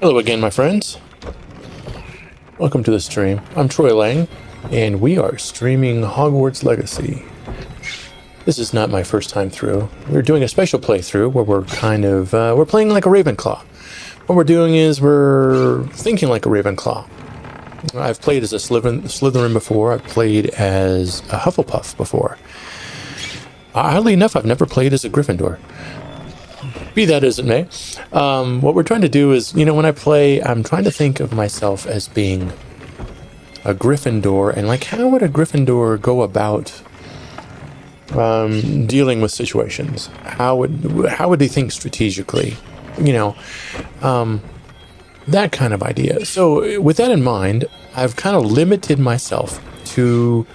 Hello again, my friends. Welcome to the stream. I'm Troy Lange, and we are streaming Hogwarts Legacy. This is not my first time through. We're doing a special playthrough where we're playing like a Ravenclaw. What we're doing is we're thinking like a Ravenclaw. I've played as a Slytherin before. I've played as a Hufflepuff before. Oddly enough, I've never played as a Gryffindor. Be that as it may. What we're trying to do is, when I play, I'm trying to think of myself as being a Gryffindor, and like, how would a Gryffindor go about dealing with situations? How would they think strategically? That kind of idea. So with that in mind, I've kind of limited myself to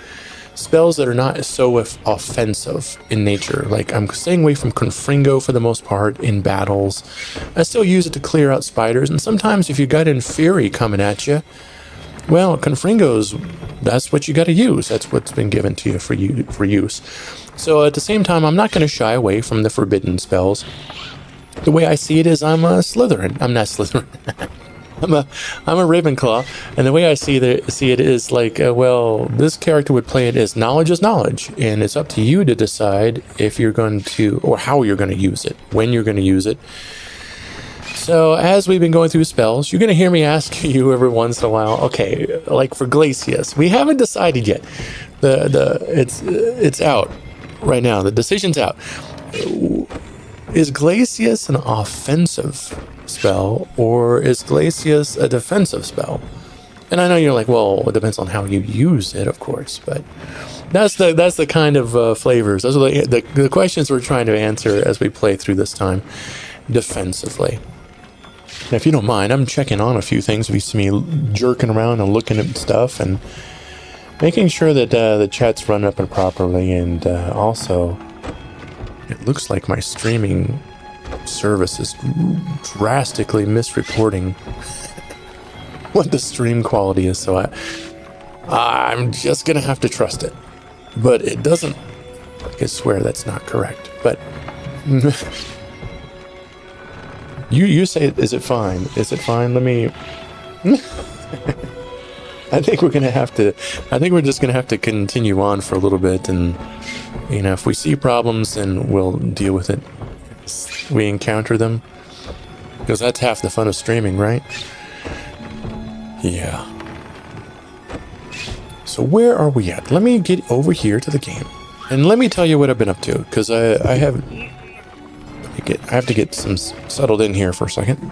spells that are not so offensive in nature. Like, I'm staying away from Confringo for the most part in battles. I still use it to clear out spiders, and sometimes if you got Inferi coming at you, well, Confringo's, that's what you got to use. That's what's been given to you for use. So at the same time, I'm not going to shy away from the forbidden spells. The way I see it is I'm a Slytherin. I'm not Slytherin. I'm a Ravenclaw, and the way I see it is like, well, this character would play it as knowledge is knowledge, and it's up to you to decide if you're going to, or how you're going to use it, when you're going to use it. So as we've been going through spells, you're going to hear me ask you every once in a while, okay, like for Glacius, we haven't decided yet. It's out right now. The decision's out. Is Glacius an offensive spell, or is Glacius a defensive spell? And I know you're like, well, it depends on how you use it, of course, but that's the kind of flavors. Those are the questions we're trying to answer as we play through this time defensively. Now, if you don't mind, I'm checking on a few things. If you see me jerking around and looking at stuff and making sure that the chat's run up and properly, and also it looks like my streaming service is drastically misreporting what the stream quality is, so I'm just gonna have to trust it. But it doesn't, I swear that's not correct, but you say, is it fine? Is it fine? Let me I think we're just gonna have to continue on for a little bit, and if we see problems, then we'll deal with it. We encounter them, because that's half the fun of streaming, right? Yeah. So where are we at? Let me get over here to the game, and let me tell you what I've been up to, because I have to get some settled in here for a second.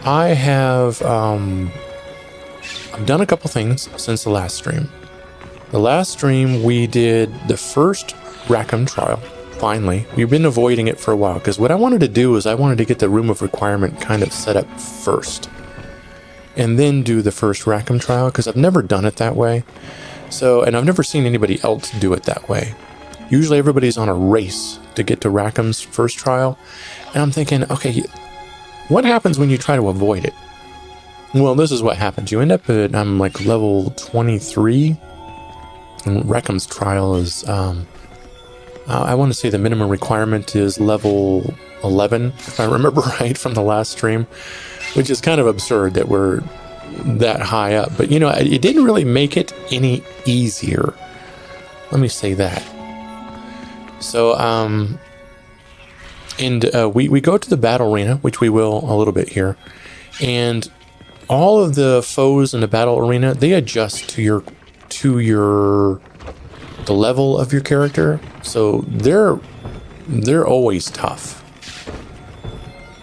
I have I've done a couple things since the last stream. The last stream we did the first Rackham trial. Finally, we've been avoiding it for a while, because what I wanted to do is I wanted to get the Room of Requirement kind of set up first, and then do the first Rackham trial, because I've never done it that way. So, and I've never seen anybody else do it that way. Usually everybody's on a race to get to Rackham's first trial, and I'm thinking, okay, what happens when you try to avoid it? Well, this is what happens. You end up at, I'm like level 23, and Rackham's trial is, I want to say the minimum requirement is level 11, if I remember right from the last stream, which is kind of absurd that we're that high up. But, it didn't really make it any easier. Let me say that. So, we go to the battle arena, which we will a little bit here, and all of the foes in the battle arena, they adjust to the level of your character, so they're always tough.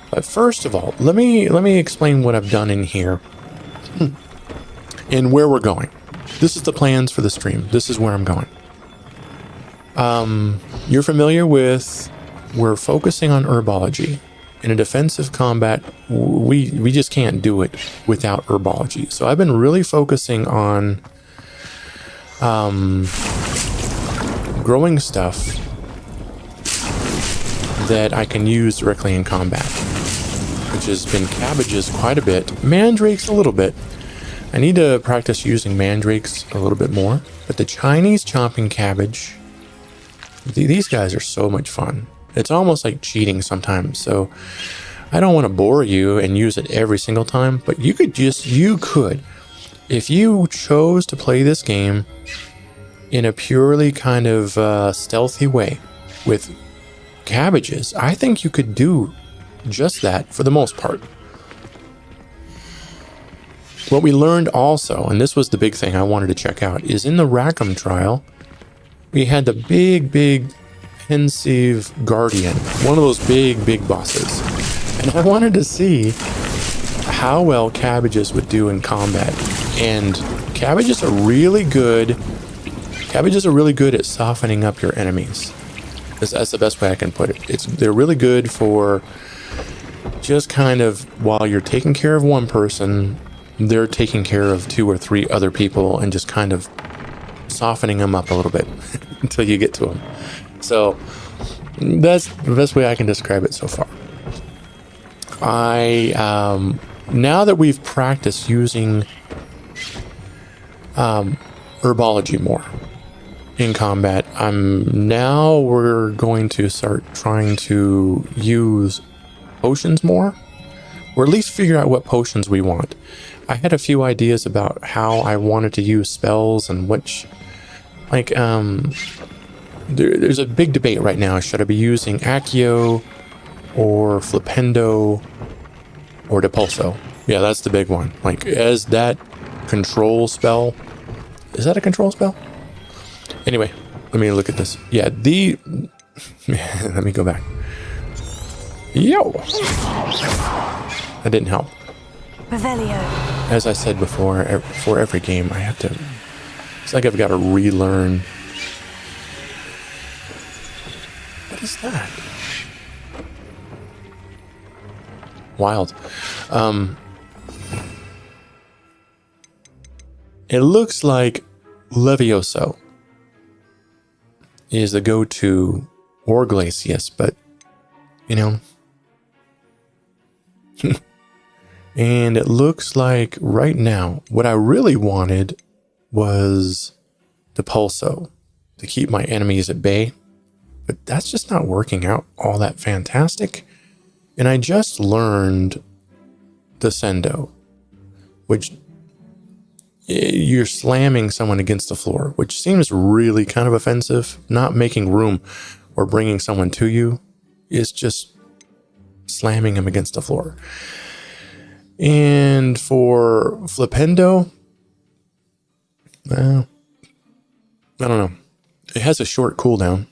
But first of all, let me explain what I've done in here and where we're going. This is the plans for the stream. This is where I'm going. You're familiar with, we're focusing on herbology. In a defensive combat, we just can't do it without herbology. So I've been really focusing on growing stuff that I can use directly in combat, which has been cabbages quite a bit, mandrakes a little bit. I need to practice using mandrakes a little bit more, but the Chinese chomping cabbage, these guys are so much fun. It's almost like cheating sometimes. So I don't want to bore you and use it every single time, but you could, if you chose to play this game in a purely kind of stealthy way with cabbages, I think you could do just that for the most part. What we learned also, and this was the big thing I wanted to check out, is in the Rackham trial, we had the big pensive guardian, one of those big bosses. And I wanted to see how well cabbages would do in combat. And cabbages are really good at softening up your enemies. That's the best way I can put it. They're really good for just kind of, while you're taking care of one person, they're taking care of 2 or 3 other people and just kind of softening them up a little bit until you get to them. So that's the best way I can describe it so far. Now that we've practiced using herbology more in combat, we're going to start trying to use potions more, or at least figure out what potions we want. I had a few ideas about how I wanted to use spells and which, like, there's a big debate right now. Should I be using Accio or Flipendo or Depulso? Yeah, that's the big one. Like, as that control spell. Is that a control spell? Anyway, let me look at this. Yeah, let me go back. Yo! That didn't help. Revelio. As I said before, for every game, it's like I've got to relearn. What is that? Wild. It looks like Levioso is the go-to, or Glacius, but, and it looks like right now, what I really wanted was the Pulso to keep my enemies at bay, but that's just not working out all that fantastic. And I just learned the Sendo, which you're slamming someone against the floor, which seems really kind of offensive. Not making room or bringing someone to you is just slamming him against the floor. And for Flipendo, I don't know. It has a short cooldown.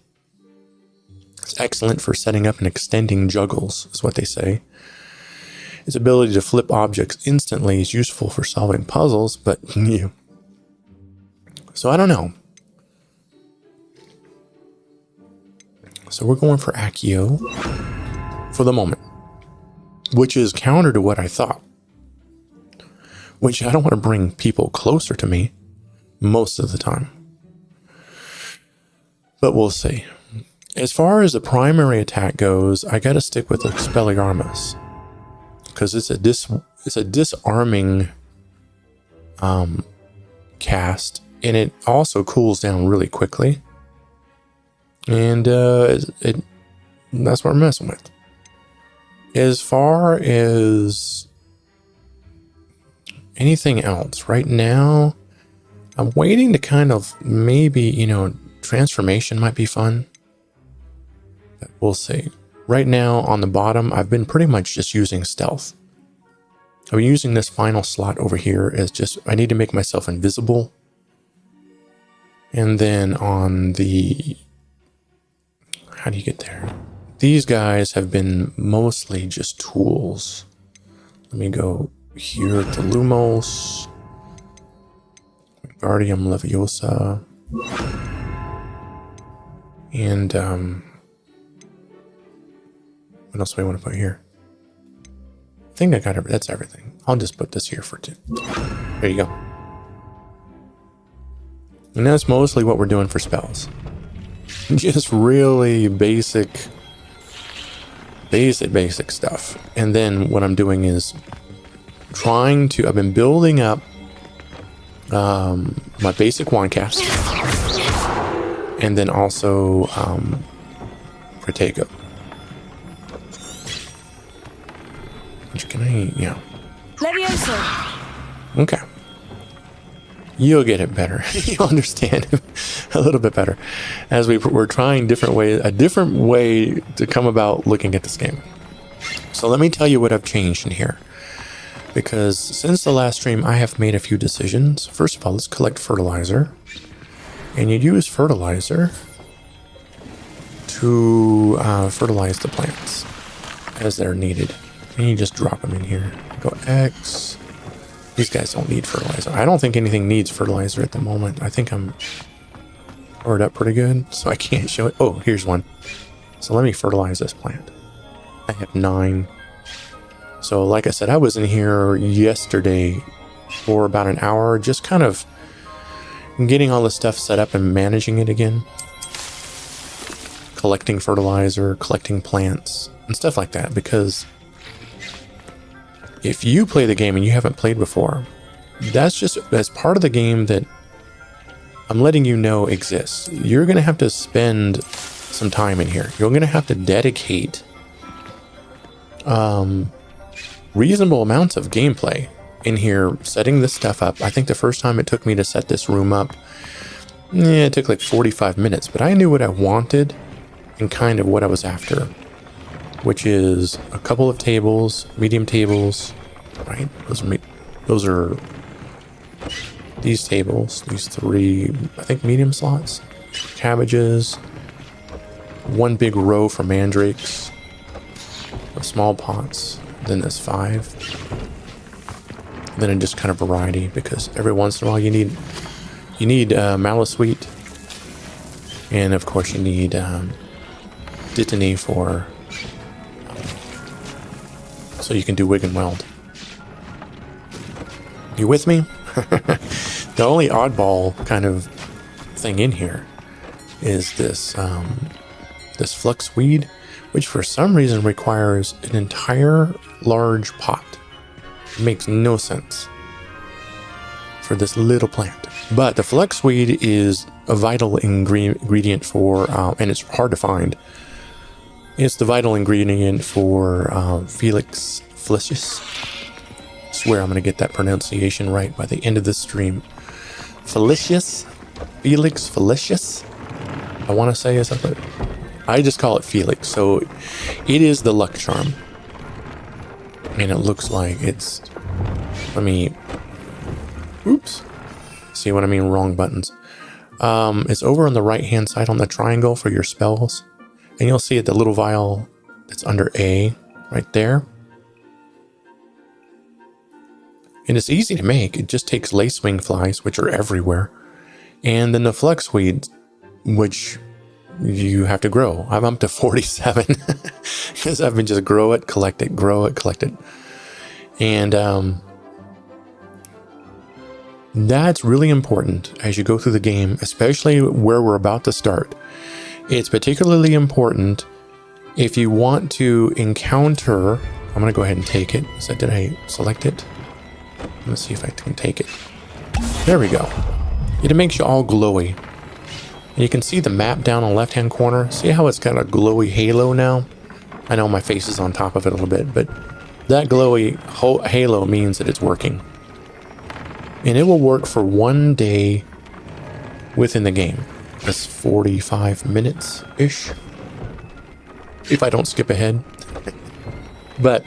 It's excellent for setting up and extending juggles, is what they say. Its ability to flip objects instantly is useful for solving puzzles, but so I don't know. So we're going for Accio for the moment, which is counter to what I thought. Which I don't want to bring people closer to me most of the time. But we'll see. As far as the primary attack goes, I got to stick with Expelliarmus, because it's a disarming cast, and it also cools down really quickly. And that's what I'm messing with. As far as anything else, right now, I'm waiting to kind of maybe, transformation might be fun. But we'll see. Right now, on the bottom, I've been pretty much just using stealth. I'm using this final slot over here as just, I need to make myself invisible. And then on the, how do you get there? These guys have been mostly just tools. Let me go here to Lumos, Guardium Leviosa, and what else do we want to put here? I think I got it. That's everything. I'll just put this here for 2. There you go. And that's mostly what we're doing for spells. Just really basic stuff. And then what I'm doing is I've been building up my basic wand cast, and then also Protego. Can I, yeah. Levioso. Okay. You'll get it better. You'll understand a little bit better as we're trying a different way to come about looking at this game. So let me tell you what I've changed in here. Because since the last stream, I have made a few decisions. First of all, let's collect fertilizer. And you use fertilizer to fertilize the plants as they're needed. And you just drop them in here. Go X. These guys don't need fertilizer. I don't think anything needs fertilizer at the moment. I think I'm powered up pretty good, so I can't show it. Oh, here's one. So let me fertilize this plant. I have 9. So like I said, I was in here yesterday for about an hour, just kind of getting all the stuff set up and managing it again. Collecting fertilizer, collecting plants, and stuff like that, because if you play the game and you haven't played before, that's part of the game that I'm letting you know exists. You're going to have to spend some time in here. You're going to have to dedicate reasonable amounts of gameplay in here setting this stuff up. I think the first time it took me to set this room up, it took like 45 minutes, but I knew what I wanted and kind of what I was after, which is a couple of tables, medium tables, right? Those are these tables, these 3, I think, medium slots, cabbages, 1 big row for mandrakes, of small pots, then there's 5, then just kind of variety, because every once in a while you need malice wheat, and of course you need dittany for so you can do wig and weld. You with me? The only oddball kind of thing in here is this this flux weed, which for some reason requires an entire large pot. It makes no sense for this little plant. But the flux weed is a vital ingredient for, and it's hard to find. It's the vital ingredient for Felix Felicius. I swear I'm going to get that pronunciation right by the end of this stream. Felicius? Felix Felicius? I want to say is something. I just call it Felix. So it is the luck charm. And it looks like it's... Let me... Oops. See what I mean? Wrong buttons. It's over on the right hand side on the triangle for your spells. And you'll see it, the little vial that's under A right there. And it's easy to make. It just takes lacewing flies, which are everywhere. And then the flux weed, which you have to grow. I'm up to 47 because I've been just grow it, collect it, grow it, collect it. And that's really important as you go through the game, especially where we're about to start. It's particularly important if you want to encounter... I'm going to go ahead and take it. So did I select it? Let me see if I can take it. There we go. It makes you all glowy. And you can see the map down on the left-hand corner. See how it's got a glowy halo now? I know my face is on top of it a little bit, but that glowy halo means that it's working. And it will work for 1 day within the game. That's 45 minutes-ish, if I don't skip ahead. But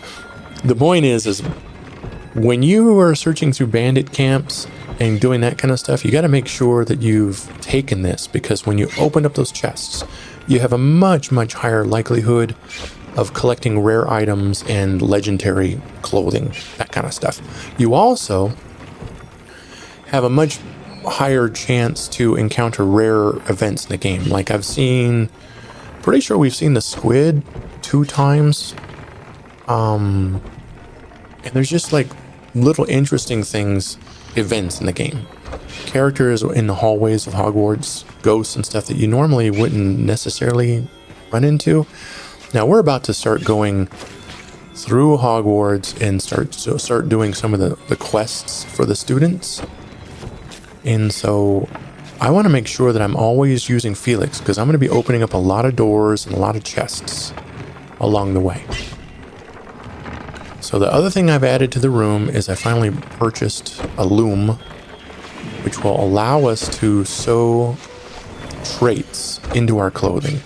the point is when you are searching through bandit camps and doing that kind of stuff, you got to make sure that you've taken this, because when you open up those chests, you have a much, much higher likelihood of collecting rare items and legendary clothing, that kind of stuff. You also have a much higher chance to encounter rare events in the game. Like I've seen, pretty sure we've seen the squid 2 times. And there's just like little interesting things, events in the game. Characters in the hallways of Hogwarts, ghosts and stuff that you normally wouldn't necessarily run into. Now we're about to start going through Hogwarts and start doing some of the quests for the students. And so I want to make sure that I'm always using Felix, because I'm going to be opening up a lot of doors and a lot of chests along the way. So the other thing I've added to the room is I finally purchased a loom, which will allow us to sew traits into our clothing.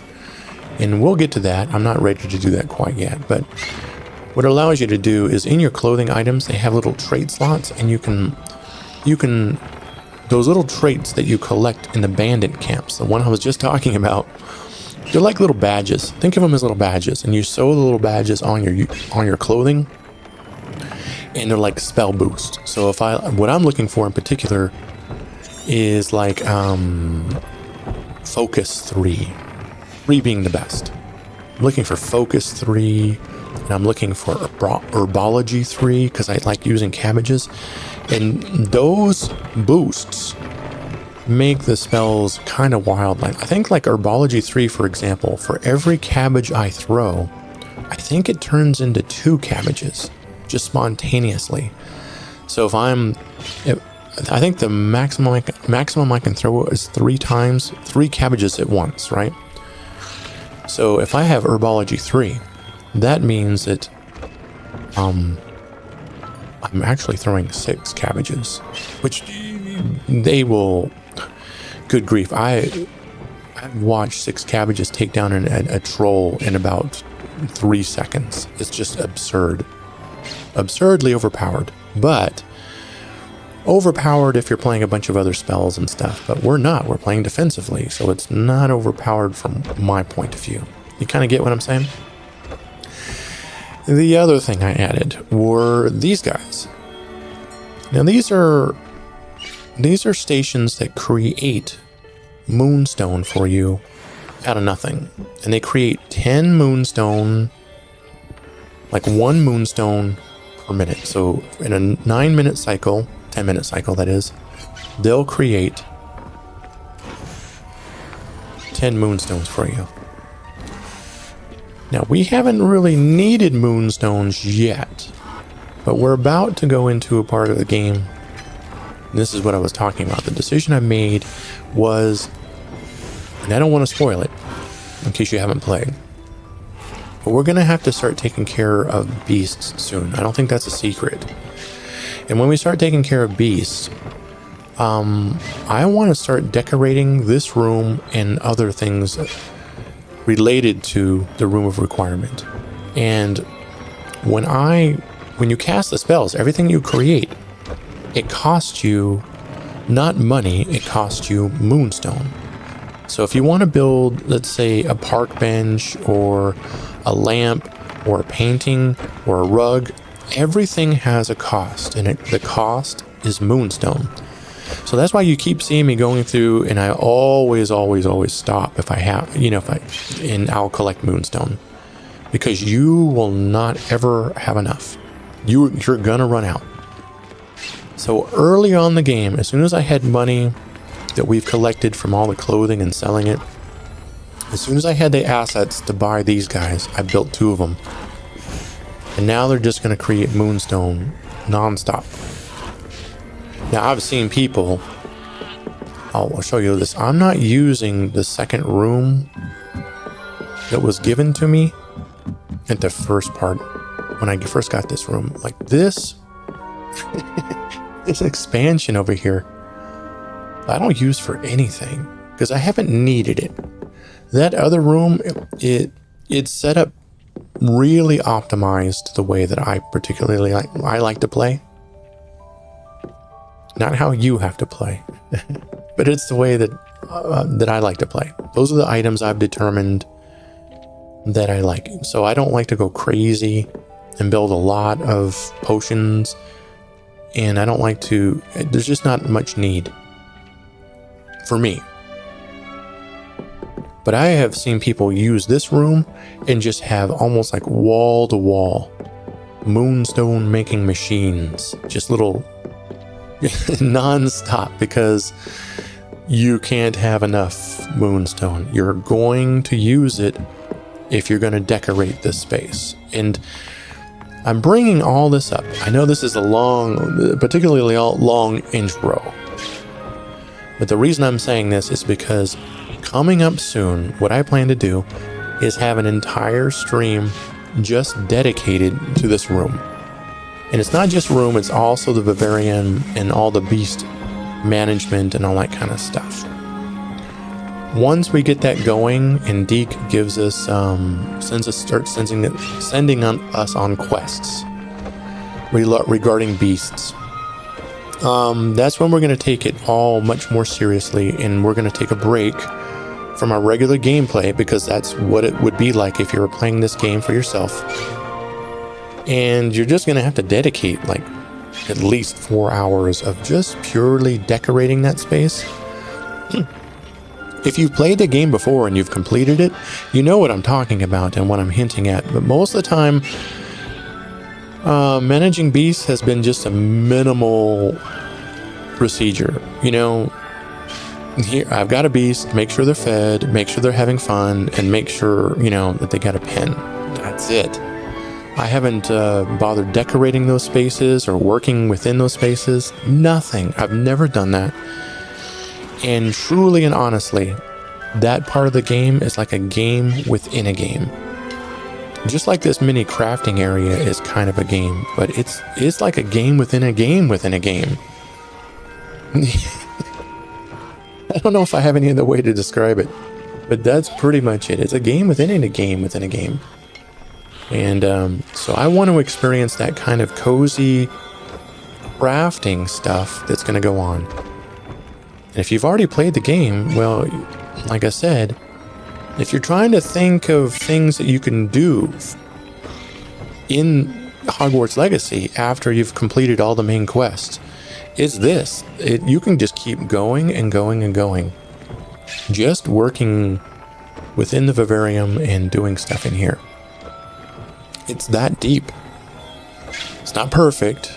And we'll get to that. I'm not ready to do that quite yet, but what it allows you to do is in your clothing items, they have little trait slots, and you can those little traits that you collect in the bandit camps, the one I was just talking about, they're like little badges. Think of them as little badges, and you sew the little badges on your clothing, and they're like spell boost. So what I'm looking for in particular is like focus 3 being the best. I'm looking for focus 3, and I'm looking for herbology 3 because I like using cabbages, and those boosts make the spells kind of wild. Like I think like herbology 3, for example, for every cabbage I throw, I think it turns into 2 cabbages just spontaneously. So I think the maximum I can throw is 3 cabbages at once, right? So if I have herbology 3, that means that I'm actually throwing 6 cabbages, which they will. Good grief! I've watched 6 cabbages take down a troll in about 3 seconds. It's just absurdly overpowered. But overpowered if you're playing a bunch of other spells and stuff. But we're not. We're playing defensively, so it's not overpowered from my point of view. You kind of get what I'm saying? The other thing I added were these guys. Now these are stations that create moonstone for you out of nothing. And they create 10 moonstone, like 1 moonstone per minute. So in a 9-minute cycle, 10-minute cycle that is, they'll create 10 moonstones for you. Now, we haven't really needed moonstones yet, but we're about to go into a part of the game. This is what I was talking about. The decision I made was, and I don't want to spoil it in case you haven't played, but we're going to have to start taking care of beasts soon. I don't think that's a secret. And when we start taking care of beasts, I want to start decorating this room and other things related to the room of requirement. And when you cast the spells, everything you create, it costs you not money, it costs you moonstone. So if you want to build, let's say, a park bench or a lamp or a painting or a rug, everything has a cost, and the cost is moonstone. So that's why you keep seeing me going through, and I always stop if I have, and I'll collect moonstone, because you will not ever have enough. You're gonna run out. So early on in the game, as soon as I had money that we've collected from all the clothing and selling it, as soon as I had the assets to buy these guys, I built 2 of them. And now they're just going to create moonstone nonstop. Now I've seen people, I'll show you this. I'm not using the second room that was given to me at the first part when I first got this room. Like this, this expansion over here, I don't use for anything because I haven't needed it. That other room, it's set up really optimized the way that I particularly like to play. Not how you have to play, but it's the way that I like to play. Those are the items I've determined that I like. So I don't like to go crazy and build a lot of potions, and I don't like to, there's just not much need for me. But I have seen people use this room and just have almost like wall-to-wall moonstone making machines, just little non-stop, because you can't have enough moonstone. You're going to use it if you're going to decorate this space. And I'm bringing all this up. I know this is a particularly long intro, but the reason I'm saying this is because coming up soon, what I plan to do is have an entire stream just dedicated to this room. And it's not just room, it's also the vivarium and all the beast management and all that kind of stuff. Once we get that going, and Deke gives us, starts sending us on quests regarding beasts. That's when we're going to take it all much more seriously, and we're going to take a break from our regular gameplay, because that's what it would be like if you were playing this game for yourself. And you're just going to have to dedicate like at least 4 hours of just purely decorating that space. If you've played the game before and you've completed it, you know what I'm talking about and what I'm hinting at. But most of the time, managing beasts has been just a minimal procedure. You know, here I've got a beast, make sure they're fed, make sure they're having fun, and make sure, you know, that they got a pen. That's it. I haven't bothered decorating those spaces or working within those spaces. Nothing. I've never done that. And truly and honestly, that part of the game is like a game within a game. Just like this mini crafting area is kind of a game, but it's like a game within a game within a game. I don't know if I have any other way to describe it, but that's pretty much it. It's a game within a game within a game. And so I want to experience that kind of cozy crafting stuff that's going to go on. And if you've already played the game, well, like I said, if you're trying to think of things that you can do in Hogwarts Legacy after you've completed all the main quests, it's this. You can just keep going and going and going. Just working within the vivarium and doing stuff in here. It's that deep. It's not perfect,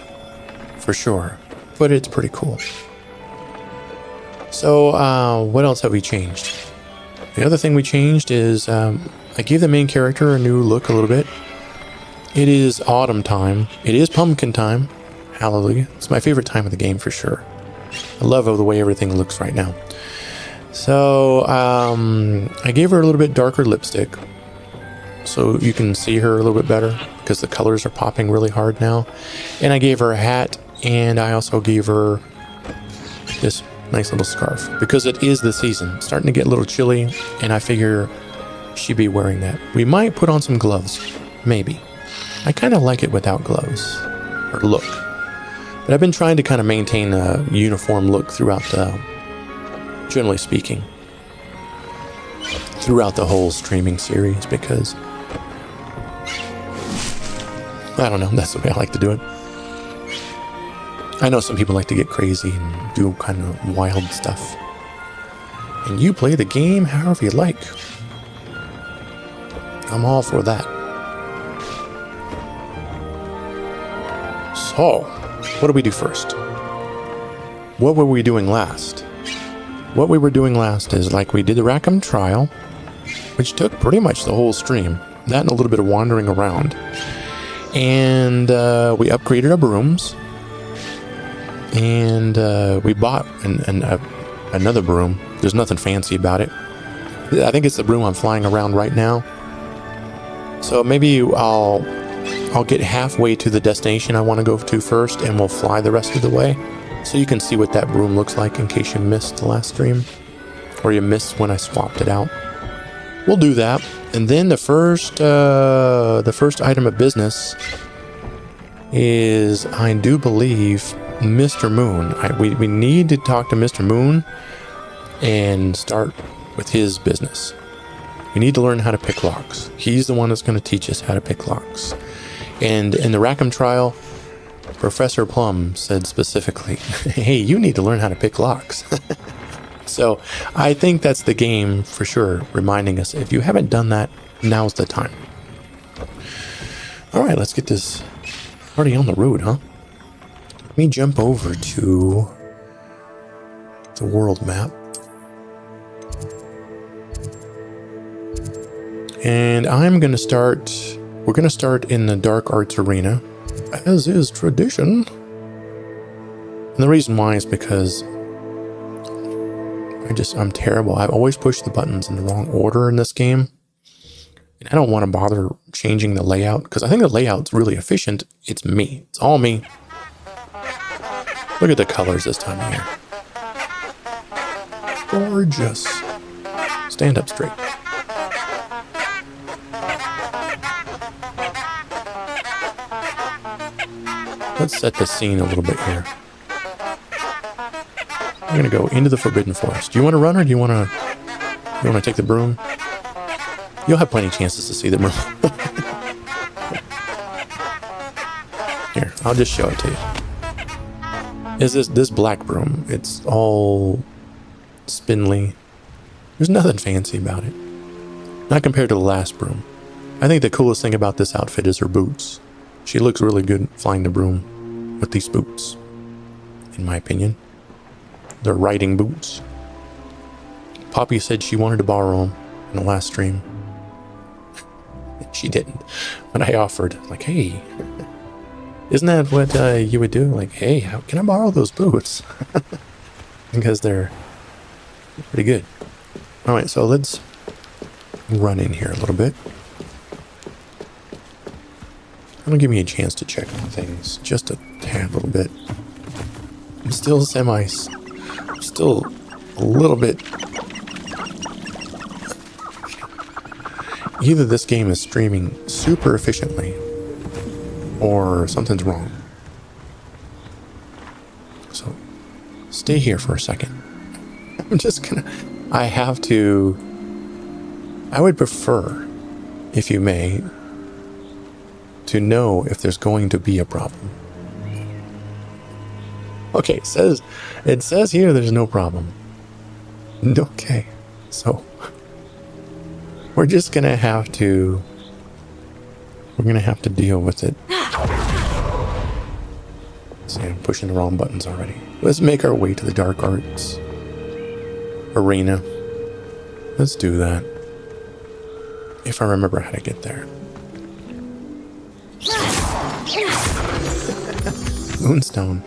for sure, but it's pretty cool. So, what else have we changed? The other thing we changed is I gave the main character a new look a little bit. It is autumn time. It is pumpkin time. Hallelujah. It's my favorite time of the game for sure. I love the way everything looks right now. So, I gave her a little bit darker lipstick so you can see her a little bit better because the colors are popping really hard now. And I gave her a hat, and I also gave her this nice little scarf because it is the season. It's starting to get a little chilly, and I figure she'd be wearing that. We might put on some gloves, maybe. I kind of like it without gloves, or look. But I've been trying to kind of maintain a uniform look throughout generally speaking, throughout the whole streaming series, because I don't know, that's the way I like to do it. I know some people like to get crazy and do kind of wild stuff. And you play the game however you like. I'm all for that. So, what do we do first? What were we doing last? What we were doing last is like we did the Rackham trial, which took pretty much the whole stream. That and a little bit of wandering around. And we upgraded our brooms. And we bought another broom. There's nothing fancy about it. I think it's the broom I'm flying around right now. So maybe I'll get halfway to the destination I want to go to first, and we'll fly the rest of the way. So you can see what that broom looks like in case you missed the last stream. Or you missed when I swapped it out. We'll do that. And then the first item of business is, I do believe, Mr. Moon. We need to talk to Mr. Moon and start with his business. We need to learn how to pick locks. He's the one that's going to teach us how to pick locks. And in the Rackham trial, Professor Plum said specifically, hey, you need to learn how to pick locks. So I think that's the game for sure, reminding us, if you haven't done that, now's the time. All right, let's get this already on the road, huh? Let me jump over to the world map. And we're going to start in the Dark Arts Arena, as is tradition. And the reason why is because I'm terrible. I've always pushed the buttons in the wrong order in this game. And I don't want to bother changing the layout because I think the layout's really efficient. It's me. It's all me. Look at the colors this time of year. Gorgeous. Stand up straight. Let's set the scene a little bit here. I'm gonna go into the Forbidden Forest. Do you want to run or do you want to take the broom? You'll have plenty of chances to see the broom. Here, I'll just show it to you. Is this black broom? It's all spindly. There's nothing fancy about it. Not compared to the last broom. I think the coolest thing about this outfit is her boots. She looks really good flying the broom with these boots, in my opinion. They're riding boots. Poppy said she wanted to borrow them in the last stream. She didn't. But I offered, like, hey, isn't that what you would do? Like, hey, how can I borrow those boots? Because they're pretty good. All right, so let's run in here a little bit. That'll give me a chance to check on things just a tad little bit. I'm still still a little bit. Either this game is streaming super efficiently or something's wrong. So stay here for a second. I'm just gonna, I would prefer, if you may, to know if there's going to be a problem. Okay, it says here there's no problem. Okay, so we're just gonna have to deal with it. See, I'm pushing the wrong buttons already. Let's make our way to the dark arts arena. Let's do that. If I remember how to get there. Moonstone.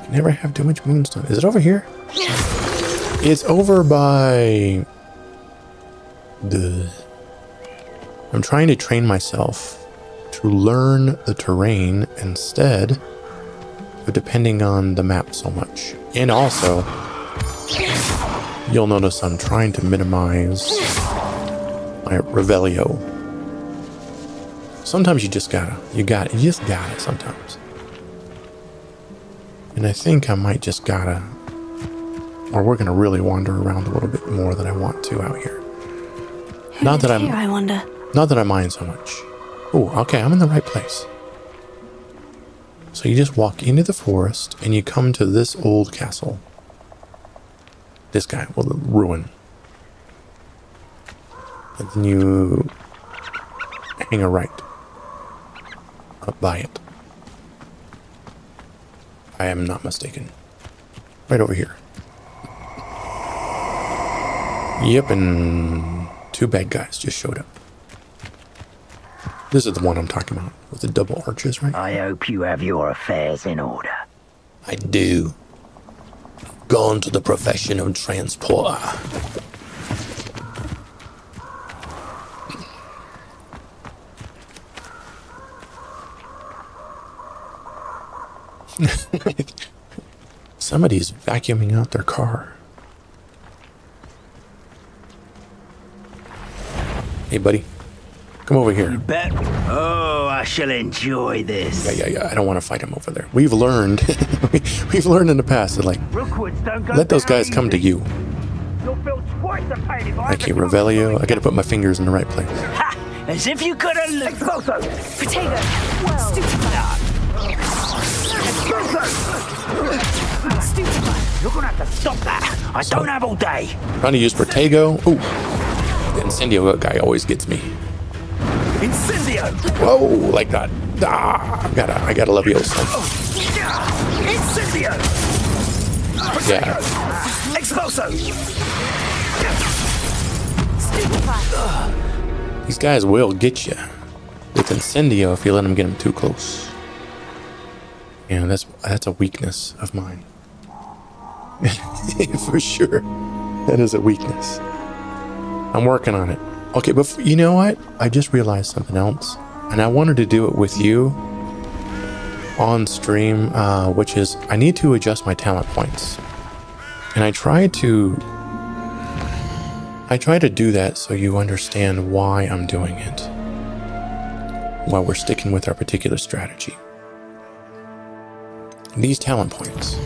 You never have too much moonstone. Is it over here? It's over by the... I'm trying to train myself to learn the terrain instead of depending on the map so much. And also, you'll notice I'm trying to minimize my Revelio. Sometimes you just gotta sometimes. And I think I might just gotta, or we're gonna really wander around a little bit more than I want to out here. Not that I wonder. Not that I mind so much. Oh, okay, I'm in the right place. So you just walk into the forest and you come to this old castle. This guy, well, the ruin. And then you hang a right up by it. I am not mistaken. Right over here. Yep, and two bad guys just showed up. This is the one I'm talking about, with the double arches, right? I hope you have your affairs in order. I do. Gone to the profession of transporter. Somebody's vacuuming out their car. Hey, buddy. Come over here. You bet. Oh, I shall enjoy this. Yeah. I don't want to fight him over there. We've learned. We've learned in the past that, like, let those guys come to you. Thank you, Revelio. I gotta put my fingers in the right place. Ha! As if you could have looked. Potato. Stupefy. You're gonna have to stop that. I don't have all day. Trying to use Protego. Ooh. The Incendio guy always gets me. Incendio! Whoa, like that. Ah, I got a Leviosa. Incendio! Yeah. Expulso! Stupefy. These guys will get you with Incendio if you let them get them too close. Yeah, that's a weakness of mine. For sure. That is a weakness. I'm working on it. Okay, but you know what? I just realized something else. And I wanted to do it with you on stream, which is I need to adjust my talent points. And I try to do that so you understand why I'm doing it, while we're sticking with our particular strategy. These talent points.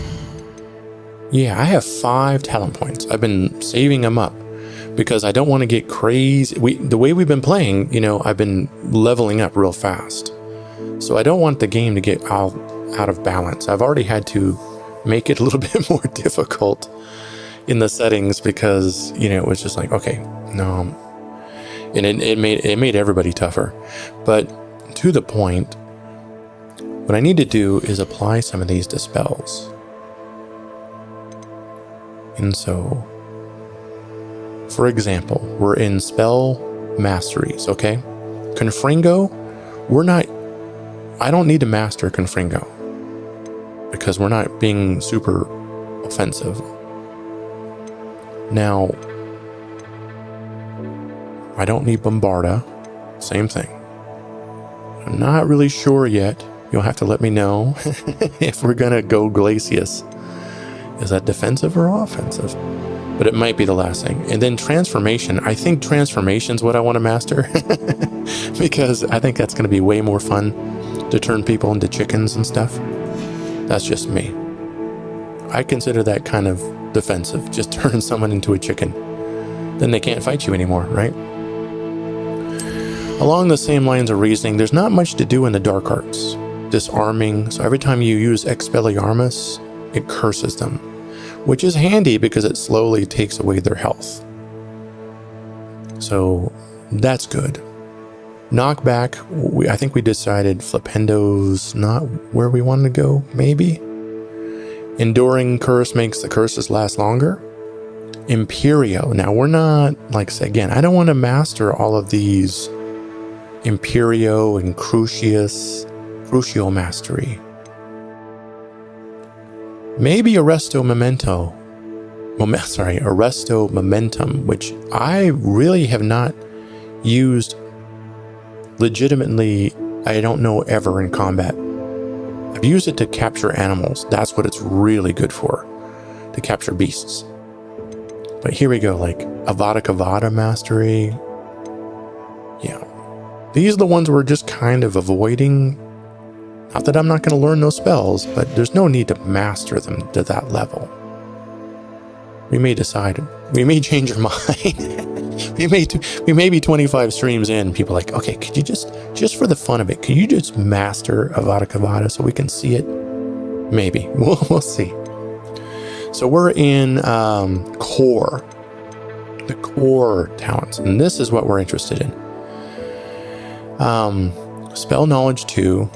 Yeah, I have 5 talent points. I've been saving them up because I don't want to get crazy. The way we've been playing, you know, I've been leveling up real fast. So I don't want the game to get out of balance. I've already had to make it a little bit more difficult in the settings because, you know, it was just like, okay, no. And it made everybody tougher. But to the point, what I need to do is apply some of these dispels. And so, for example, we're in spell masteries, okay? Confringo, I don't need to master Confringo because we're not being super offensive. Now, I don't need Bombarda, same thing. I'm not really sure yet. You'll have to let me know if we're gonna go Glacius. Is that defensive or offensive? But it might be the last thing. And then transformation. I think transformation's what I want to master because I think that's going to be way more fun to turn people into chickens and stuff. That's just me. I consider that kind of defensive. Just turn someone into a chicken. Then they can't fight you anymore, right? Along the same lines of reasoning, there's not much to do in the dark arts. Disarming. So every time you use Expelliarmus, it curses them, which is handy because it slowly takes away their health. So that's good. Knockback, I think we decided Flipendo's not where we wanted to go, maybe. Enduring curse makes the curses last longer. Imperio, now we're not, like, again, I don't want to master all of these Imperio and Crucio mastery. Maybe Arresto Momentum, which I really have not used legitimately, I don't know, ever in combat. I've used it to capture animals. That's what it's really good for, to capture beasts. But here we go, like Avada Kedavra mastery. Yeah. These are the ones we're just kind of avoiding. Not that I'm not going to learn those spells, but there's no need to master them to that level. We may decide, we may change our mind. we may be 25 streams in, people are like, okay, could you just for the fun of it, could you just master Avada Kedavra so we can see it? Maybe. We'll see. So we're in core. The core talents, and this is what we're interested in. Spell knowledge 2.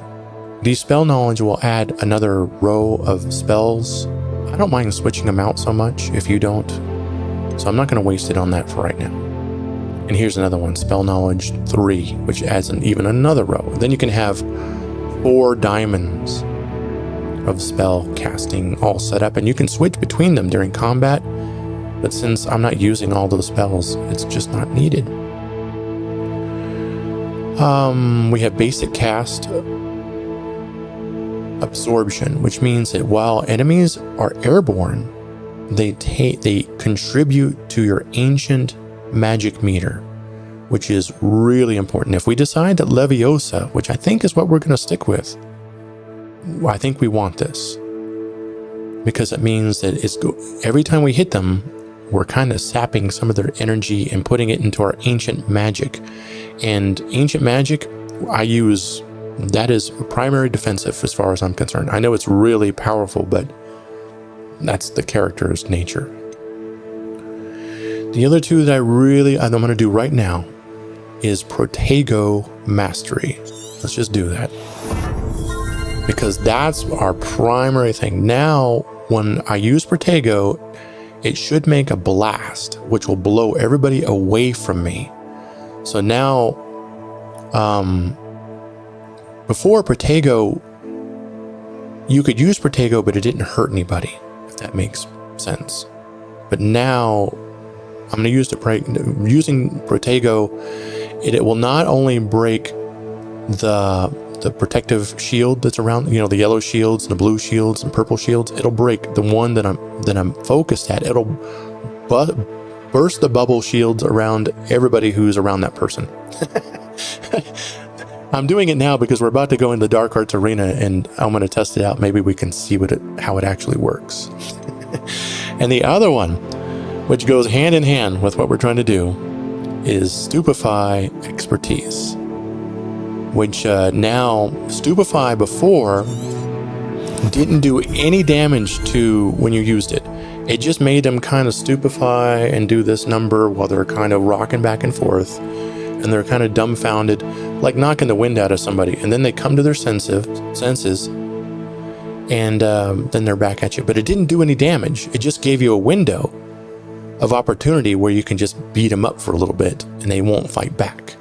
The spell knowledge will add another row of spells. I don't mind switching them out so much if you don't. So I'm not going to waste it on that for right now. And here's another one, spell knowledge 3, which adds even another row. Then you can have 4 diamonds of spell casting all set up, and you can switch between them during combat. But since I'm not using all those spells, it's just not needed. We have basic cast absorption, which means that while enemies are airborne, they contribute to your ancient magic meter, which is really important. If we decide that Leviosa, which I think is what we're going to stick with, I think we want this because it means that every time we hit them, we're kind of sapping some of their energy and putting it into our ancient magic. And ancient magic, I use, that is primary defensive as far as I'm concerned. I know it's really powerful, but that's the character's nature. The other two that I'm going to do right now is Protego Mastery. Let's just do that, because that's our primary thing. Now, when I use Protego, it should make a blast, which will blow everybody away from me. So now, before Protego, you could use Protego, but it didn't hurt anybody, if that makes sense. But now, I'm going to use using Protego. It will not only break the protective shield that's around, you know, the yellow shields and the blue shields and purple shields. It'll break the one that I'm focused at. It'll burst the bubble shields around everybody who's around that person. I'm doing it now because we're about to go into the Dark Arts Arena and I'm going to test it out. Maybe we can see how it actually works. And the other one, which goes hand in hand with what we're trying to do, is Stupefy Expertise. Which now, Stupefy before didn't do any damage to when you used it. It just made them kind of stupefy and do this number while they're kind of rocking back and forth. And they're kind of dumbfounded, like knocking the wind out of somebody. And then they come to their senses, and then they're back at you. But it didn't do any damage. It just gave you a window of opportunity where you can just beat them up for a little bit and they won't fight back.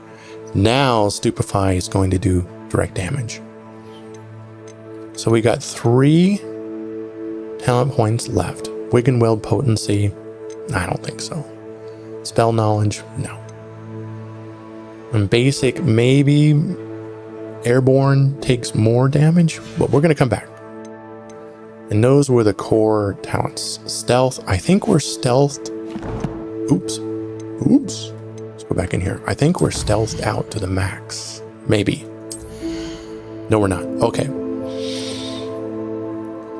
Now Stupefy is going to do direct damage. So we got 3 talent points left. Wiggenweld Potency, I don't think so. Spell Knowledge, no. And Basic, maybe. Airborne takes more damage, but we're going to come back. And those were the core talents. Stealth, I think we're stealthed. Oops. Let's go back in here. I think we're stealthed out to the max. Maybe. No, we're not. Okay.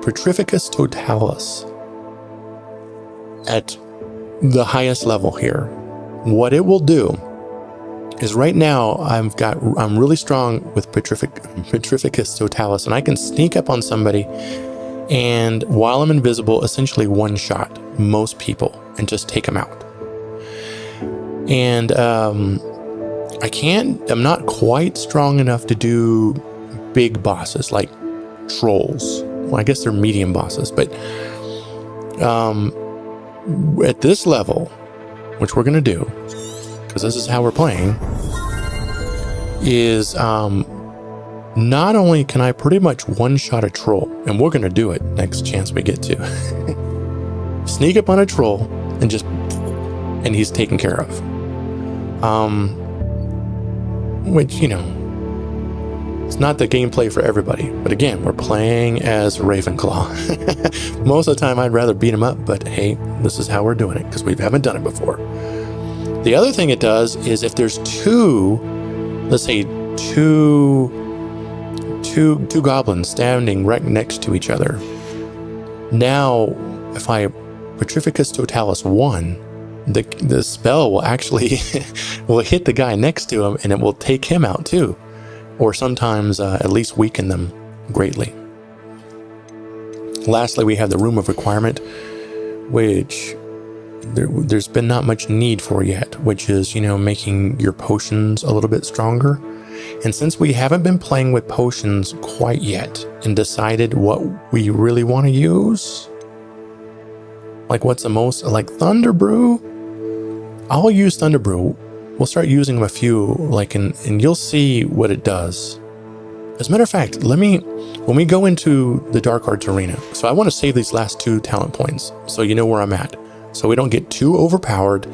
Petrificus Totalis. At the highest level here. What it will do is right now I'm really strong with Petrificus Totalis, and I can sneak up on somebody and while I'm invisible, essentially one-shot most people and just take them out. And I'm not quite strong enough to do big bosses like trolls. Well, I guess they're medium bosses, but at this level, which we're going to do, because this is how we're playing, is not only can I pretty much one-shot a troll, and we're going to do it next chance we get to. Sneak up on a troll and he's taken care of. Which, you know, it's not the gameplay for everybody. But again, we're playing as Ravenclaw. Most of the time I'd rather beat him up, but hey, this is how we're doing it because we haven't done it before. The other thing it does is if there's two goblins standing right next to each other. Now, if I Petrificus Totalis 1, the spell will actually will hit the guy next to him and it will take him out too. Or sometimes at least weaken them greatly. Lastly, we have the Room of Requirement, which there's been not much need for yet, which is, you know, making your potions a little bit stronger. And since we haven't been playing with potions quite yet and decided what we really want to use, like what's the most, like Thunder Brew, I'll use Thunder Brew. We'll start using them a few, and you'll see what it does. As a matter of fact, when we go into the Dark Arts Arena, so I want to save these last 2 talent points so you know where I'm at. So we don't get too overpowered,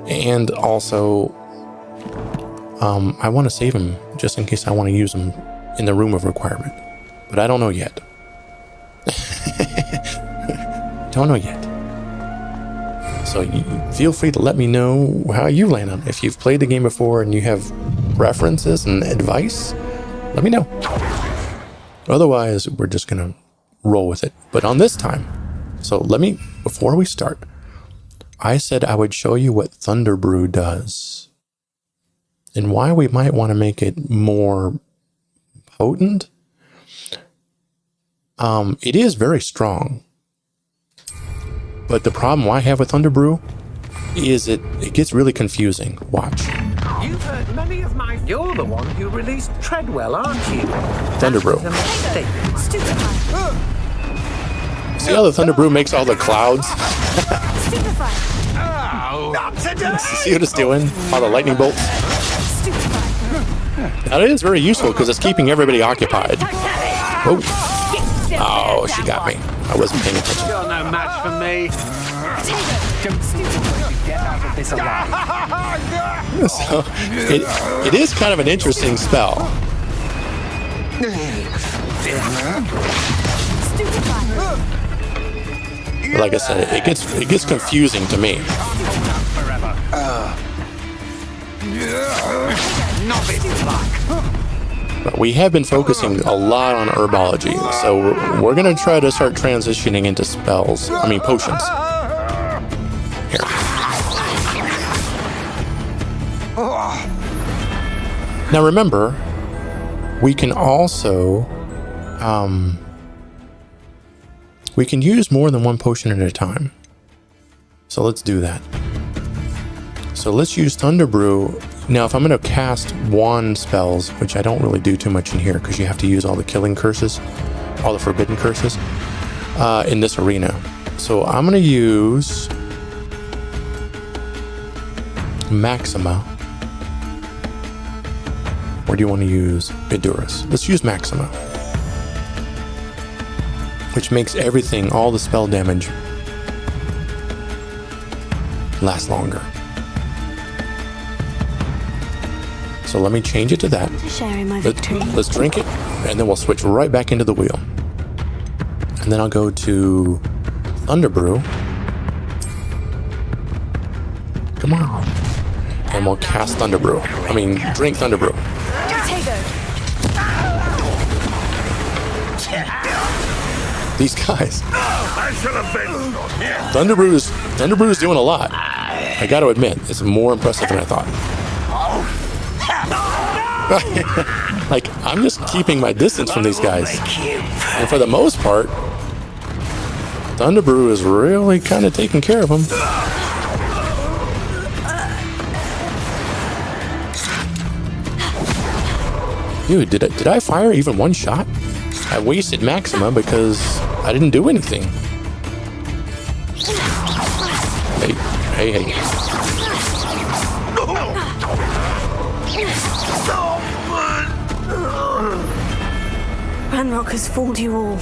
and also I want to save them just in case I want to use them in the Room of Requirement. But I don't know yet. Don't know yet. So feel free to let me know how you land on it. If you've played the game before and you have references and advice, let me know. Otherwise, we're just going to roll with it. But on this time, before we start, I said I would show you what Thunder Brew does and why we might want to make it more potent. It is very strong. But the problem I have with Thunder Brew is it gets really confusing. Watch. You've heard many of my... You're the one who released Treadwell, aren't you? Thunder Brew. Stupefy. See how the Thunder Brew makes all the clouds? Stupefy. Not today! See what it's doing? All the lightning bolts? Stupefy. Now, it is very useful because it's keeping everybody occupied. Oh, she got me. I wasn't paying attention. You're no match for me. Don't get out of this alive. So it is kind of an interesting spell. Like I said, it gets confusing to me. But we have been focusing a lot on herbology, so we're gonna try to start transitioning into spells. I mean potions. Here. Now remember, we can also we can use more than one potion at a time. So let's do that. So let's use Thunder Brew. Now, if I'm going to cast wand spells, which I don't really do too much in here because you have to use all the killing curses, all the forbidden curses in this arena. So I'm going to use Maxima. Or do you want to use Edurus? Let's use Maxima, which makes everything, all the spell damage, last longer. So let me change it to that. Sharing my victory. Let's drink it, and then we'll switch right back into the wheel. And then I'll go to Thunder Brew. Come on. And we'll cast Thunder Brew. I mean, drink Thunder Brew. These guys. Thunder Brew is doing a lot. I got to admit, it's more impressive than I thought. Like, I'm just keeping my distance from these guys. And for the most part, Thunder Brew is really kind of taking care of them. Dude, did I fire even one shot? I wasted Maxima because I didn't do anything. Hey. Ranrock has fooled you all.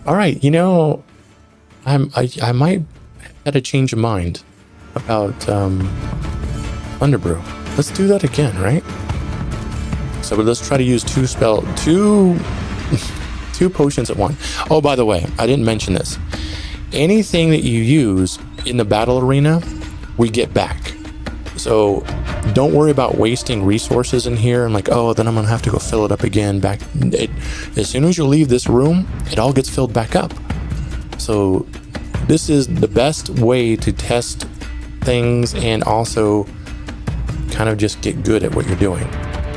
All right, you know, I might have a change of mind about Thunder Brew. Let's do that again, right? So let's try to use two potions at once. Oh, by the way, I didn't mention this. Anything that you use in the battle arena, we get back. So don't worry about wasting resources in here and like, oh, then I'm gonna have to go fill it up again. As soon as you leave this room, it all gets filled back up. So this is the best way to test things and also kind of just get good at what you're doing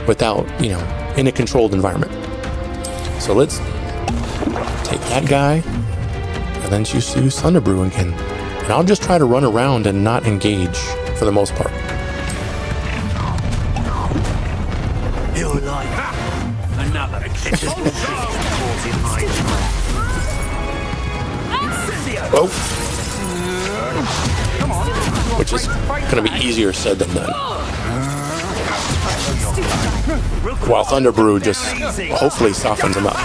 without, in a controlled environment. So let's take that guy and then just use Thunder Brew again. And I'll just try to run around and not engage for the most part. You're like another Oh. Which is going to be easier said than done. While Thunder Brew just hopefully softens him up.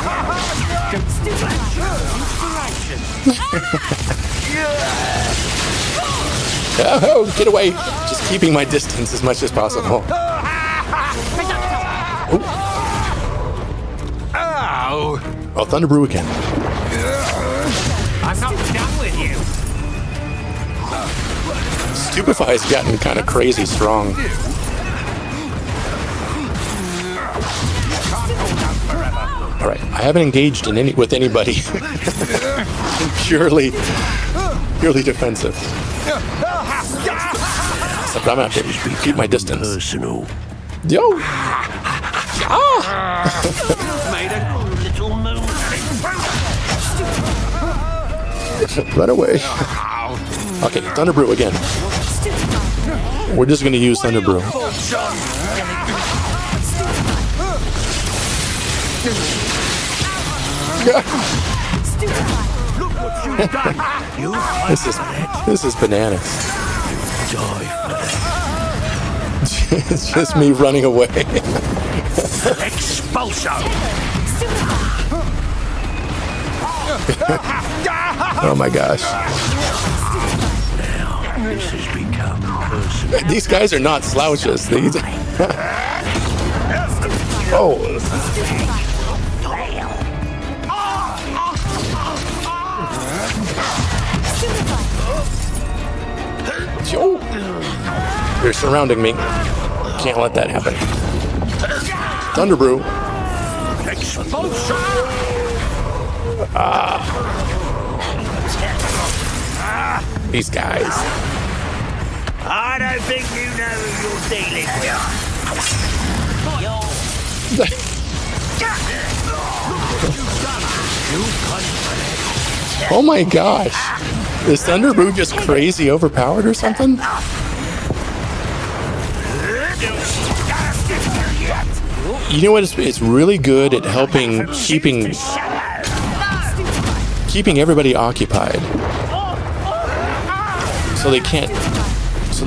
Oh, get away. Just keeping my distance as much as possible. Oh, Thunder Brew again. I'm not done with you. Stupefy's gotten kind of crazy strong. All right, I haven't engaged with anybody. purely defensive. Except I'm gonna have to keep my distance. personal. Yo! Made a little move. Run away. Okay, Thunder Brew again. We're just gonna use Thunder Brew. This is bananas. It's just me running away. Expulsion. Oh my gosh. This has become personal. These guys are not slouches. These. Oh. Yo. They're surrounding me. Can't let that happen. Thunder Brew. These guys. I don't think you know who you're dealing with. Oh my gosh. Is Thunder Brew just crazy overpowered or something? You know what? It's really good at helping keeping everybody occupied, so they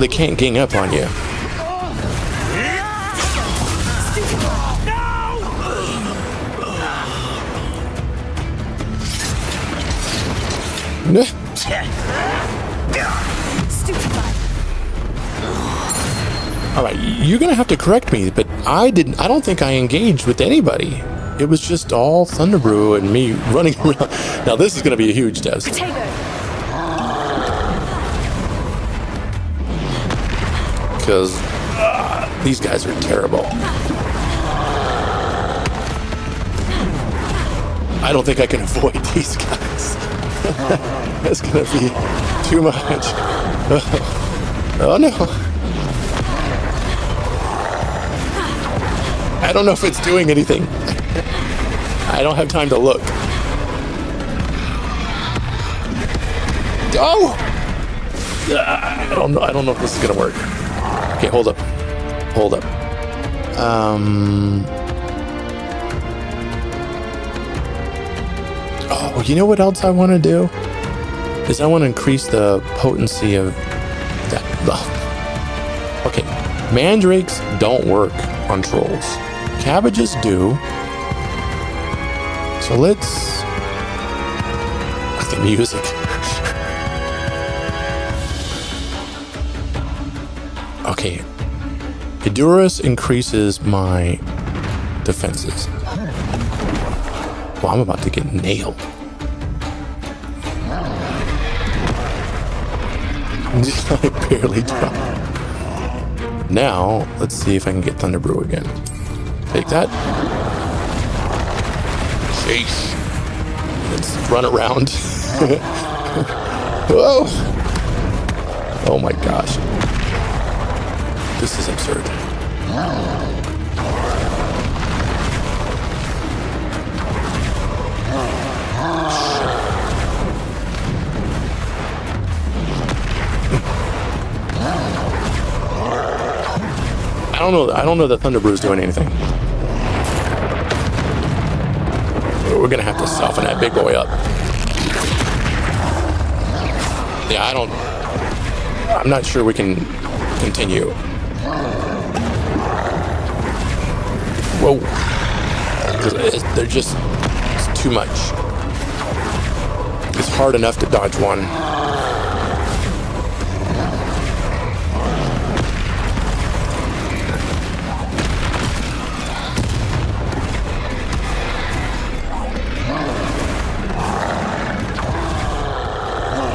can't gang up on you. All right, you're gonna have to correct me, but I don't think I engaged with anybody. It was just all Thunder Brew and me running around. Now this is gonna be a huge test. Because these guys are terrible. I don't think I can avoid these guys. That's gonna be too much. Oh no. I don't know if it's doing anything. I don't have time to look. Oh! I don't know if this is gonna work. Okay, hold up. Oh, you know what else I want to do? Is I want to increase the potency of that. Okay, mandrakes don't work on trolls. Cabbages do. So let's... the music. Okay. Edurus increases my defenses. Well, I'm about to get nailed. I barely dropped. Now, let's see if I can get Thunder Brew again. Take that. Chase. Let's run around. Whoa. Oh my gosh. This is absurd. I don't know that Thunder Brew's doing anything. We're gonna have to soften that big boy up. Yeah, I'm not sure we can continue. Whoa. They're just, it's too much. It's hard enough to dodge one.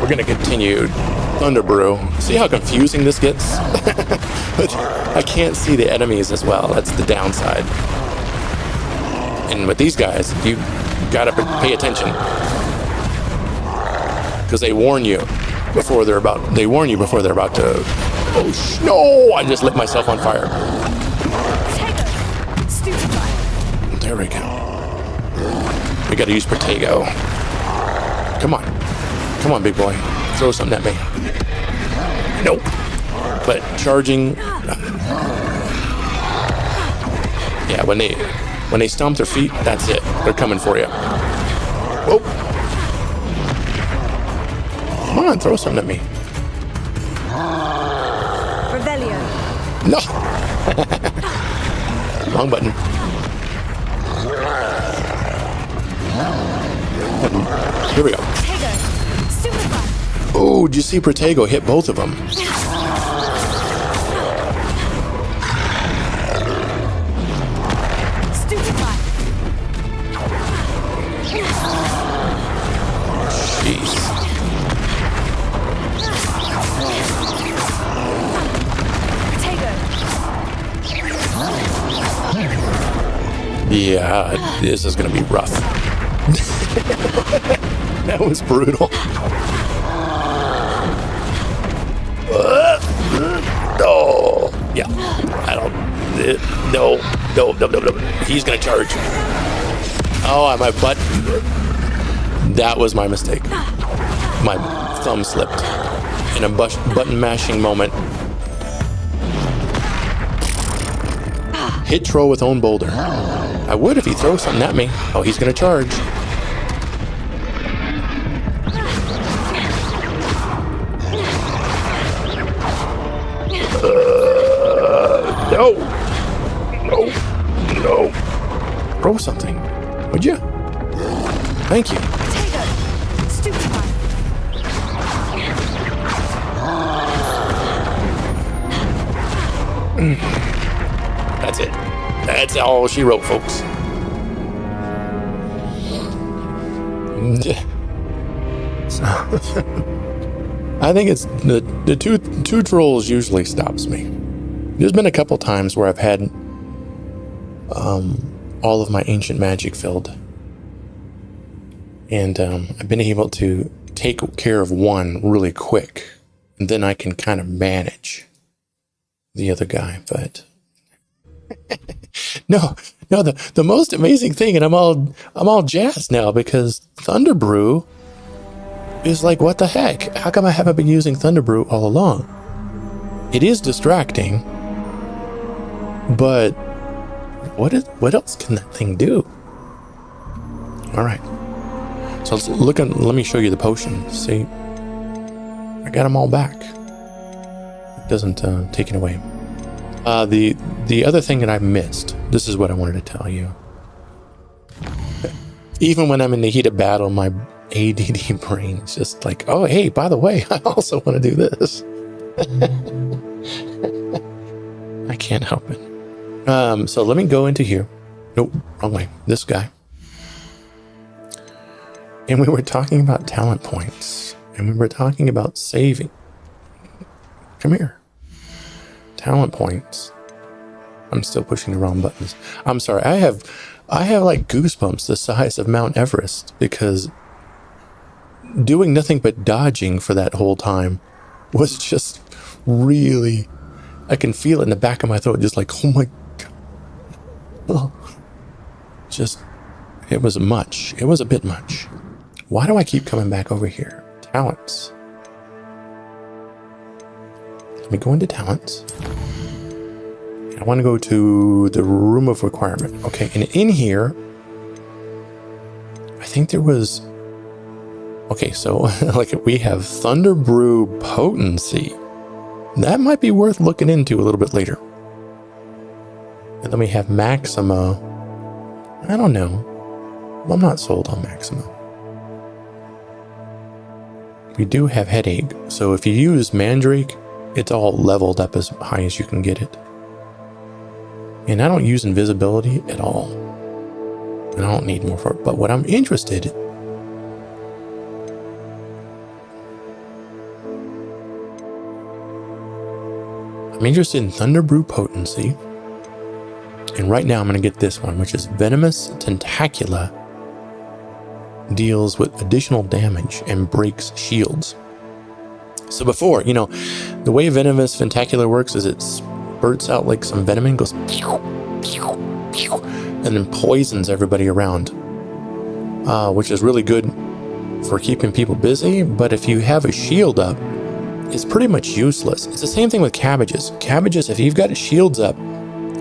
We're gonna continue Thunder Brew. See how confusing this gets? But I can't see the enemies as well. That's the downside. And with these guys, you gotta pay attention, because they warn you before they're about to. Oh no! I just lit myself on fire. There we go. We gotta use Protego. Come on, big boy. Throw something at me. Nope. But charging. Yeah, when they stomp their feet, that's it. They're coming for you. Whoa. Come on, throw something at me. Revelio. No. Wrong button. ahead and... Here we go. Oh, did you see Protego hit both of them? Jeez. Yeah, this is going to be rough. That was brutal. Oh, yeah. I don't... No. He's going to charge. Oh, my butt... That was my mistake. My thumb slipped in a button mashing moment. Hit Troll with own boulder. I would if he throws something at me. Oh, he's gonna charge. No. Throw something, would you? Thank you. That's it. That's all she wrote, folks. So, I think it's the two trolls usually stops me. There's been a couple times where I've had all of my ancient magic filled, and I've been able to take care of one really quick, and then I can kind of manage the other guy. But no, the most amazing thing, and I'm all jazzed now because Thunderbrew is like, what the heck? How come I haven't been using Thunderbrew all along? It is distracting, but what else can that thing do? All right, so let me show you the potion. See, I got them all back. It doesn't take it away. The other thing that I missed, this is what I wanted to tell you. Even when I'm in the heat of battle, my ADD brain is just like, oh, hey, by the way, I also want to do this. I can't help it. So let me go into here. Nope, wrong way. This guy. And we were talking about talent points. And we were talking about saving. Come here. Talent points. I'm still pushing the wrong buttons. I'm sorry. I have like goosebumps the size of Mount Everest because doing nothing but dodging for that whole time was just really, I can feel it in the back of my throat, just like, oh my God. Oh. Just, it was much. It was a bit much. Why do I keep coming back over here? Talents. Let me go into talents. I want to go to the room of requirement. Okay, and in here, I think there was... Okay, so like we have Thunderbrew potency. That might be worth looking into a little bit later. And then we have Maxima. I don't know. I'm not sold on Maxima. We do have Headache. So if you use Mandrake, it's all leveled up as high as you can get it. And I don't use invisibility at all. And I don't need more for it. But what I'm interested in, I'm interested in Thunderbrew potency. And right now I'm going to get this one, which is Venomous Tentacula. Deals with additional damage and breaks shields. So before, you know, the way Venomous Tentacula works is it spurts out like some venom and goes pew, pew, pew, and then poisons everybody around, which is really good for keeping people busy. But if you have a shield up, it's pretty much useless. It's the same thing with cabbages. Cabbages, if you've got shields up,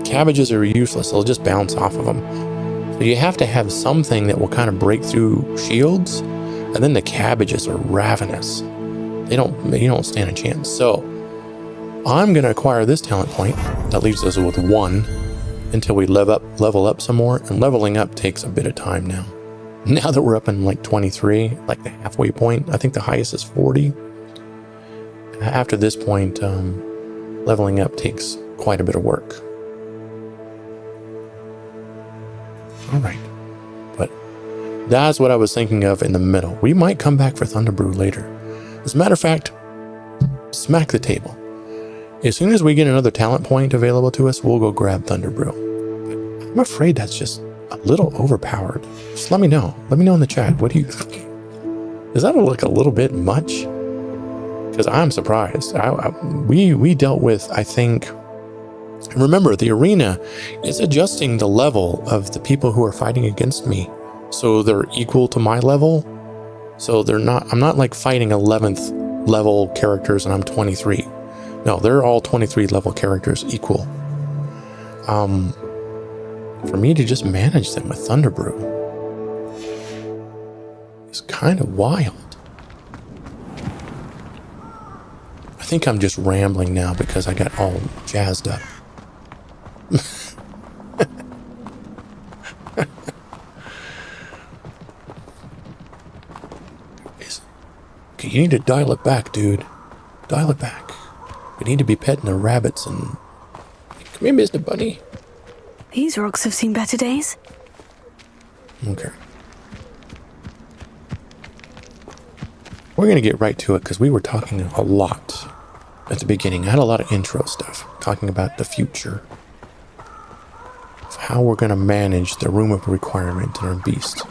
cabbages are useless. They'll just bounce off of them. So you have to have something that will kind of break through shields, and then the cabbages are ravenous. You don't stand a chance. So I'm going to acquire this talent point. That leaves us with 1 until we level up some more. And leveling up takes a bit of time now. Now that we're up in like 23, like the halfway point, I think the highest is 40. After this point, leveling up takes quite a bit of work. All right. But that's what I was thinking of in the middle. We might come back for Thunderbrew later. As a matter of fact, smack the table. As soon as we get another talent point available to us, we'll go grab Thunderbrew. But I'm afraid that's just a little overpowered. Just let me know. Let me know in the chat. What do you... Does that look a little bit much? Because I'm surprised. We dealt with, I think... Remember, the arena is adjusting the level of the people who are fighting against me. So they're equal to my level. So they're not... I'm not like fighting 11th level characters and I'm 23. No, they're all 23 level characters equal. For me to just manage them with Thunderbrew is kind of wild. I think I'm just rambling now because I got all jazzed up. Okay, you need to dial it back, dude. Dial it back. We need to be petting the rabbits and... Come here, Mr. Bunny. These rocks have seen better days. Okay. We're going to get right to it because we were talking a lot at the beginning. I had a lot of intro stuff talking about the future. Of how we're going to manage the room of requirement in our beast.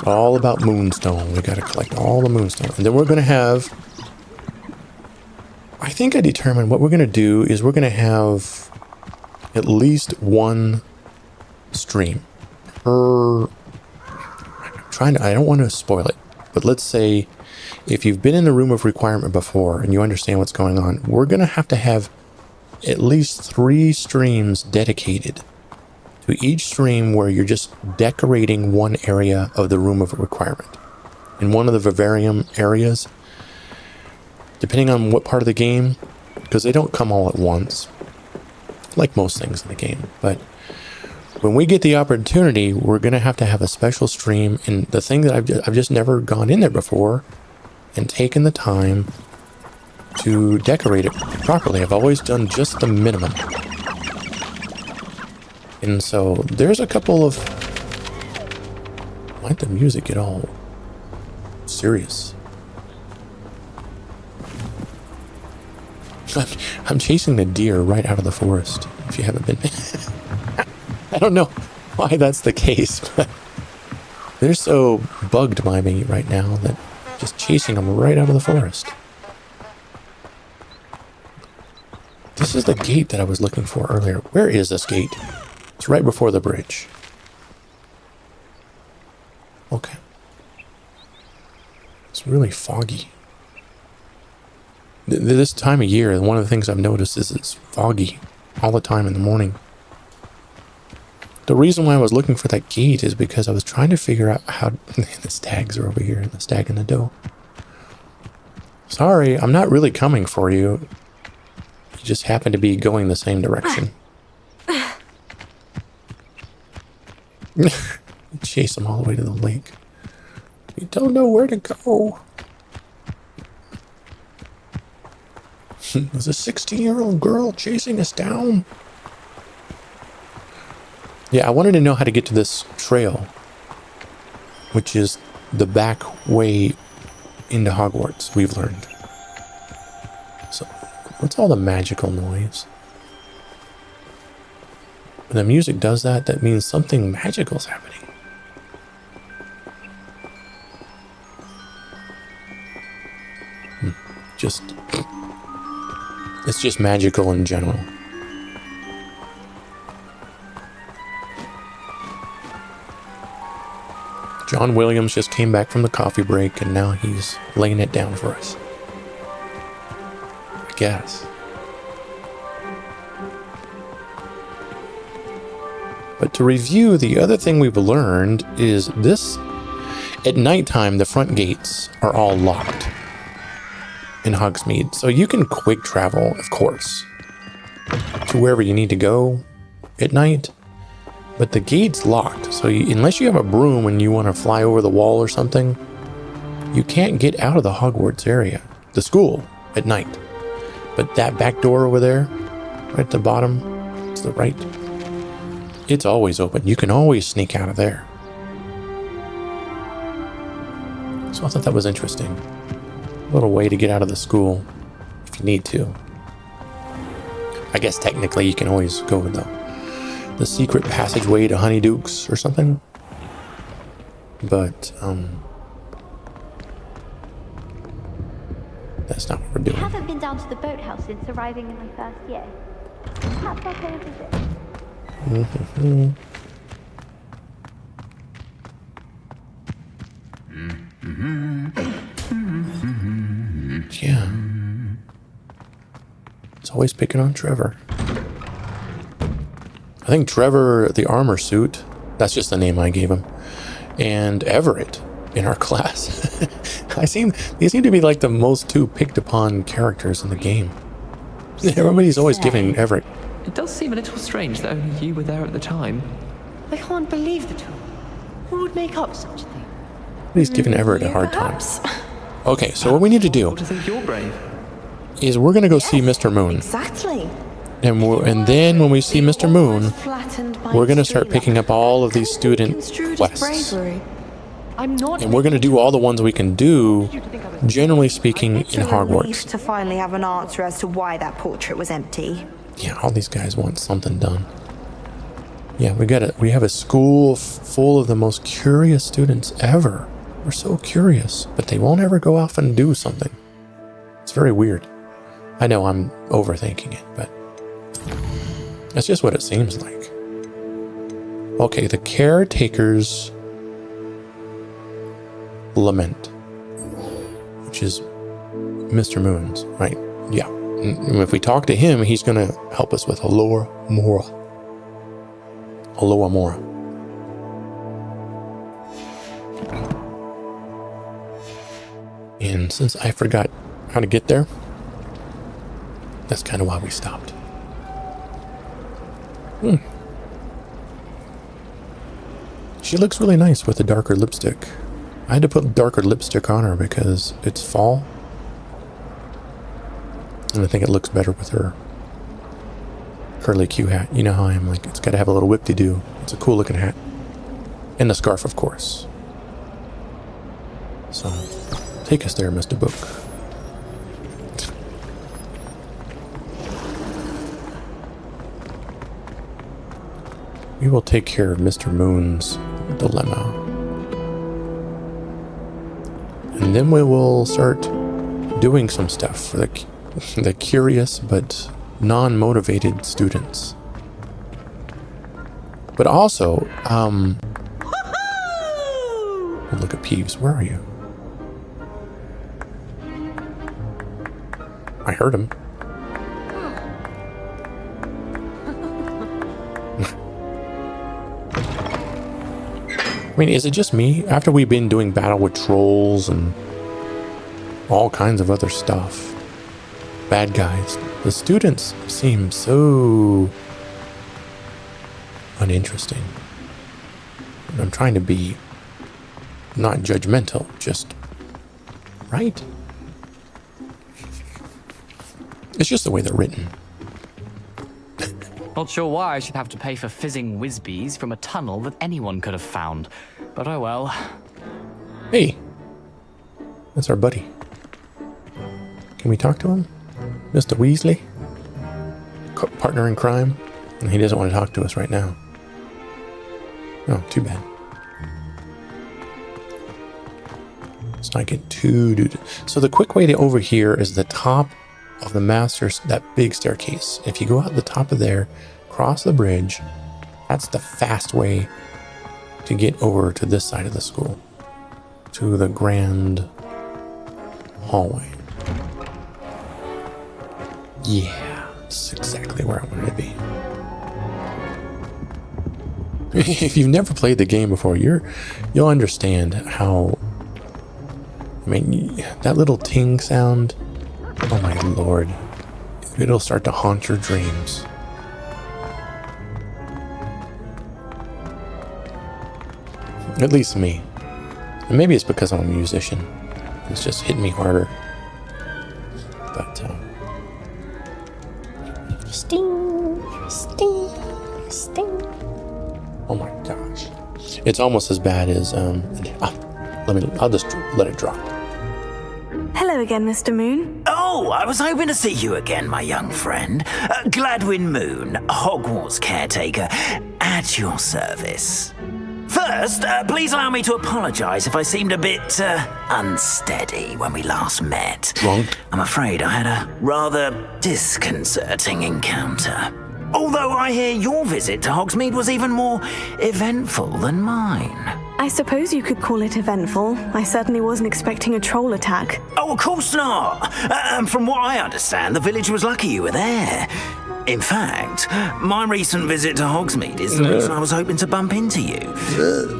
All about moonstone. We got to collect all the moonstone. And then we're going to have... I think I determined what we're going to do is we're going to have at least one stream per... I don't want to spoil it, but let's say if you've been in the room of requirement before and you understand what's going on, we're going to have at least 3 streams dedicated to each stream where you're just decorating one area of the room of requirement. In one of the vivarium areas, depending on what part of the game, because they don't come all at once, like most things in the game. But when we get the opportunity, we're going to have a special stream. And the thing that I've just never gone in there before and taken the time to decorate it properly. I've always done just the minimum. And so there's a couple of... Why did the music get all serious? I'm chasing the deer right out of the forest, if you haven't been... I don't know why that's the case, but they're so bugged by me right now that just chasing them right out of the forest. This is the gate that I was looking for earlier. Where is this gate? It's right before the bridge. Okay. It's really foggy. This time of year, one of the things I've noticed is it's foggy all the time in the morning. The reason why I was looking for that gate is because I was trying to figure out how... The stags are over here, the stag and the doe. Sorry, I'm not really coming for you. You just happen to be going the same direction. Chase them all the way to the lake. We don't know where to go. There's a 16-year-old girl chasing us down. Yeah, I wanted to know how to get to this trail, which is the back way into Hogwarts, we've learned. So, what's all the magical noise? When the music does that, that means something magical is happening. It's just magical in general. John Williams just came back from the coffee break and now he's laying it down for us. I guess. But to review, the other thing we've learned is this. At nighttime, the front gates are all locked in Hogsmeade. So you can quick travel, of course, to wherever you need to go at night. But the gate's locked, so unless you have a broom and you want to fly over the wall or something, you can't get out of the Hogwarts area, the school, at night. But that back door over there, right at the bottom, to the right, it's always open. You can always sneak out of there. So I thought that was interesting. A little way to get out of the school if you need to. I guess technically you can always go with the secret passageway to Honeydukes or something. But, that's not what we're doing. I haven't been down to the boathouse since arriving in my first year. Perhaps I'll pay a visit. Yeah. It's always picking on Trevor. I think Trevor, the armor suit, that's just the name I gave him, and Everett in our class. These seem to be like the most two picked upon characters in the game. Everybody's always giving Everett. It does seem a little strange that only you were there at the time. I can't believe the two. Who would make up such a thing? He's giving Everett a hard time. Okay, so what we need to do To think you're brave. is we're going to go see Mr. Moon. Exactly. And then when we see Mr. Moon, Flattened by we're going to extreme start picking up all of these student construed as quests. bravery. I'm not. And we're going to do all the ones we can do, generally speaking, in It's a relief Hogwarts. to finally have an answer as to why that portrait was empty. Yeah, all these guys want something done. Yeah, we have a school full of the most curious students ever. We're so curious, but they won't ever go off and do something. It's very weird. I know I'm overthinking it, but that's just what it seems like. Okay, the caretaker's lament, which is Mr. Moon's, right? Yeah. And if we talk to him, he's going to help us with Allura Mora. Allura Mora. And since I forgot how to get there, that's kind of why we stopped. She looks really nice with a darker lipstick. I had to put darker lipstick on her because it's fall. And I think it looks better with her curly Q hat. You know how I am, like, it's got to have a little whip-de-doo. It's a cool looking hat. And the scarf, of course. So, take us there, Mr. Book. We will take care of Mr. Moon's dilemma. And then we will start doing some stuff for the curious but non-motivated students. But also, look at Peeves. Where are you? I heard him. I mean, is it just me? After we've been doing battle with trolls and all kinds of other stuff, bad guys, the students seem so uninteresting. I'm trying to be not judgmental, just right. It's just the way they're written. Not sure why I should have to pay for fizzing whiz-bees from a tunnel that anyone could have found. But oh well. Hey, that's our buddy. Can we talk to him? Mr. Weasley? Partner in crime? And he doesn't want to talk to us right now. Oh, too bad. Let's not get too... So the quick way to over here is the top of the master's, that big staircase. If you go out the top of there, cross the bridge, that's the fast way to get over to this side of the school, to the grand hallway. Yeah, that's exactly where I wanted to be. If you've never played the game before, you'll understand how, I mean, that little ting sound, oh my lord, it'll start to haunt your dreams. At least me. And maybe it's because I'm a musician. It's just hitting me harder. But, Sting, sting, sting. oh my gosh. It's almost as bad as, I'll just let it drop. Hello again, Mr. Moon. Oh, I was hoping to see you again, my young friend. Gladwin Moon, Hogwarts caretaker, at your service. First, please allow me to apologize if I seemed a bit unsteady when we last met. Wrong. I'm afraid I had a rather disconcerting encounter. Although I hear your visit to Hogsmeade was even more eventful than mine. I suppose you could call it eventful. I certainly wasn't expecting a troll attack. Oh, of course not. From what I understand, the village was lucky you were there. In fact, my recent visit to Hogsmeade is the reason I was hoping to bump into you.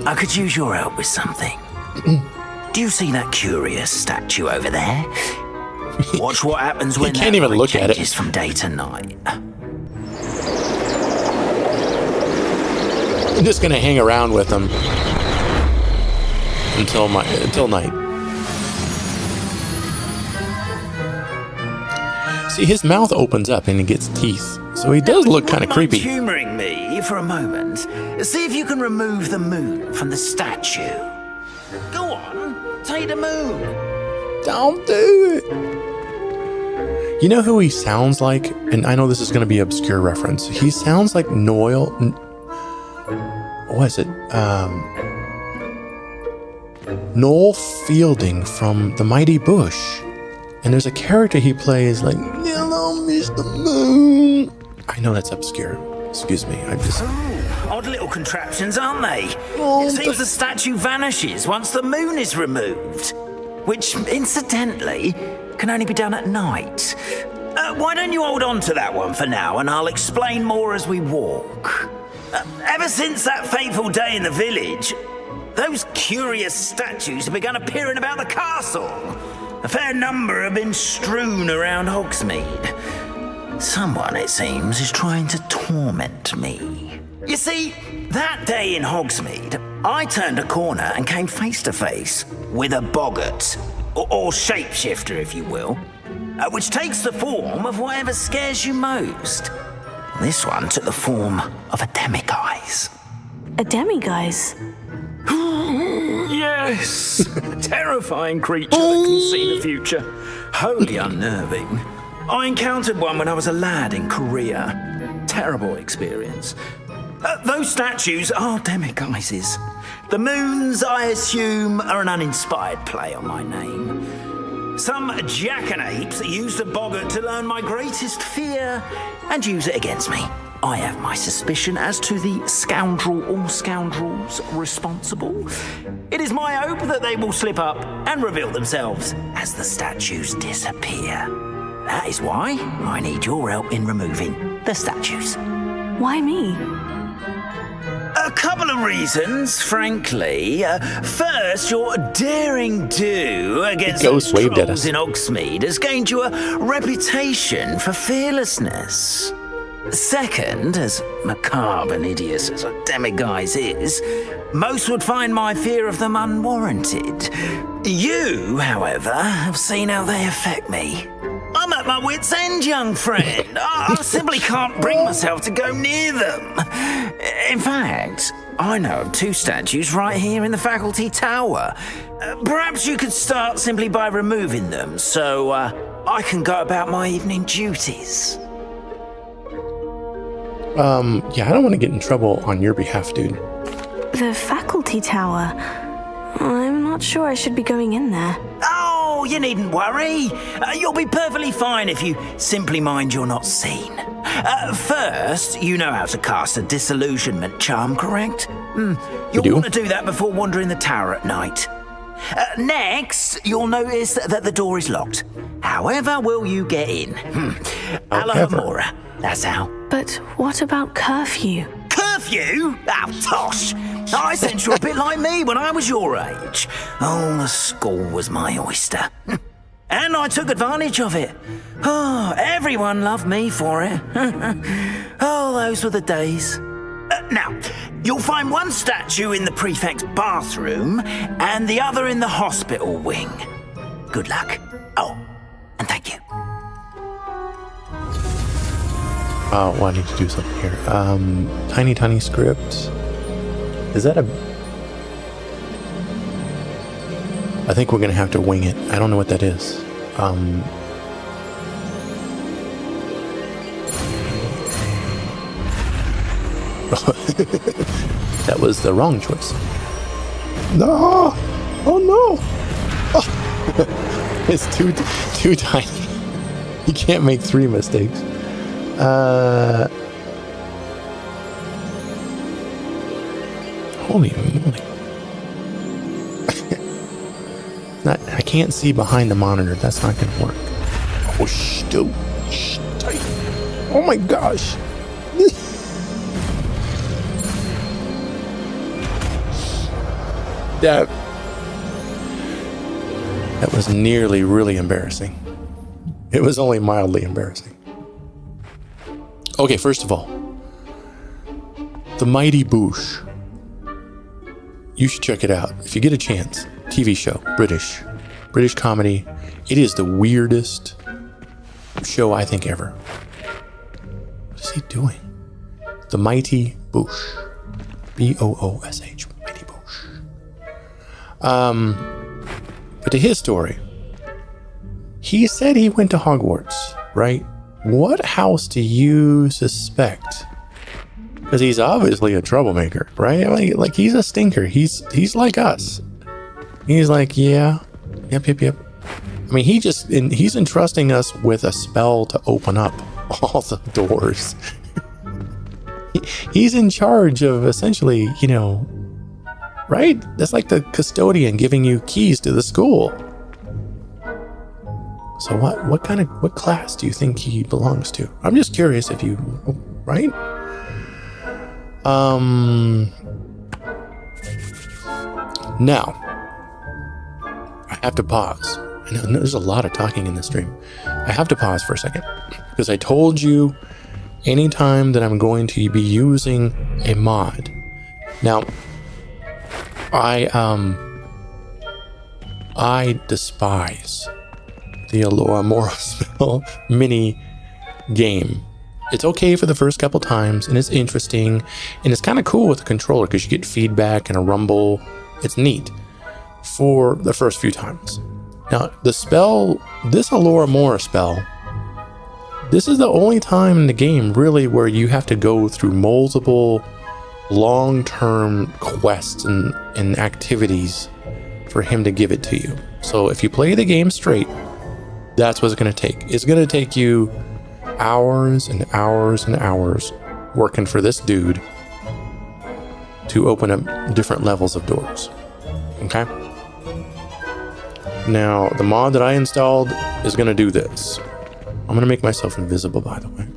I could use your help with something. Do you see that curious statue over there? Watch what happens when can't even look at it. changes from day to night. I'm just gonna hang around with him until night. See, his mouth opens up and he gets teeth, so he does look kind of creepy. Humoring me for a moment. See if you can remove the moon from the statue. Go on, take the moon. Don't do it. You know who he sounds like? And I know this is going to be an obscure reference. He sounds like Noel. What is it? Noel Fielding from The Mighty Bush. And there's a character he plays like, hello, Mr. Moon. I know that's obscure. Excuse me. Odd little contraptions, aren't they? Oh, It seems the statue vanishes once the moon is removed. Which, incidentally, can only be done at night. Why don't you hold on to that one for now, and I'll explain more as we walk. Ever since that fateful day in the village, those curious statues have begun appearing about the castle. A fair number have been strewn around Hogsmeade. Someone, it seems, is trying to torment me. You see, that day in Hogsmeade, I turned a corner and came face to face with a boggart, or shapeshifter, if you will, which takes the form of whatever scares you most. This one took the form of a demiguise. A demiguise? Yes! A terrifying creature that can see the future. Wholly unnerving. I encountered one when I was a lad in Korea. Terrible experience. Those statues are demiguises. The moons, I assume, are an uninspired play on my name. Some jackanapes used a boggart to learn my greatest fear and use it against me. I have my suspicion as to the scoundrel or scoundrels responsible. It is my hope that they will slip up and reveal themselves as the statues disappear. That is why I need your help in removing the statues. Why me? A couple of reasons, frankly. First, your daring do against ghost those waved at trolls us. in Hogsmeade has gained you a reputation for fearlessness. Second, as macabre and hideous as a demiguise is, most would find my fear of them unwarranted. You, however, have seen how they affect me. I'm at my wit's end, young friend. I simply can't bring myself to go near them. In fact, I know of two statues right here in the faculty tower. Perhaps you could start simply by removing them so I can go about my evening duties. Yeah, I don't want to get in trouble on your behalf, dude. The faculty tower. I'm not sure I should be going in there. Oh, you needn't worry. You'll be perfectly fine if you simply mind you're not seen. First, you know how to cast a disillusionment charm, correct? You'll do? want to do that before wandering the tower at night. Next, you'll notice that the door is locked. However will you get in? Alohomora, that's how. But what about curfew? Curfew? Oh, tosh. I sense you're a bit like me when I was your age. Oh, the school was my oyster. And I took advantage of it. Oh, everyone loved me for it. Oh, those were the days. Now, you'll find one statue in the prefect's bathroom and the other in the hospital wing. Good luck. Oh, and thank you. Oh, I need to do something here. Tiny script. Is that a... I think we're going to have to wing it. I don't know what that is. That was the wrong choice. No! Oh no! Oh. It's too tiny. You can't make 3 mistakes. Holy moly. I can't see behind the monitor. That's not gonna work. Oh, oh my gosh. That was nearly really embarrassing. It was only mildly embarrassing. Okay, first of all, The Mighty Boosh. You should check it out if you get a chance. TV show, British comedy. It is the weirdest show I think ever. What is he doing? The Mighty Boosh. Boosh. Mighty Boosh. But to his story, he said he went to Hogwarts, right? What house do you suspect? Because he's obviously a troublemaker, right? Like he's a stinker. He's like us. He's like, yeah, yep. I mean, he's entrusting us with a spell to open up all the doors. He's in charge of essentially, right? That's like the custodian giving you keys to the school. So what class do you think he belongs to? I'm just curious if you, right? Now, I have to pause. I know there's a lot of talking in this stream. I have to pause for a second because I told you anytime that I'm going to be using a mod. Now, I despise the Allura Moral Spell mini game. It's okay for the first couple times, and it's interesting, and it's kind of cool with the controller because you get feedback and a rumble. It's neat for the first few times. Now, the spell, this Allura Moral spell, this is the only time in the game really where you have to go through multiple long-term quests and activities for him to give it to you. So if you play the game straight, that's what it's going to take. It's going to take you hours and hours and hours working for this dude to open up different levels of doors. Okay? Now, the mod that I installed is going to do this. I'm going to make myself invisible, by the way.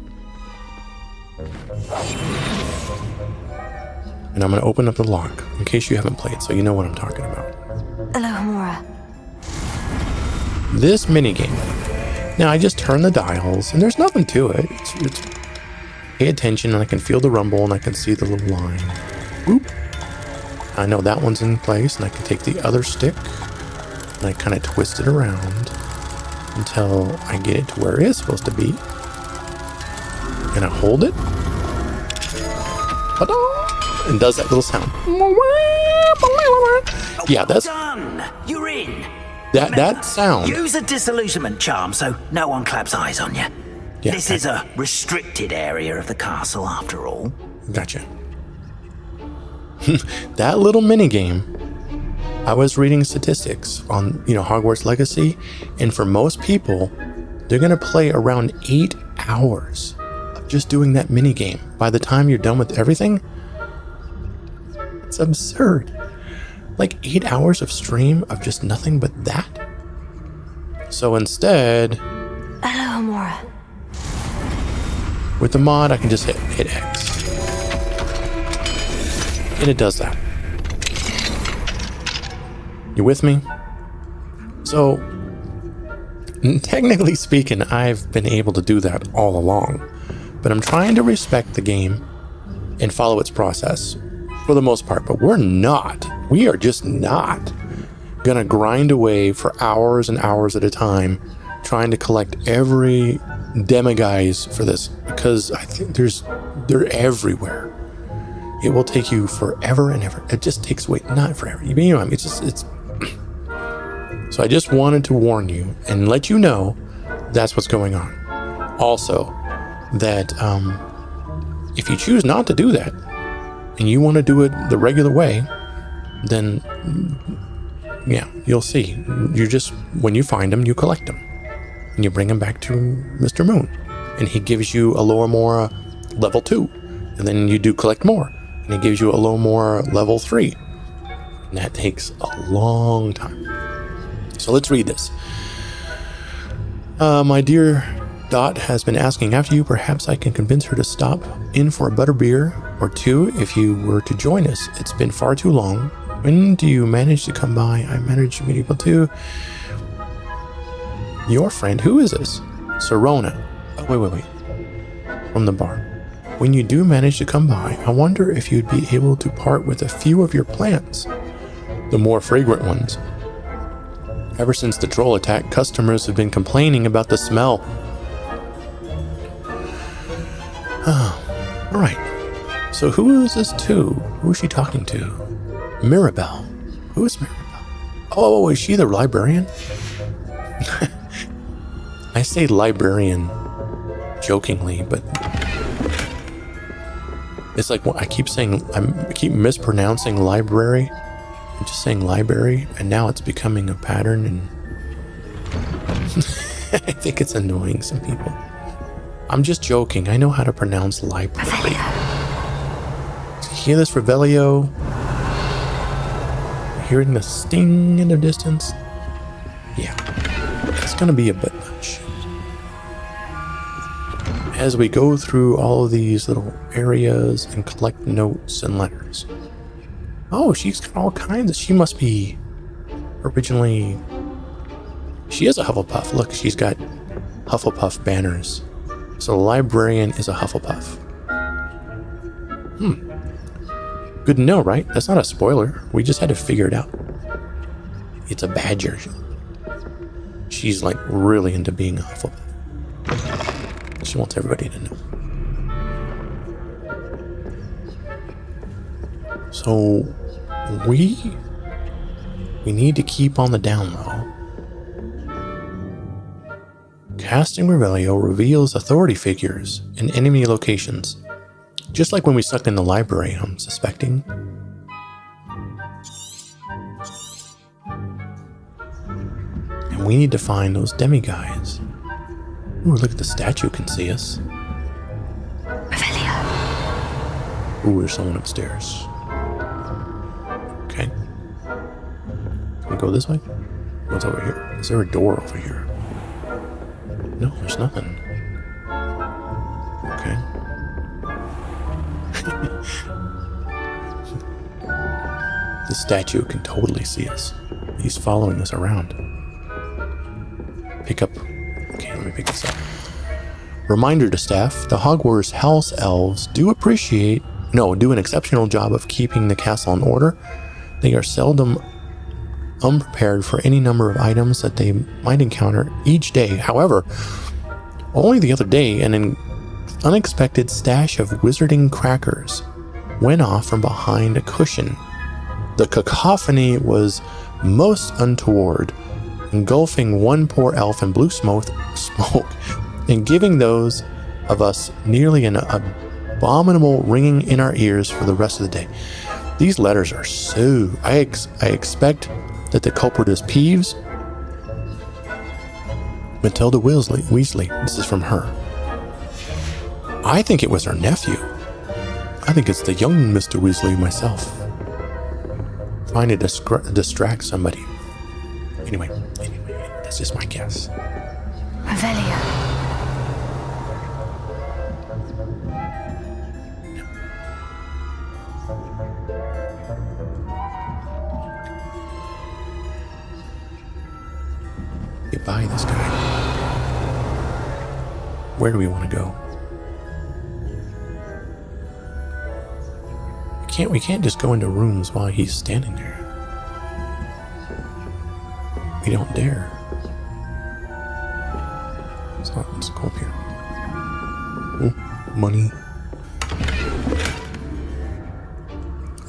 And I'm going to open up the lock in case you haven't played, so you know what I'm talking about. Alohomora. This minigame. Now, I just turn the dials, and there's nothing to it. It's pay attention, and I can feel the rumble, and I can see the little line. Boop. I know that one's in place, and I can take the other stick, and I kind of twist it around until I get it to where it is supposed to be. And I hold it. Ta-da! And does that little sound. Yeah, that's... Done! You're in! That sound. Use a disillusionment charm so no one claps eyes on you. Yeah, this is a restricted area of the castle, after all. Gotcha. That little minigame, I was reading statistics on, Hogwarts Legacy, and for most people, they're going to play around 8 hours of just doing that minigame. By the time you're done with everything, it's absurd. Like 8 hours of stream of just nothing but that. So instead, Alohomora. with the mod, I can just hit X. And it does that. You with me? So, technically speaking, I've been able to do that all along. But I'm trying to respect the game and follow its process for the most part. But we are just not gonna grind away for hours and hours at a time trying to collect every demiguise for this, because I think they're everywhere. It will take you forever and ever. It just takes not forever. You know, I mean, it's. So I just wanted to warn you and let you know that's what's going on. Also, that if you choose not to do that and you want to do it the regular way, then yeah, you'll see. When you find them, you collect them and you bring them back to Mr. Moon, and he gives you a Loremora level 2, and then you do collect more, and he gives you a Loremora level 3, and that takes a long time. So let's read this. My dear Dot has been asking after you. Perhaps I can convince her to stop in for a butterbeer or two if you were to join us. It's been far too long. When do you manage to come by? I managed to meet people too. Your friend, who is this? Serona. Oh, wait. From the bar. When you do manage to come by, I wonder if you'd be able to part with a few of your plants. The more fragrant ones. Ever since the troll attack, customers have been complaining about the smell. Oh, alright. So who is this to? Who is she talking to? Mirabelle. Who is Mirabelle? Oh, is she the librarian? I say librarian jokingly, but it's like I keep mispronouncing library. I'm just saying library, and now it's becoming a pattern, and I think it's annoying some people. I'm just joking. I know how to pronounce library. Hear this, Revelio? Hearing the sting in the distance? Yeah, it's gonna be a bit much. As we go through all of these little areas and collect notes and letters. Oh, she's got all kinds of... She must be originally... She is a Hufflepuff. Look, she's got Hufflepuff banners. So the librarian is a Hufflepuff. Good to know, right? That's not a spoiler. We just had to figure it out. It's a badger. She's like really into being a Hufflepuff. She wants everybody to know. So we need to keep on the down low. Casting Revelio reveals authority figures and enemy locations. Just like when we sucked in the library, I'm suspecting. And we need to find those demiguises. Ooh, look at the statue can see us. Revelio. Ooh, there's someone upstairs. Okay. Can we go this way? What's over here? Is there a door over here? No, there's nothing. Okay. The statue can totally see us. He's following us around. Pick up. Okay, let me pick this up. Reminder to staff, the Hogwarts house elves do an exceptional job of keeping the castle in order. They are seldom unprepared for any number of items that they might encounter each day. However, only the other day, an unexpected stash of wizarding crackers went off from behind a cushion. The cacophony was most untoward, engulfing one poor elf in blue smoke and giving those of us nearly an abominable ringing in our ears for the rest of the day. These letters are so... I expect that the culprit is Peeves. Matilda Weasley. This is from her. I think it was her nephew. I think it's the young Mr. Weasley myself. Trying to distract somebody. Anyway, that's just my guess. Revelio. Get by this guy. Where do we want to go? We can't just go into rooms while he's standing there. We don't dare. Let's go up here. Ooh, money.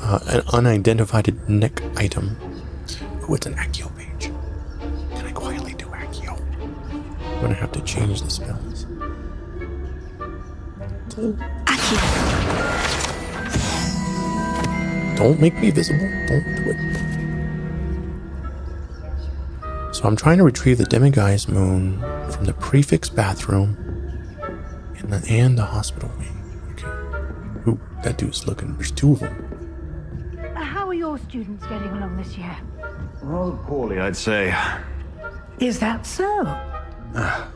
An unidentified neck item. Oh, it's an Accio page. Can I quietly do Accio? I'm gonna have to change the spells. Accio. Don't make me visible. Don't do it. So I'm trying to retrieve the Demiguise moon from the prefix bathroom and the hospital wing. Okay. Ooh, that dude's looking. There's two of them. How are your students getting along this year? Rather poorly, I'd say. Is that so?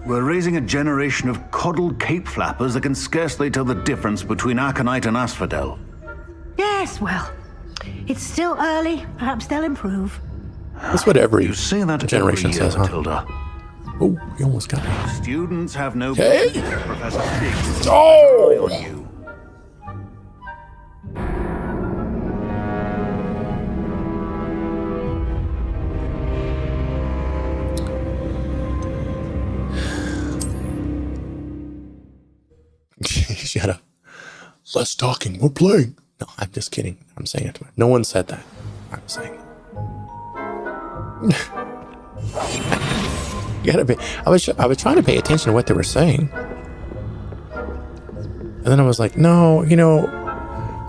We're raising a generation of coddled cape flappers that can scarcely tell the difference between aconite and asphodel. Yes, well, it's still early. Perhaps they'll improve. That's what every You say that generation every year, says, huh? Matilda. Oh, you almost got me. Students have no Hey! business, Professor Fig. Oh! On you. Shut up. Less talking, more playing. No, I'm just kidding. I'm saying it to her. No one said that. I'm saying it. You gotta be. I was trying to pay attention to what they were saying, and then I was like, no, you know,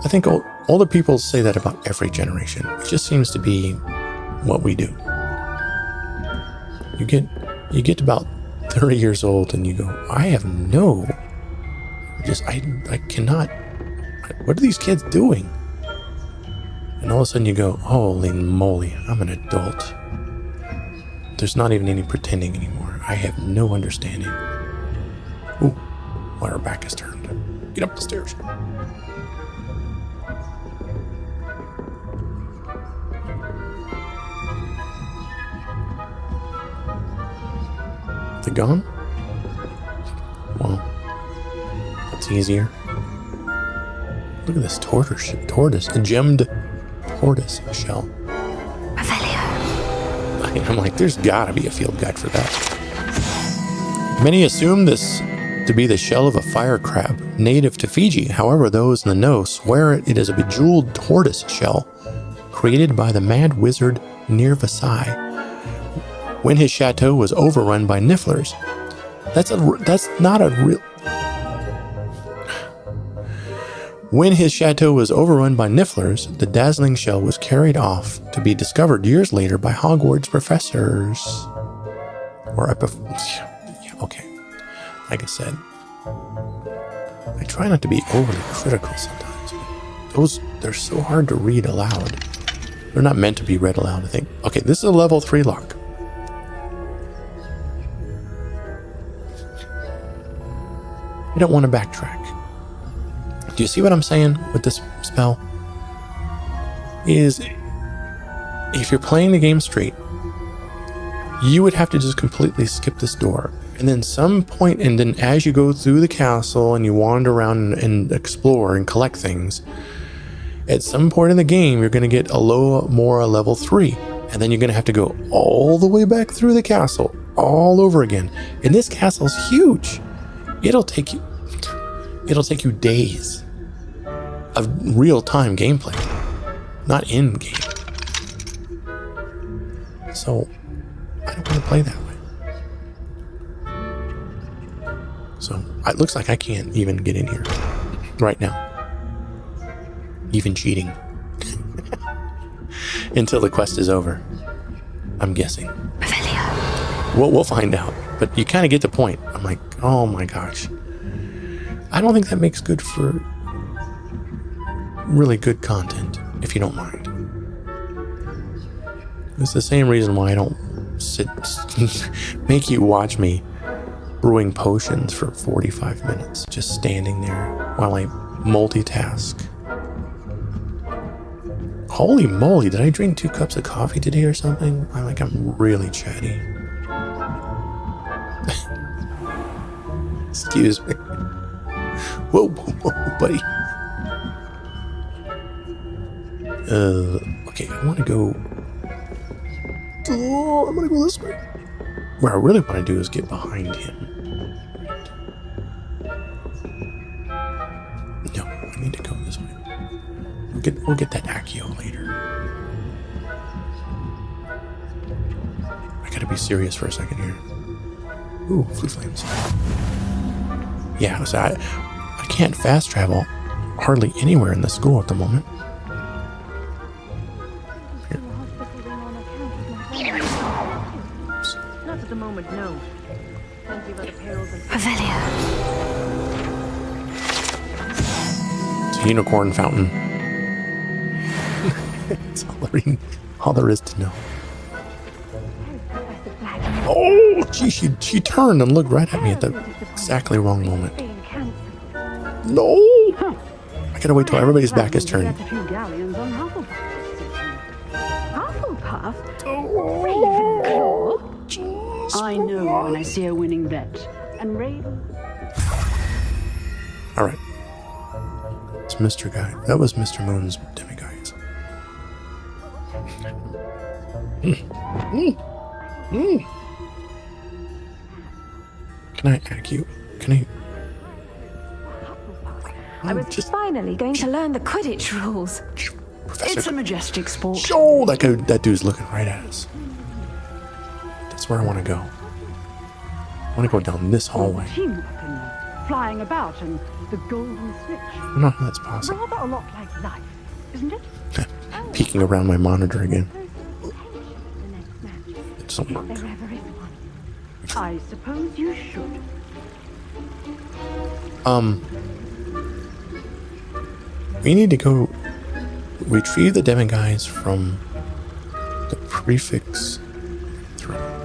I think older people say that about every generation. It just seems to be what we do. You get to about 30 years old and you go, I have no. I cannot. What are these kids doing? And all of a sudden you go, holy moly, I'm an adult. There's not even any pretending anymore. I have no understanding. Ooh, why our back is turned. Get up the stairs. They gone? Well, that's easier. Look at this tortoise, a gemmed tortoise shell. I'm like, there's gotta be a field guide for that. Many assume this to be the shell of a fire crab, native to Fiji. However, those in the know swear it is a bejeweled tortoise shell created by the mad wizard near Versailles when his chateau was overrun by nifflers. When his chateau was overrun by nifflers, the dazzling shell was carried off to be discovered years later by Hogwarts professors. Okay. Like I said, I try not to be overly critical sometimes. They're so hard to read aloud. They're not meant to be read aloud, I think. Okay, this is a level 3 lock. I don't want to backtrack. Do you see what I'm saying with this spell? Is if you're playing the game straight, you would have to just completely skip this door. And then some point, and then as you go through the castle and you wander around and explore and collect things, at some point in the game, you're going to get a level 3. And then you're going to have to go all the way back through the castle all over again. And this castle's huge. It'll take you days of real-time gameplay, not in-game. So, I don't want to play that way. So, it looks like I can't even get in here right now. Even cheating. Until the quest is over. I'm guessing. We'll find out. But you kind of get the point. I'm like, oh my gosh. I don't think that makes good for really good content, if you don't mind. It's the same reason why I don't make you watch me brewing potions for 45 minutes, just standing there while I multitask. Holy moly, did I drink 2 cups of coffee today or something? I'm really chatty. Excuse me. Whoa, buddy. Okay, I want to go. Oh, I'm gonna go this way. What I really want to do is get behind him. No, I need to go this way. We'll get that Accio later. I gotta be serious for a second here. Ooh, blue flames. Yeah, so I can't fast travel hardly anywhere in the school at the moment. Not at the moment, no. Revelio. It's a unicorn fountain. That's all there is to know. Oh, gee, she turned and looked right at me at the exactly wrong moment. No! I gotta wait till everybody's back is turned. I know when I see a winning bet. And Raven. Alright. It's Mr. Guy. That was Mr. Moon's demiguise. Can I hack you? Can I? I was finally going to learn the Quidditch rules. Professor. It's a majestic sport. Oh, that dude's looking right at us. That's where I want to go. I want to go down this hallway. Teamwork and flying about and the golden switch. I don't know how that's possible. Rather a lot like life, isn't it? Peeking around my monitor again. It doesn't work. There ever is one. I suppose you should. We need to go retrieve the demiguise from the prefix throne.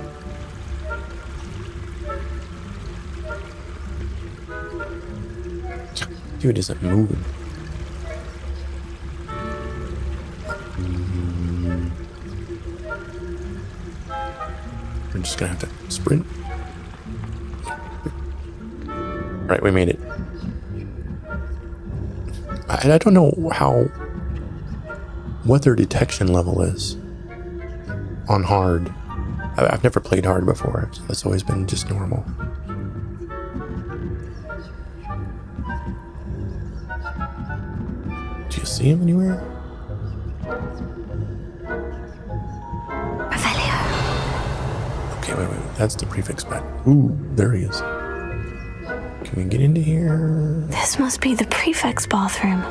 Dude isn't moving. We're just gonna have to sprint. Alright, we made it. I don't know what their detection level is on hard. I've never played hard before. It's always been just normal. Do you see him anywhere? Revelio. Okay, wait. That's the prefix bet. Ooh, there he is. Can we get into here? This must be the prefect's bathroom.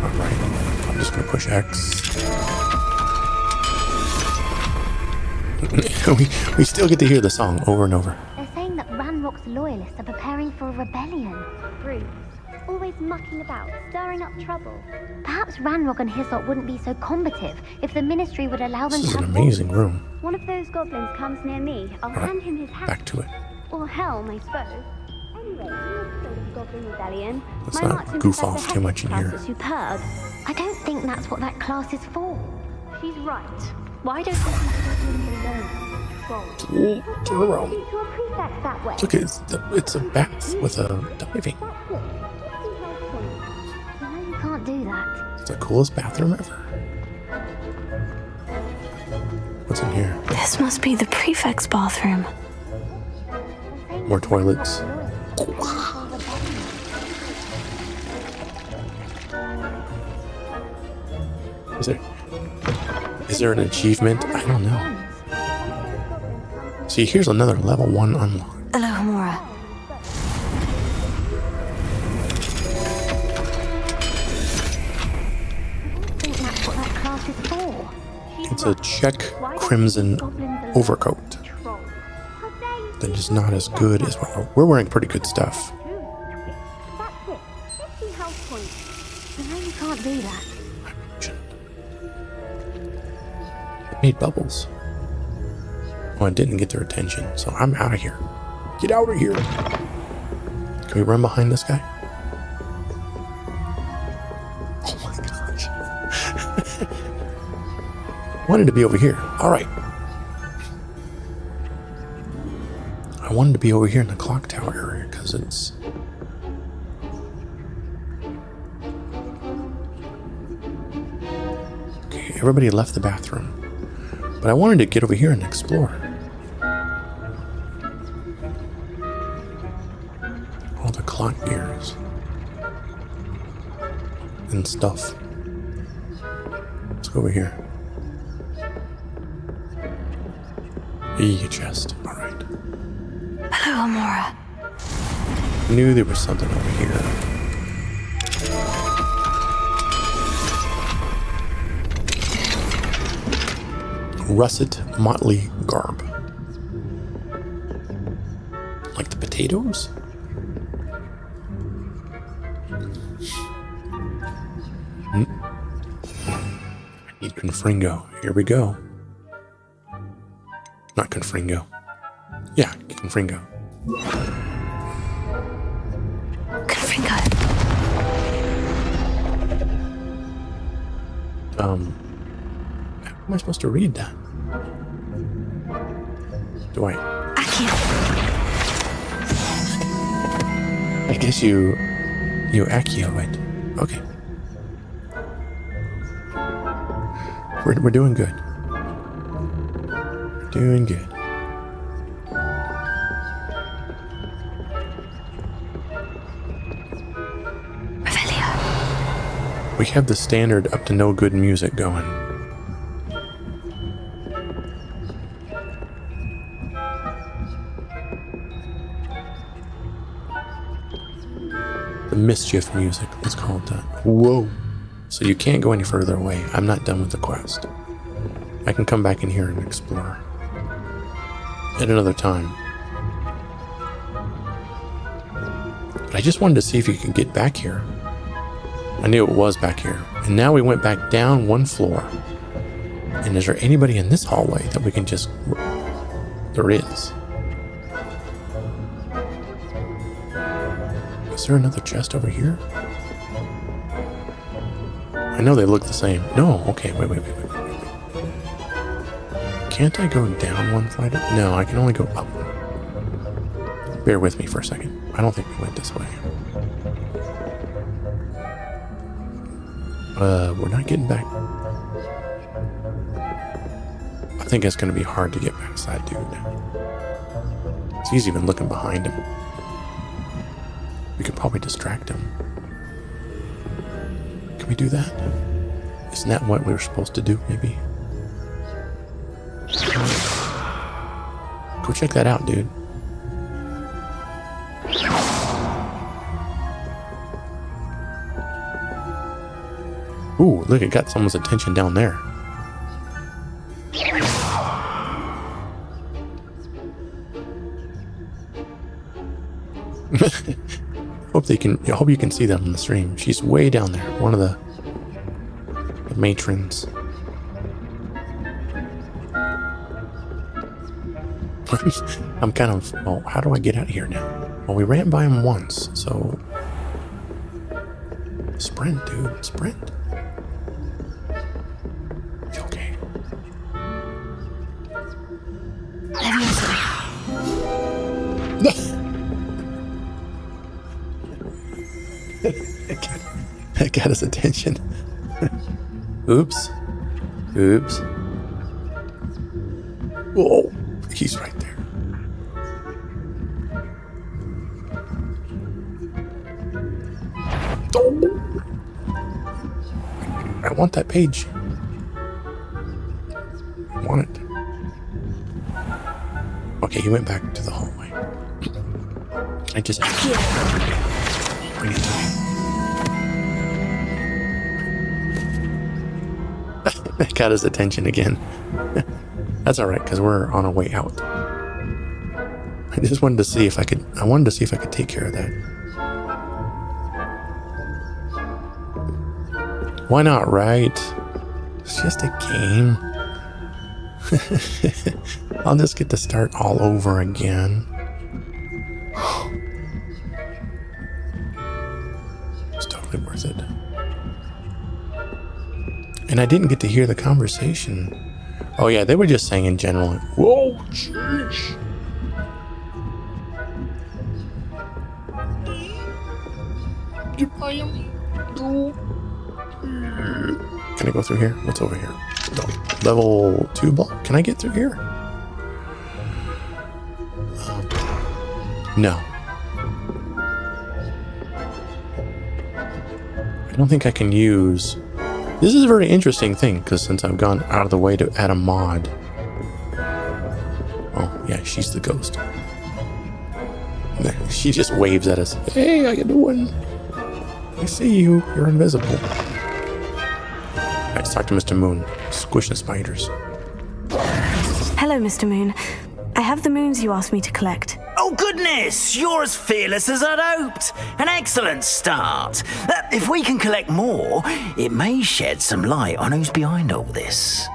Alright, I'm just gonna push X. we still get to hear the song over and over. They're saying that Ranrock's loyalists are preparing for a rebellion. Bruce, always mucking about, stirring up trouble. Perhaps Ranrock and his lot wouldn't be so combative if the Ministry would allow them This is to an have amazing room. One of those goblins comes near me, I'll hand him his hat. Back to it. Or helm, I suppose. Anyway, you're afraid of Goblin Rebellion. Let's My not marks in goof Professor off too much in Hex's here. class are superb. I don't think that's what that class is for. She's right. Why don't you think Turn around. to a prefect that way? Look, it's a bath with a diving. That's it. No, you can't do that. It's the coolest bathroom ever. What's in here? This must be the prefect's bathroom. More toilets. Is there an achievement? I don't know. See, here's another level 1 unlock. Alohomora. I think that's what that class is for. It's a check crimson overcoat that is not as good as we're wearing pretty good stuff. That's it. 50 health points. No, you can't do that. It made bubbles. Well, it didn't get their attention, so I'm out of here. Get out of here. Can we run behind this guy? Oh my gosh. Wanted to be over here. All right. I wanted to be over here in the clock tower area because it's everybody left the bathroom. But I wanted to get over here and explore. All the clock gears. And stuff. Let's go over here. A chest. Alright. Hello, Amora. Knew there was something over here. Russet motley garb. Like the potatoes? I need Confringo. Here we go. Not Confringo. Yeah, Confringo. Confringo. How am I supposed to read that? Do I? Accio. I guess you Accio it. Okay. We're doing good. Doing good. Revelio. We have the standard up to no good music going. The mischief music, let's call it that. Whoa. So you can't go any further away. I'm not done with the quest. I can come back in here and explore. At another time. But I just wanted to see if you could get back here. I knew it was back here. And now we went back down one floor. And is there anybody in this hallway that we can just... There is. Is there another chest over here? I know they look the same. No, okay, wait. Can't I go down one flight? No, I can only go up. Bear with me for a second. I don't think we went this way. We're not getting back. I think it's going to be hard to get past that dude. He's even looking behind him. We could probably distract him. Can we do that? Isn't that what we were supposed to do, maybe? Go check that out, dude. Ooh, look, it got someone's attention down there. I hope you can see that on the stream. She's way down there. One of the matrons. I'm kind of... Well, how do I get out of here now? Well, we ran by him once, so... Sprint, dude. Sprint. It's okay. That got his attention. Oops. Whoa. He's right there. Oh. I want that page. I want it. Okay, he went back to the hallway. I just... Bring it to me. That got his attention again. That's alright, because we're on our way out. I just wanted to see if I could... I wanted to see if I could take care of that. Why not, right? It's just a game. I'll just get to start all over again. It's totally worth it. And I didn't get to hear the conversation. Oh yeah, they were just saying in general. Whoa, jeez. Can I go through here? What's over here? No. Level 2 block. Can I get through here? No. I don't think I can use... This is a very interesting thing, because since I've gone out of the way to add a mod... Oh, yeah, she's the ghost. She just waves at us. Hey, how you doing? I see you. You're invisible. Alright, let's talk to Mr. Moon. Squish the spiders. Hello, Mr. Moon. I have the moons you asked me to collect. Oh, goodness! You're as fearless as I'd hoped. An excellent start. If we can collect more, it may shed some light on who's behind all this.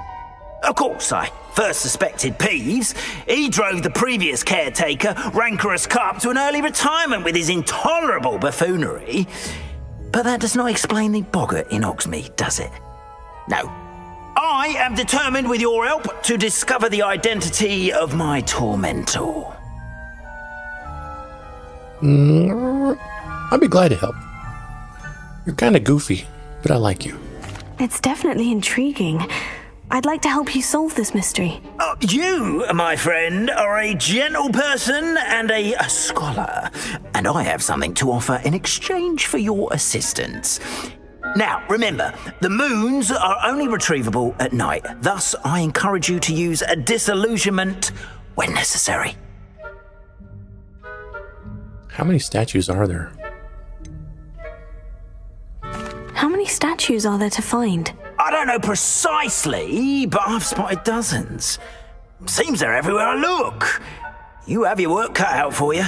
Of course, I first suspected Peeves. He drove the previous caretaker, Rancorous Carp, to an early retirement with his intolerable buffoonery. But that does not explain the boggart in Hogsmeade, does it? No. I am determined, with your help, to discover the identity of my tormentor. I'd be glad to help. You're kind of goofy, but I like you. It's definitely intriguing. I'd like to help you solve this mystery. You, my friend, are a gentle person and a scholar, and I have something to offer in exchange for your assistance. Now, remember, the moons are only retrievable at night. Thus, I encourage you to use a disillusionment when necessary. How many statues are there? How many statues are there to find? I don't know precisely, but I've spotted dozens. Seems they're everywhere I look. You have your work cut out for you,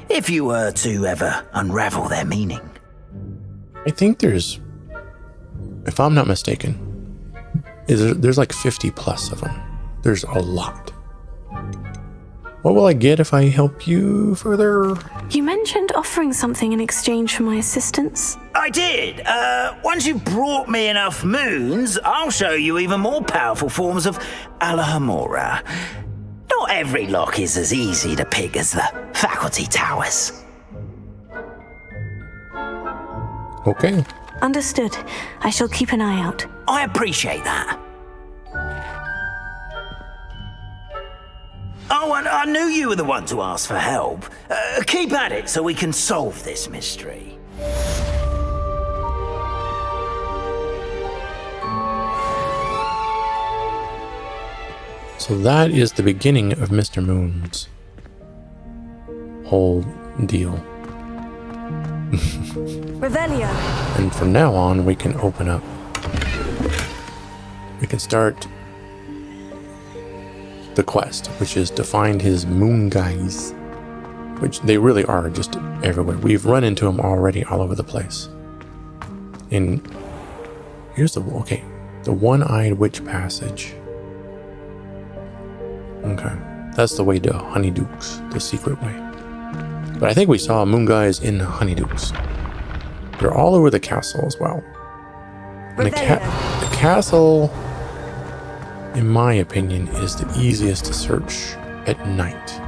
if you were to ever unravel their meaning. I think there's, if I'm not mistaken, there's like 50 plus of them. There's a lot. What will I get if I help you further? You mentioned offering something in exchange for my assistance. I did. Once you've brought me enough moons, I'll show you even more powerful forms of Alahamora. Not every lock is as easy to pick as the faculty towers. Okay. Understood. I shall keep an eye out. I appreciate that. Oh, and I knew you were the one to ask for help. Keep at it so we can solve this mystery. So that is the beginning of Mr. Moon's whole deal. Revelio. And from now on, we can open up. We can start the quest, which is to find his moon guys, which they really are just everywhere. We've run into them already all over the place. And here's the one-eyed witch passage. Okay, that's the way to Honeydukes, the secret way. But I think we saw moon guys in Honeydukes. They're all over the castle as well. And the castle, in my opinion, is the easiest to search at night.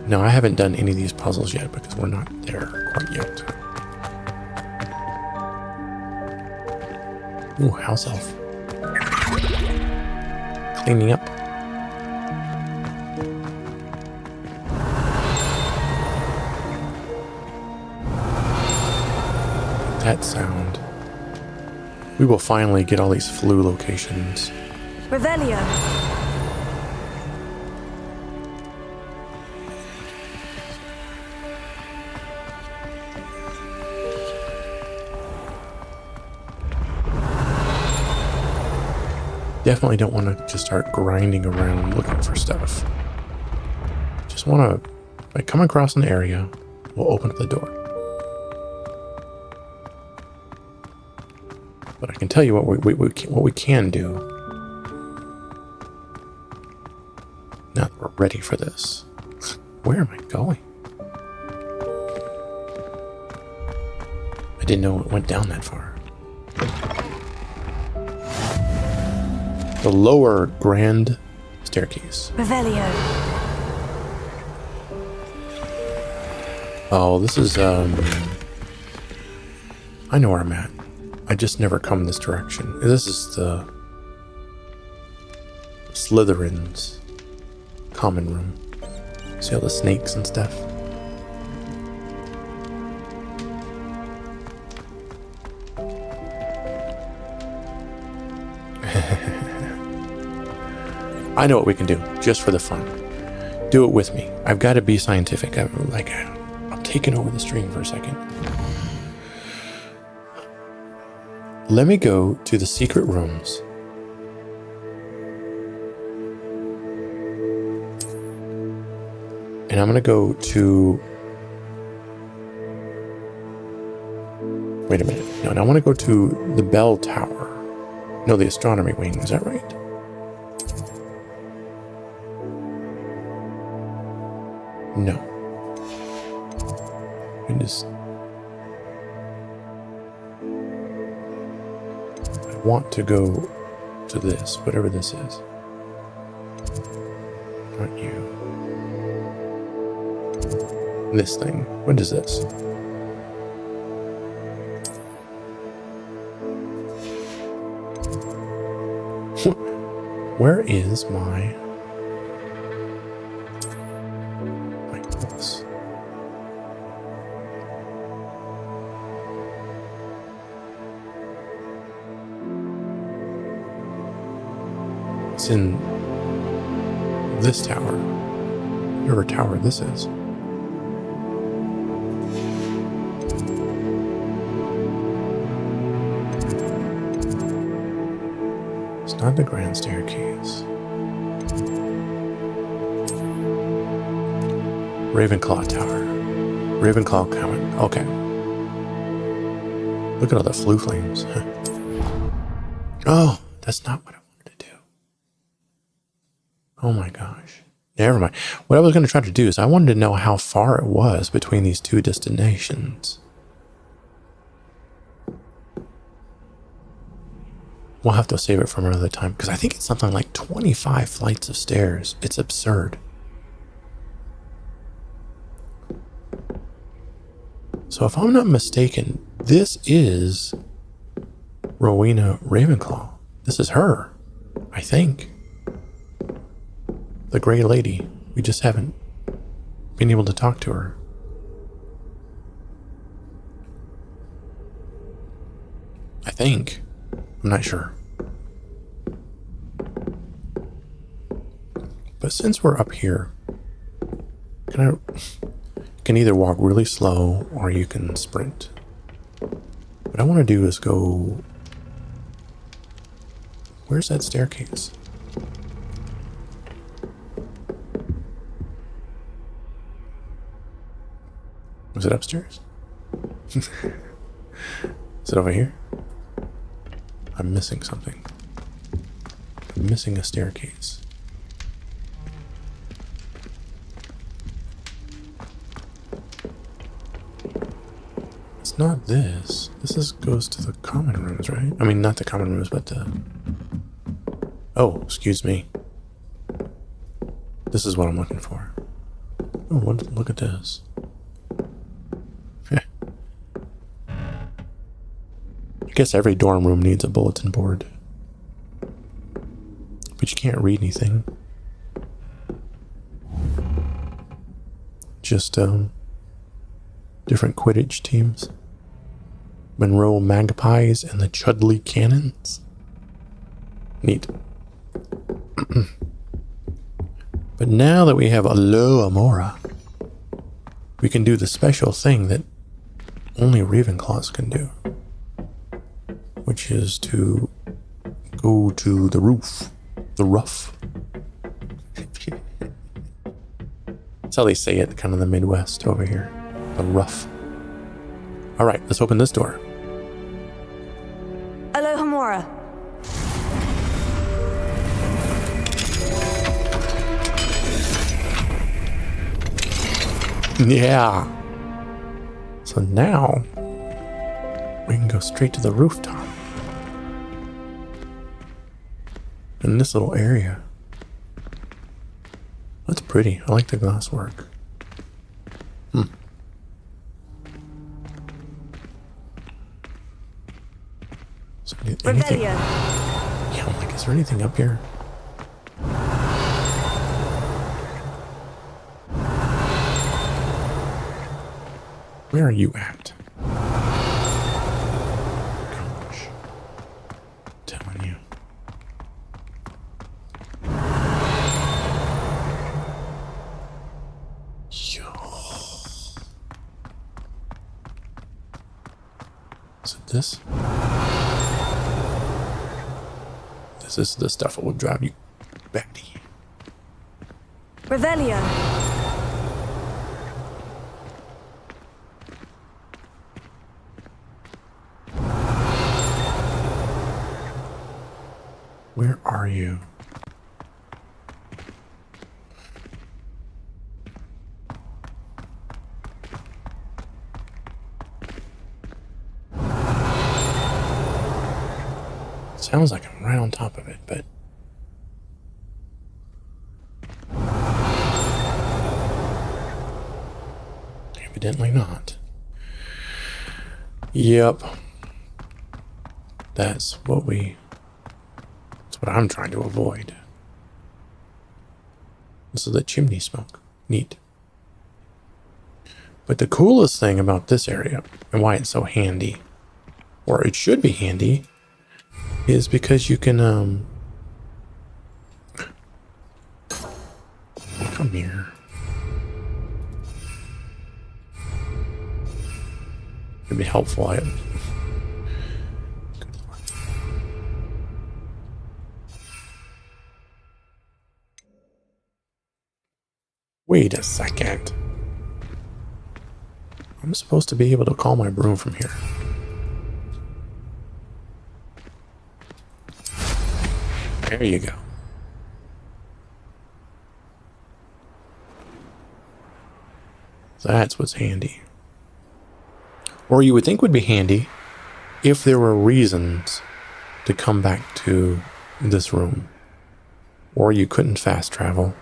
Now, I haven't done any of these puzzles yet because we're not there quite yet. Ooh, house elf. Cleaning up. That sound. We will finally get all these flu locations. Revelio. Definitely don't want to just start grinding around looking for stuff. Just want to, like, come across an area, we'll open up the door. But I can tell you what we can do. Now that we're ready for this. Where am I going? I didn't know it went down that far. The lower grand staircase. Revelio. Oh, this is I know where I'm at. I just never come this direction. This is the Slytherin's common room. See all the snakes and stuff? I know what we can do, just for the fun. Do it with me. I've got to be scientific. I'm taking over the stream for a second. Let me go to the secret rooms. And I'm going to go to... Wait a minute. No, I want to go to the bell tower. No, the astronomy wing. Is that right? No. I want to go to this, whatever this is. Not you. This thing. What is this? Where is my books? It's in this tower. Whatever tower this is. It's not the grand staircase. Ravenclaw Tower. Ravenclaw Common. Okay. Look at all the flue flames. Oh, that's not what I wanted to do. Oh my gosh. Never mind. What I was going to try to do is I wanted to know how far it was between these two destinations. We'll have to save it for another time because I think it's something like 25 flights of stairs. It's absurd. So if I'm not mistaken, this is Rowena Ravenclaw. This is her, I think. The Grey Lady. We just haven't been able to talk to her. I think. I'm not sure. But since we're up here, you can either walk really slow or you can sprint. What I want to do is go... Where's that staircase? Was it upstairs? Is it over here? I'm missing something. I'm missing a staircase. It's not this. This goes to the common rooms, right? I mean, not the common rooms, but the... Oh, excuse me. This is what I'm looking for. Oh, look at this. I guess every dorm room needs a bulletin board. But you can't read anything. Just, different Quidditch teams. Monroe Magpies and the Chudley Cannons. Neat. But now that we have Alohomora, we can do the special thing that only Ravenclaws can do. Which is to go to the roof. The rough. That's how they say it, kind of the Midwest over here. The rough. Alright, let's open this door. Alohomora. Yeah. So now we can go straight to the rooftop. In this little area. That's pretty. I like the glass work. Anything? Yeah, I'm like, is there anything up here? Where are you at? Gosh. Telling you. Yo. Is it this? This is the stuff that will drive you batty. Revelio. Where are you? Sounds like I'm right on top of it, but evidently not. Yep. That's what I'm trying to avoid. This is the chimney smoke. Neat. But the coolest thing about this area, and why it's so handy, or it should be handy, is because you can, come here. It'd be helpful. Wait a second. I'm supposed to be able to call my broom from here. There you go. That's what's handy. Or you would think would be handy if there were reasons to come back to this room. Or you couldn't fast travel.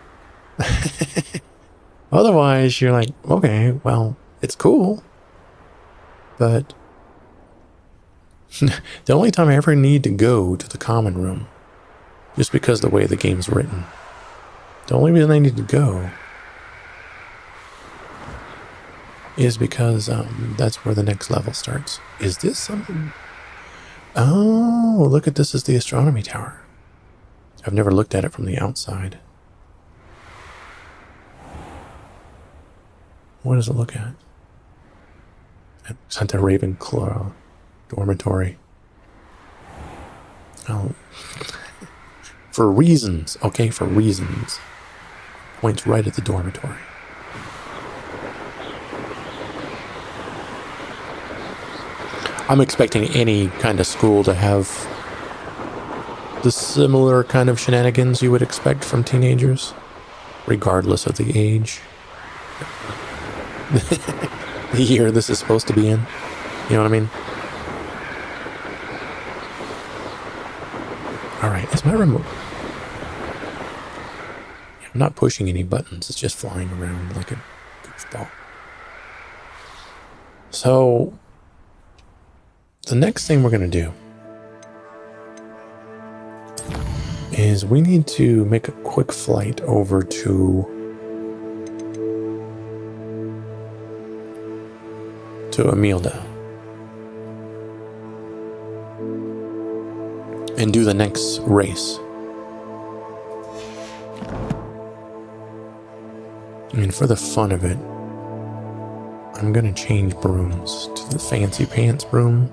Otherwise, you're like, okay, well, it's cool. But the only time I ever need to go to the common room, just because of the way the game's written, the only reason I need to go is because that's where the next level starts. Is this something? Oh, look at this is the astronomy tower. I've never looked at it from the outside. What does it look at? It's at the Ravenclaw dormitory. Oh. For reasons, okay, for reasons. Points right at the dormitory. I'm expecting any kind of school to have the similar kind of shenanigans you would expect from teenagers, regardless of the age. The year this is supposed to be in. You know what I mean? Alright, is my remote... I'm not pushing any buttons, it's just flying around like a goofball. So, the next thing we're going to do is we need to make a quick flight over to Amelia and do the next race. And for the fun of it, I'm gonna change brooms to the fancy pants broom,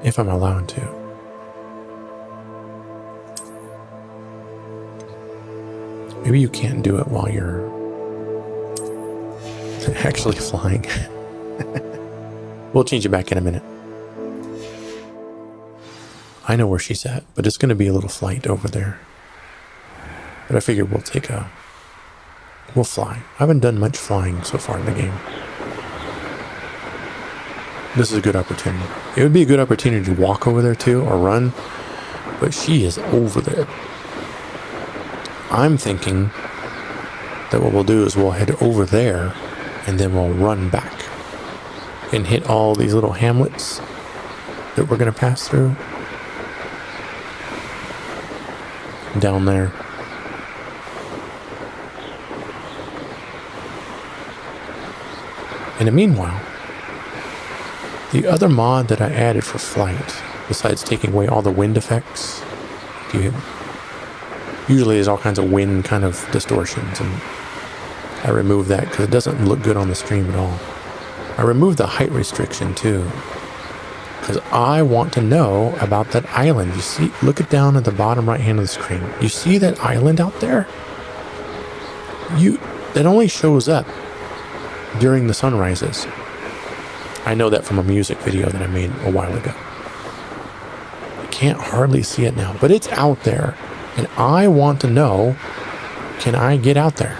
if I'm allowed to. Maybe you can't do it while you're actually flying. We'll change it back in a minute. I know where she's at, but it's going to be a little flight over there. But I figured we'll fly. I haven't done much flying so far in the game. This is a good opportunity. It would be a good opportunity to walk over there too, or run, but she is over there. I'm thinking that what we'll do is we'll head over there and then we'll run back. and hit all these little hamlets that we're going to pass through. Down there. In the meanwhile, the other mod that I added for flight, besides taking away all the wind effects, usually there's all kinds of wind kind of distortions, and I removed that because it doesn't look good on the stream at all. I removed the height restriction too, because I want to know about that island. You see, look it down at the bottom right hand of the screen. You see that island out there? That only shows up during the sunrises. I know that from a music video that I made a while ago. You can't hardly see it now, but it's out there. And I want to know, can I get out there?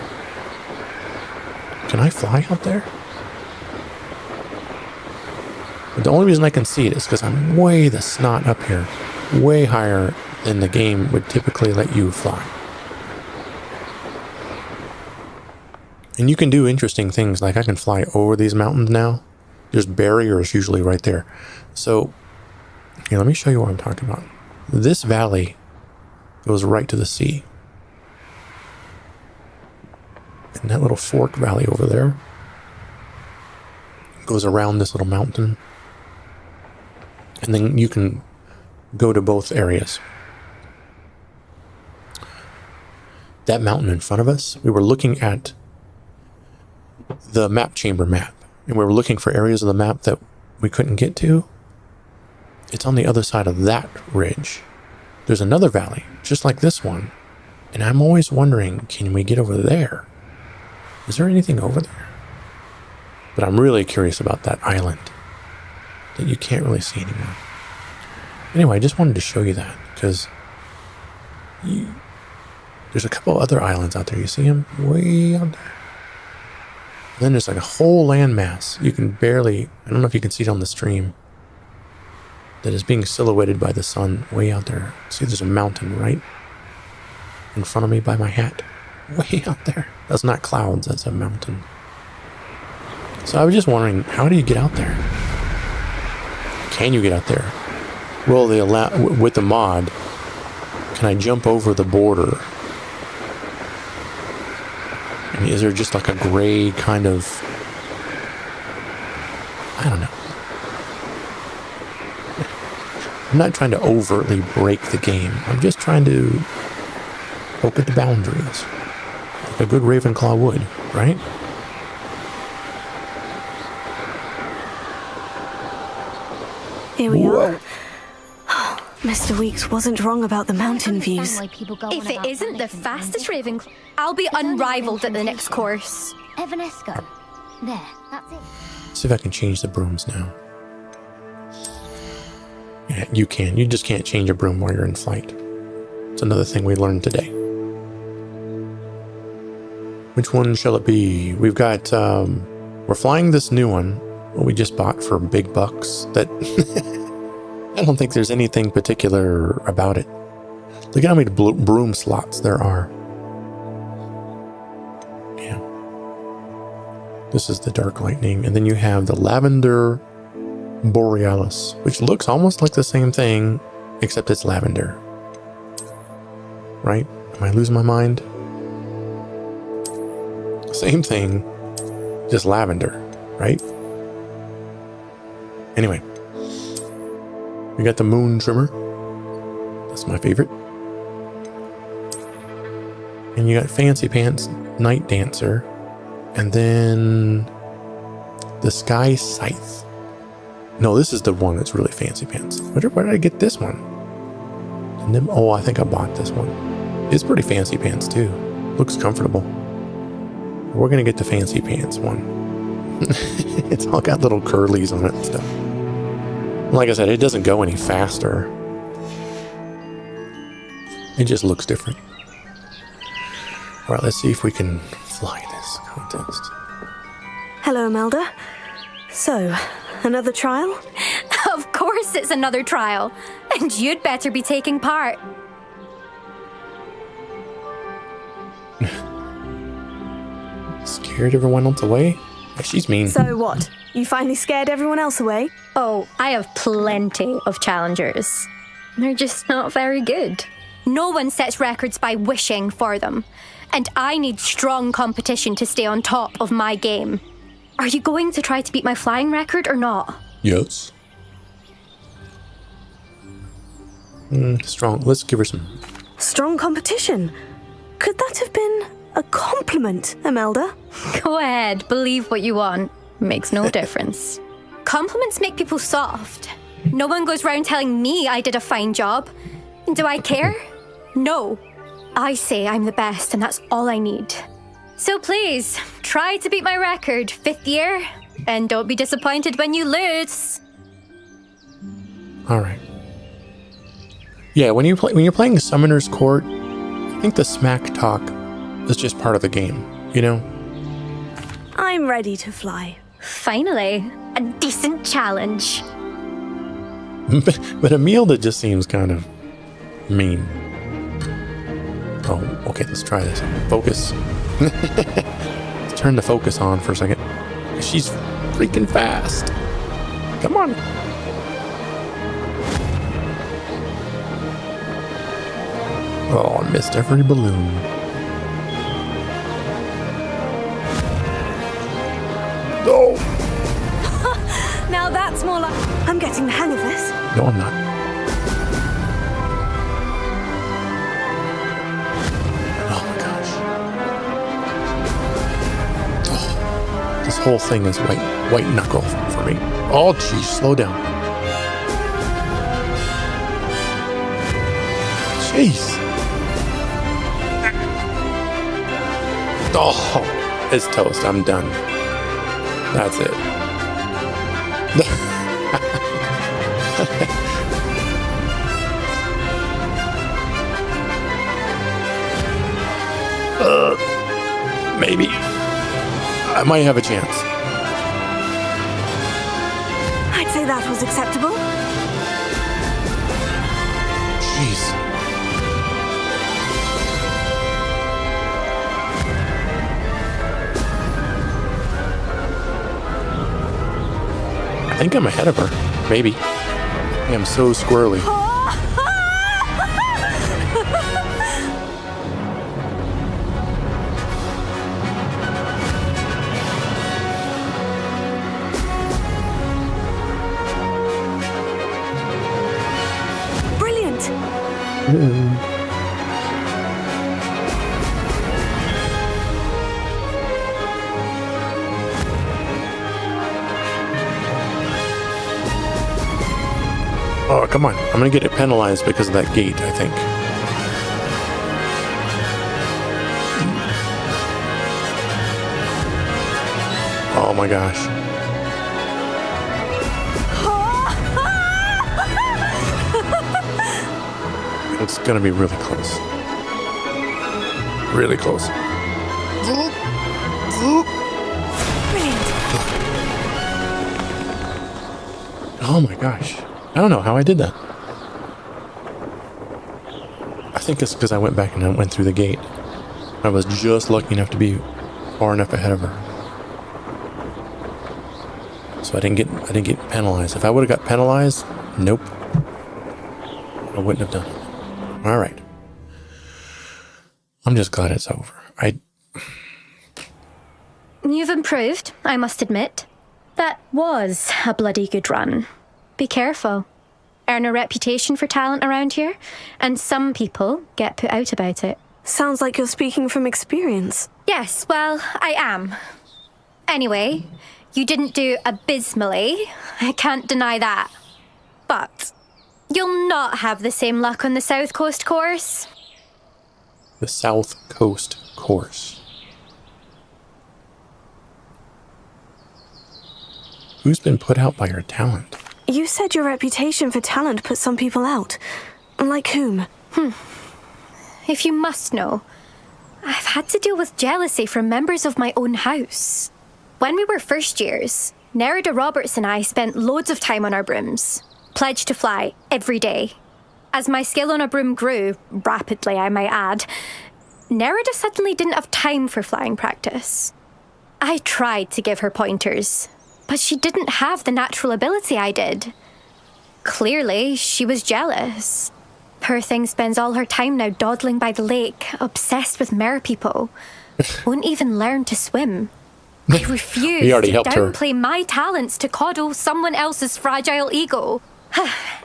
Can I fly out there? But the only reason I can see it is because I'm way the snot up here, way higher than the game would typically let you fly. And you can do interesting things, like I can fly over these mountains now. There's barriers usually right there. So, here, let me show you what I'm talking about. This valley goes right to the sea. And that little fork valley over there goes around this little mountain. And then you can go to both areas. That mountain in front of us, we were looking at the map chamber map. And we were looking for areas of the map that we couldn't get to. It's on the other side of that ridge. There's another valley, just like this one. And I'm always wondering, can we get over there? Is there anything over there? But I'm really curious about that island that you can't really see anymore. Anyway, I just wanted to show you that because there's a couple other islands out there. You see them way out there. And then there's like a whole landmass. You can barely, I don't know if you can see it on the stream, that is being silhouetted by the sun way out there. See, there's a mountain right in front of me by my hat. Way out there. That's not clouds, that's a mountain. So I was just wondering, how do you get out there? Can you get out there? Will they allow, with the mod, can I jump over the border? I mean, is there just like a gray kind of, I don't know. I'm not trying to overtly break the game. I'm just trying to poke at the boundaries. Like a good Ravenclaw would, right? Here we are. Mr. Weeks wasn't wrong about the mountain views. If it isn't the fastest Ravenclaw, I'll be unrivaled at the next course. Evanesco. There, that's it. See if I can change the brooms now. Yeah, you can. You just can't change a broom while you're in flight. It's another thing we learned today. Which one shall it be? We've got, we're flying this new one, what we just bought for big bucks, that I don't think there's anything particular about it. Look at how many broom slots there are. Yeah. This is the Dark Lightning. And then you have the Lavender Borealis, which looks almost like the same thing, except it's lavender. Right? Am I losing my mind? Same thing, just lavender, right? Anyway. We got the Moon Trimmer. That's my favorite. And you got Fancy Pants Night Dancer. And then the Sky Scythe. No, this is the one that's really Fancy Pants. Where did I get this one? And then, oh, I think I bought this one. It's pretty Fancy Pants too. Looks comfortable. We're going to get the Fancy Pants one. It's all got little curlies on it and stuff. Like I said, it doesn't go any faster. It just looks different. All right, let's see if we can fly this contest. Hello, Imelda. So, another trial? Of course it's another trial. And you'd better be taking part. Scared everyone else away? She's mean. So what? You finally scared everyone else away? Oh, I have plenty of challengers. They're just not very good. No one sets records by wishing for them. And I need strong competition to stay on top of my game. Are you going to try to beat my flying record or not? Yes. Strong. Let's give her some. Strong competition? Could that have been a compliment, Imelda? Go ahead, believe what you want. Makes no difference. Compliments make people soft. No one goes round telling me I did a fine job. Do I care? No. I say I'm the best, and that's all I need. So please, try to beat my record, 5th year, and don't be disappointed when you lose. All right. Yeah, when you're playing Summoner's Court, I think the smack talk is just part of the game, you know? I'm ready to fly. Finally, a decent challenge. But Imelda just seems kind of mean. Oh, okay, let's try this. Focus. Let's turn the focus on for a second. She's freaking fast. Come on. Oh, I missed every balloon. No! Now that's more like... I'm getting the hang of this. No, I'm not. Oh my gosh. Oh, this whole thing is white knuckle for me. Oh, geez, slow down. Jeez. Oh, it's toast. I'm done. That's it. Maybe. I might have a chance. I'd say that was acceptable. Jeez. I think I'm ahead of her. Maybe. I am so squirrely. Brilliant. Oh, come on. I'm going to get it penalized because of that gate, I think. Oh my gosh. It's going to be really close. Really close. Oh my gosh. I don't know how I did that. I think it's because I went back and I went through the gate. I was just lucky enough to be far enough ahead of her. So I didn't get penalized. If I would have got penalized, nope. I wouldn't have done it. All right. I'm just glad it's over. You've improved, I must admit. That was a bloody good run. Be careful. Earn a reputation for talent around here, and some people get put out about it. Sounds like you're speaking from experience. Yes, well, I am. Anyway, you didn't do abysmally. I can't deny that. But you'll not have the same luck on the South Coast course. The South Coast course. Who's been put out by your talent? You said your reputation for talent put some people out. Like whom? If you must know, I've had to deal with jealousy from members of my own house. When we were first years, Nerida Roberts and I spent loads of time on our brooms, pledged to fly every day. As my skill on a broom grew, rapidly I might add, Nerida suddenly didn't have time for flying practice. I tried to give her pointers, but she didn't have the natural ability I did. Clearly, she was jealous. Poor thing spends all her time now dawdling by the lake, obsessed with merpeople. Won't even learn to swim. I refuse We already to helped her. downplay my talents to coddle someone else's fragile ego.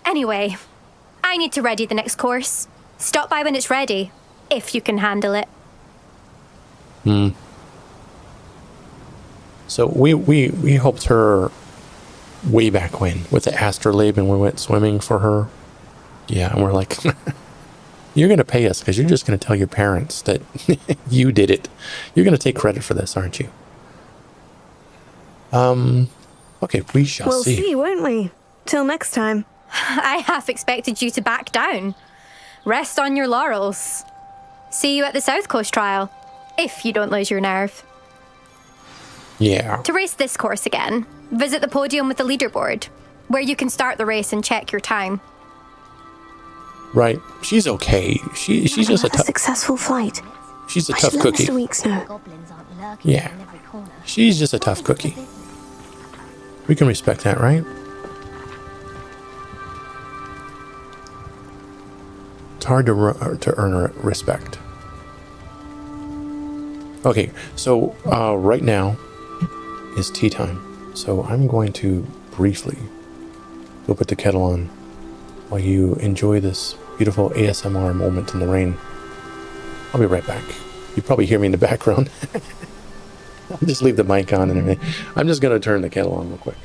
Anyway, I need to ready the next course. Stop by when it's ready, if you can handle it. So we helped her way back when with the astrolabe, and we went swimming for her. Yeah, and we're like, you're going to pay us because you're just going to tell your parents that you did it. You're going to take credit for this, aren't you? Okay, we shall We'll see. see, won't we? Till next time. I half expected you to back down. Rest on your laurels. See you at the South Coast trial, if you don't lose your nerve. Yeah. To race this course again, visit the podium with the leaderboard, where you can start the race and check your time. Right. She's okay. She's just a Another tough. successful flight. She's a I tough should let cookie. Mr. Weeks know. Goblins aren't lurking Yeah. in every corner. She's just a tough cookie. We can respect that, right? It's hard to earn her respect. Okay, so right now is tea time. So I'm going to briefly go put the kettle on while you enjoy this beautiful ASMR moment in the rain. I'll be right back. You probably hear me in the background. I'll just leave the mic on and everything. I'm just going to turn the kettle on real quick.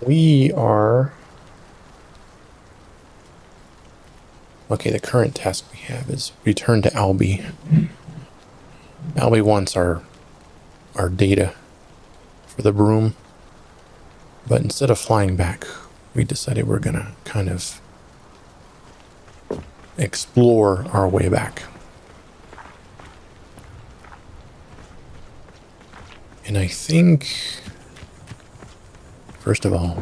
We are... Okay, the current task we have is return to Albie. Albie wants our data for the broom. But instead of flying back, we decided we're gonna kind of explore our way back. And I think First of all,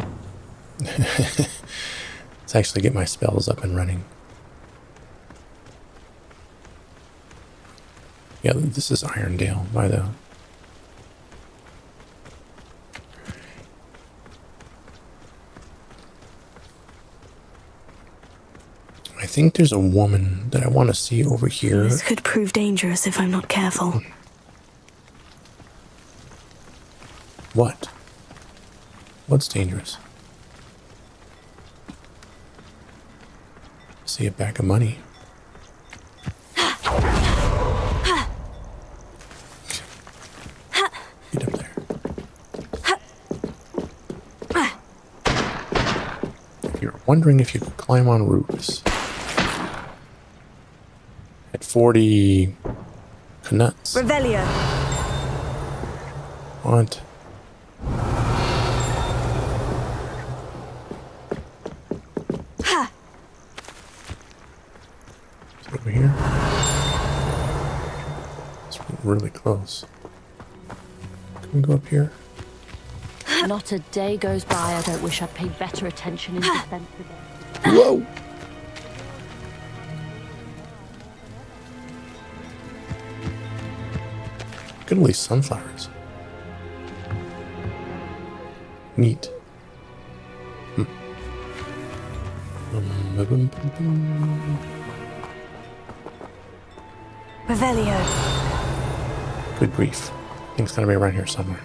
let's actually get my spells up and running. Yeah, this is Irondale by the... I think there's a woman that I want to see over here. This could prove dangerous if I'm not careful. What? What's dangerous? See a bag of money. Get up there. If you're wondering if you could climb on roofs. At 40 knuts. Revelio. What? Over here. It's really close. Can we go up here? Not a day goes by I don't wish I'd paid better attention in defense of it. Whoa! Look at all these sunflowers. Neat. Revelio. Good grief. I think it's gonna be around here somewhere.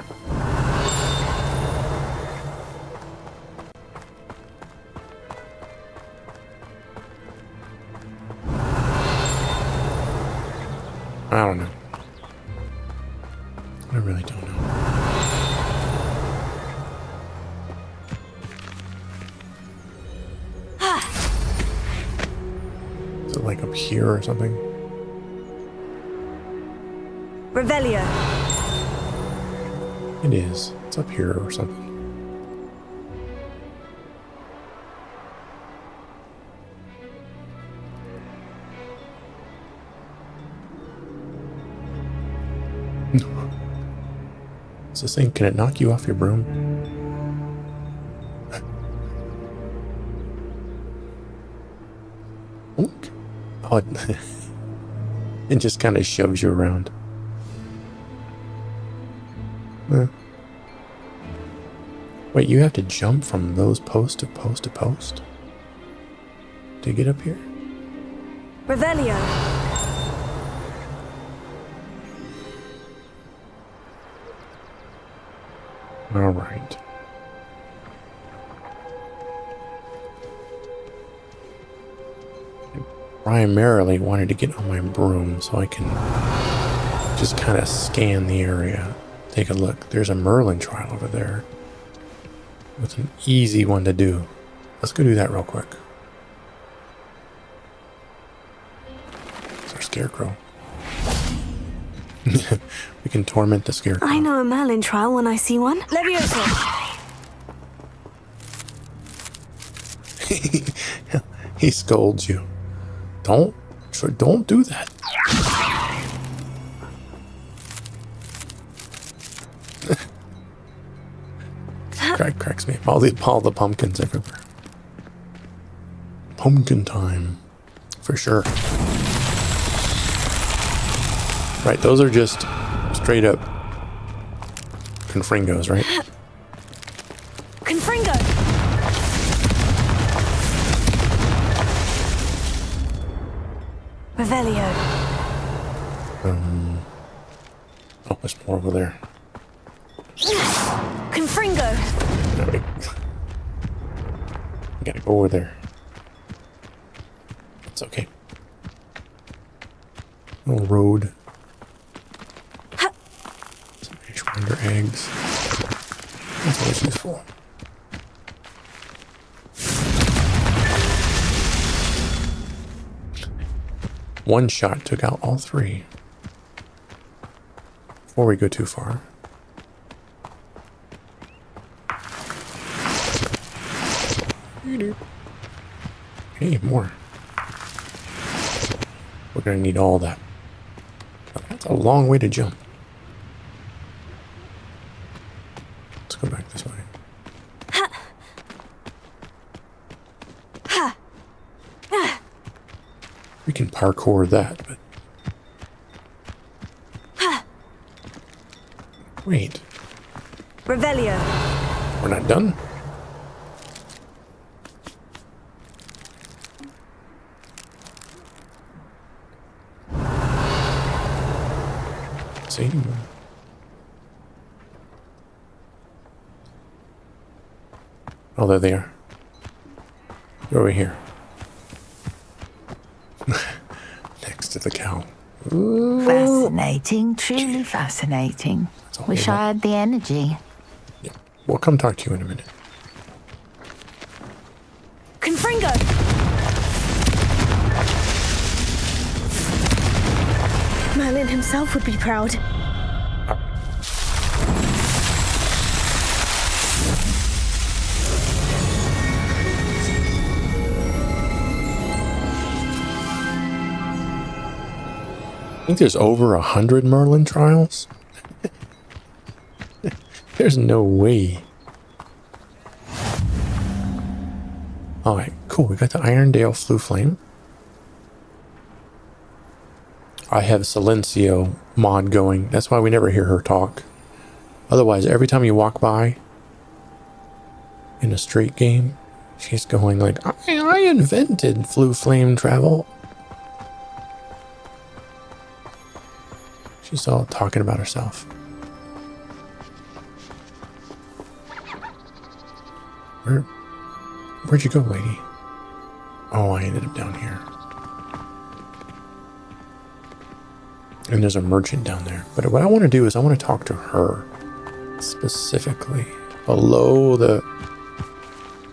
I don't know. I really don't know. Is it like up here or something? Revelio. It is. It's up here or something. What's this thing? Can it knock you off your broom? Oh, it just kind of shoves you around. Wait, you have to jump from those post to post to post to get up here? Revelio. All right. I primarily wanted to get on my broom so I can just kind of scan the area. Take a look. There's a Merlin trial over there. It's an easy one to do. Let's go do that real quick. It's our scarecrow. We can torment the scarecrow. I know a Merlin trial when I see one. Levioso. He scolds you. Don't do that. Cracks me up. All the pumpkins everywhere. Pumpkin time. For sure. Right, those are just straight up confringos, right? Confringo. Revelio. Oh, there's more over there. Confringo. No, wait. I gotta go over there. It's okay. Little road. Some Ashwander eggs. That's always useful. One shot took out all three. Before we go too far. Hey, more. We're gonna need all that. That's a long way to jump. Let's go back this way. We can parkour that, but... Wait. Revelio. We're not done? See? Oh, there they are. They're over here. Next to the cow. Ooh. Fascinating, truly fascinating. Wish I had the energy. Yeah. We'll come talk to you in a minute. Confringo! Merlin himself would be proud. I think there's over 100 Merlin trials. There's no way. Alright, cool. We got the Irondale Flu Flame. I have Silencio mod going. That's why we never hear her talk. Otherwise, every time you walk by in a straight game, she's going like, I invented Flu Flame travel. She's all talking about herself. Where'd you go, lady? Oh, I ended up down here. And there's a merchant down there. But what I want to do is I want to talk to her specifically below the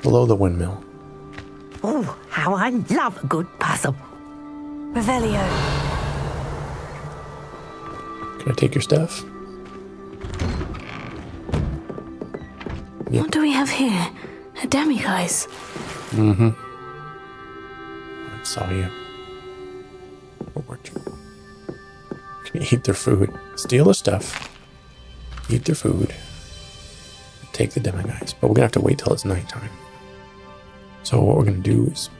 windmill. Oh, how I love a good puzzle. Revelio. Can I take your stuff? Yep. What do we have here? A demiguise. Mm-hmm. I saw you. Can you eat their food? Steal the stuff. Eat their food. Take the demiguise. But we're gonna have to wait till it's nighttime. So what we're gonna do is...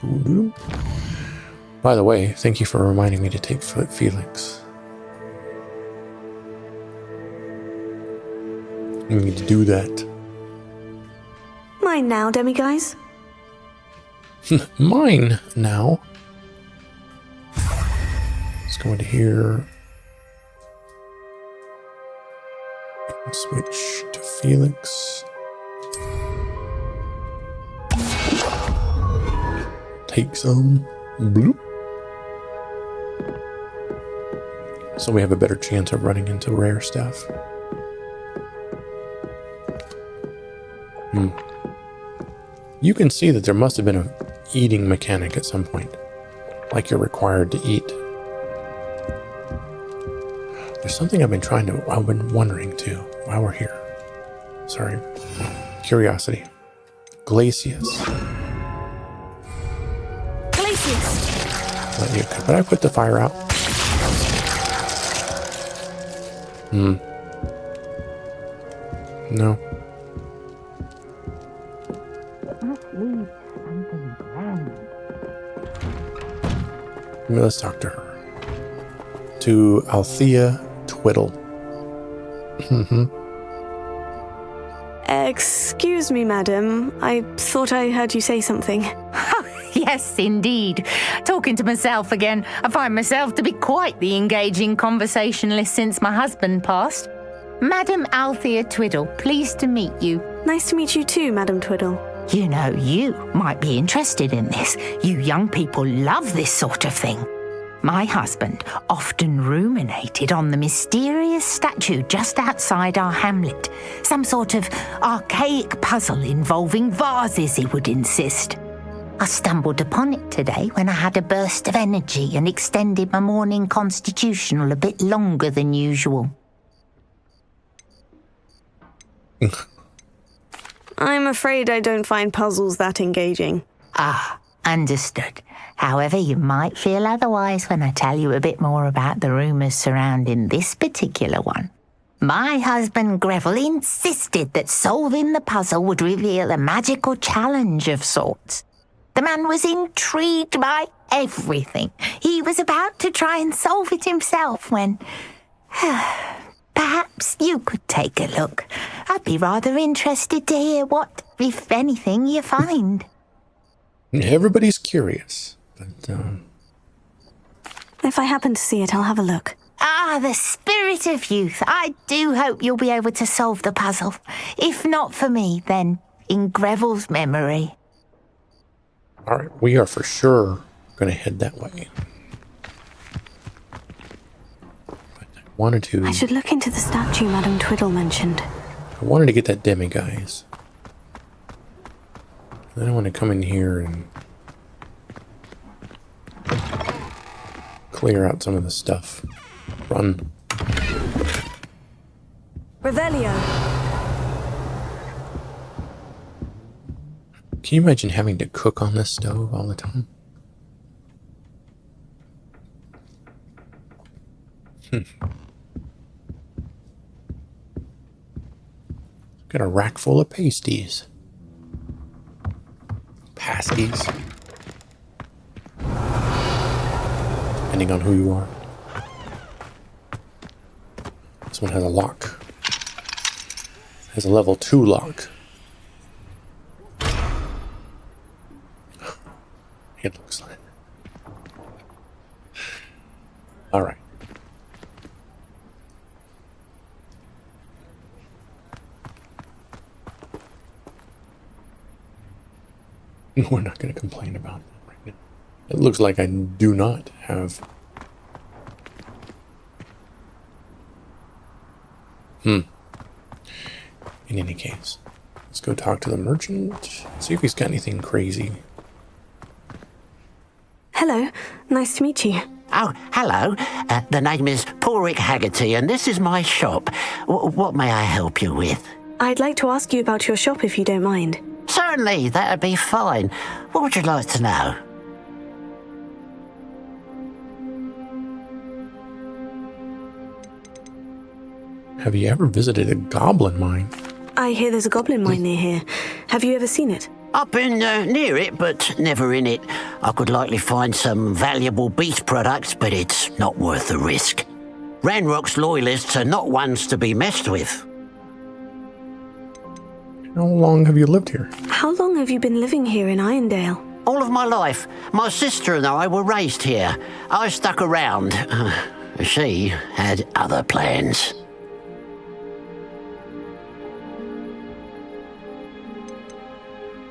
By the way, thank you for reminding me to take Felix. We need to do that. Mine now, demiguise. Mine now. Let's go into here. Switch to Felix. Take some. Bloop. So we have a better chance of running into rare stuff. You can see that there must have been an eating mechanic at some point. Like you're required to eat. There's something I've been wondering too, while we're here. Sorry. Curiosity. Glacius. Glacius! Could I put the fire out? No. Let's talk to her. To Althea Twiddle. Excuse me, madam. I thought I heard you say something. Yes, indeed. Talking to myself again. I find myself to be quite the engaging conversationalist since my husband passed. Madam Althea Twiddle, pleased to meet you. Nice to meet you too, Madam Twiddle. You know, you might be interested in this. You young people love this sort of thing. My husband often ruminated on the mysterious statue just outside our hamlet. Some sort of archaic puzzle involving vases, he would insist. I stumbled upon it today when I had a burst of energy and extended my morning constitutional a bit longer than usual. I'm afraid I don't find puzzles that engaging. Ah, understood. However, you might feel otherwise when I tell you a bit more about the rumours surrounding this particular one. My husband Greville insisted that solving the puzzle would reveal a magical challenge of sorts. The man was intrigued by everything. He was about to try and solve it himself when... Perhaps you could take a look. I'd be rather interested to hear what, if anything, you find. Everybody's curious, but If I happen to see it, I'll have a look. Ah, the spirit of youth. I do hope you'll be able to solve the puzzle. If not for me, then in Greville's memory. all right, we are for sure going to head that way. But I wanted to. I should look into the statue Madame Twiddle mentioned. I wanted to get that demiguise. Then I want to come in here and clear out some of the stuff. Run. Revelio! Can you imagine having to cook on this stove all the time? Got a rack full of pasties. Pasties. Depending on who you are. This one has a lock. Has a level 2 lock. It looks like. All right. We're not going to complain about that right now. It looks like I do not have. In any case, let's go talk to the merchant. See if he's got anything crazy. Hello, nice to meet you. Oh, hello. The name is Porrick Haggerty, and this is my shop. What may I help you with? I'd like to ask you about your shop if you don't mind. Certainly, that'd be fine. What would you like to know? Have you ever visited a goblin mine? I hear there's a goblin mine near here. Have you ever seen it? I've been near it, but never in it. I could likely find some valuable beast products, but it's not worth the risk. Ranrock's loyalists are not ones to be messed with. How long have you lived here? How long have you been living here in Irondale? All of my life. My sister and I were raised here. I stuck around. She had other plans.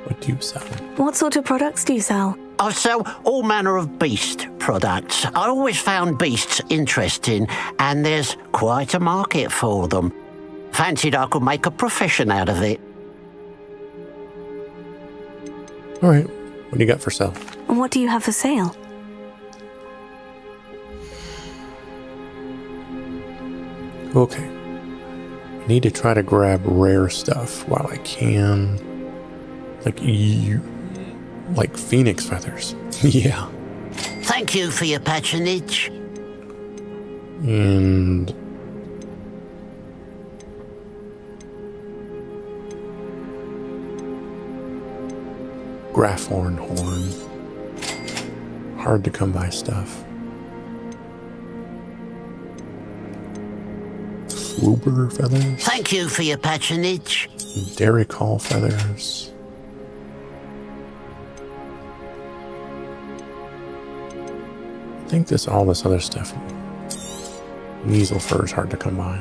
What do you sell? What sort of products do you sell? I sell all manner of beast products. I always found beasts interesting, and there's quite a market for them. Fancied I could make a profession out of it. All right, what do you got for sale? And what do you have for sale? Okay. I need to try to grab rare stuff while I can. Like phoenix feathers. Yeah. Thank you for your patronage. And Graphorn horn. Hard to come by stuff. Floober feathers. Thank you for your patronage. Dairy call feathers. I think all this other stuff. Weasel fur is hard to come by.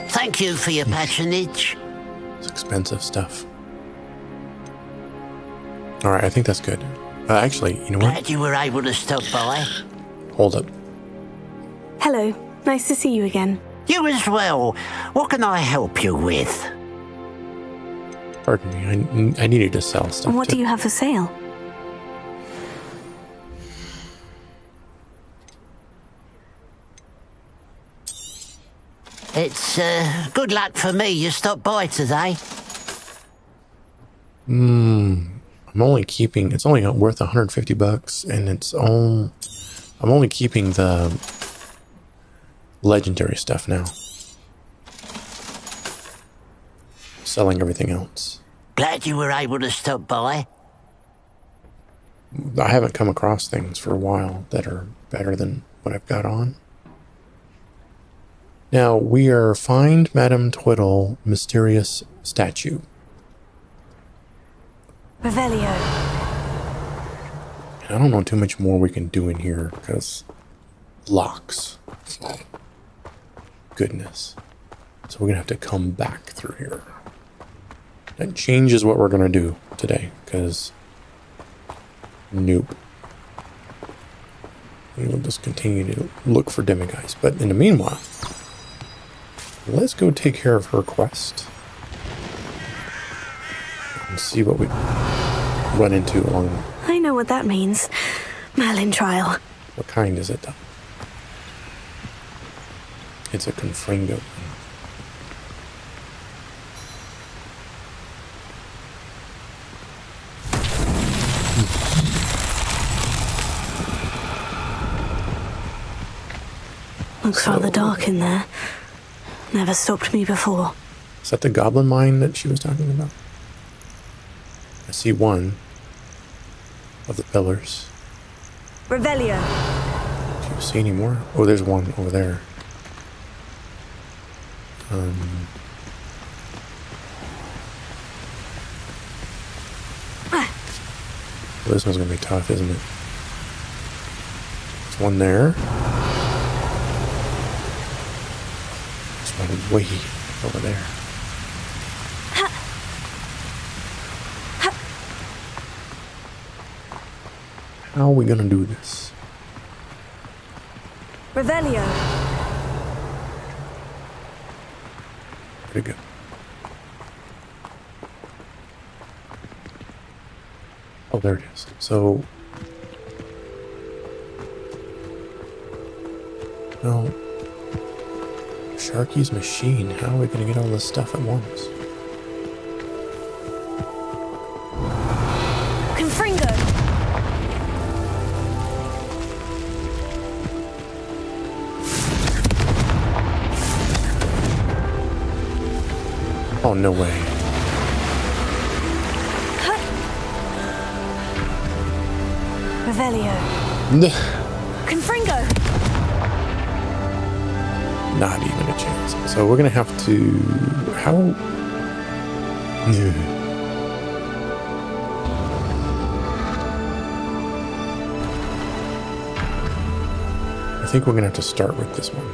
Thank you for your patronage. It's expensive stuff. All right, I think that's good. Actually, you know what? Glad you were able to stop by. Hold up. Hello, nice to see you again. You as well. What can I help you with? Pardon me, I needed to sell stuff. And what do you have for sale? It's good luck for me you stopped by today. I'm only keeping, it's only worth $150, and I'm only keeping the legendary stuff now. selling everything else. Glad you were able to stop by. I haven't come across things for a while that are better than what I've got on. Now, we are find Madame Twiddle mysterious statue. Revelio. I don't know too much more we can do in here because locks. Goodness. So we're going to have to come back through here. That changes what we're going to do today because nope. We will just continue to look for demi-guys. But in the meanwhile, let's go take care of her quest. And see what we run into along. I know what that means. Merlin trial. What kind is it though? It's a confringo. Looks rather dark in there. Never stopped me before. Is that the goblin mine that she was talking about? I see one of the pillars. Revelio. Do you see any more? Oh, there's one over there. This one's gonna be tough, isn't it? There's one there. There's one way over there. How are we gonna do this? Revelio. Where'd it go? Oh, there it is. So, no. Sharky's machine. How are we gonna get all this stuff at once? Confringo. Oh, no way. Revelio. Confringo. Not even a chance. So we're gonna have to... How... I think we're gonna have to start with this one.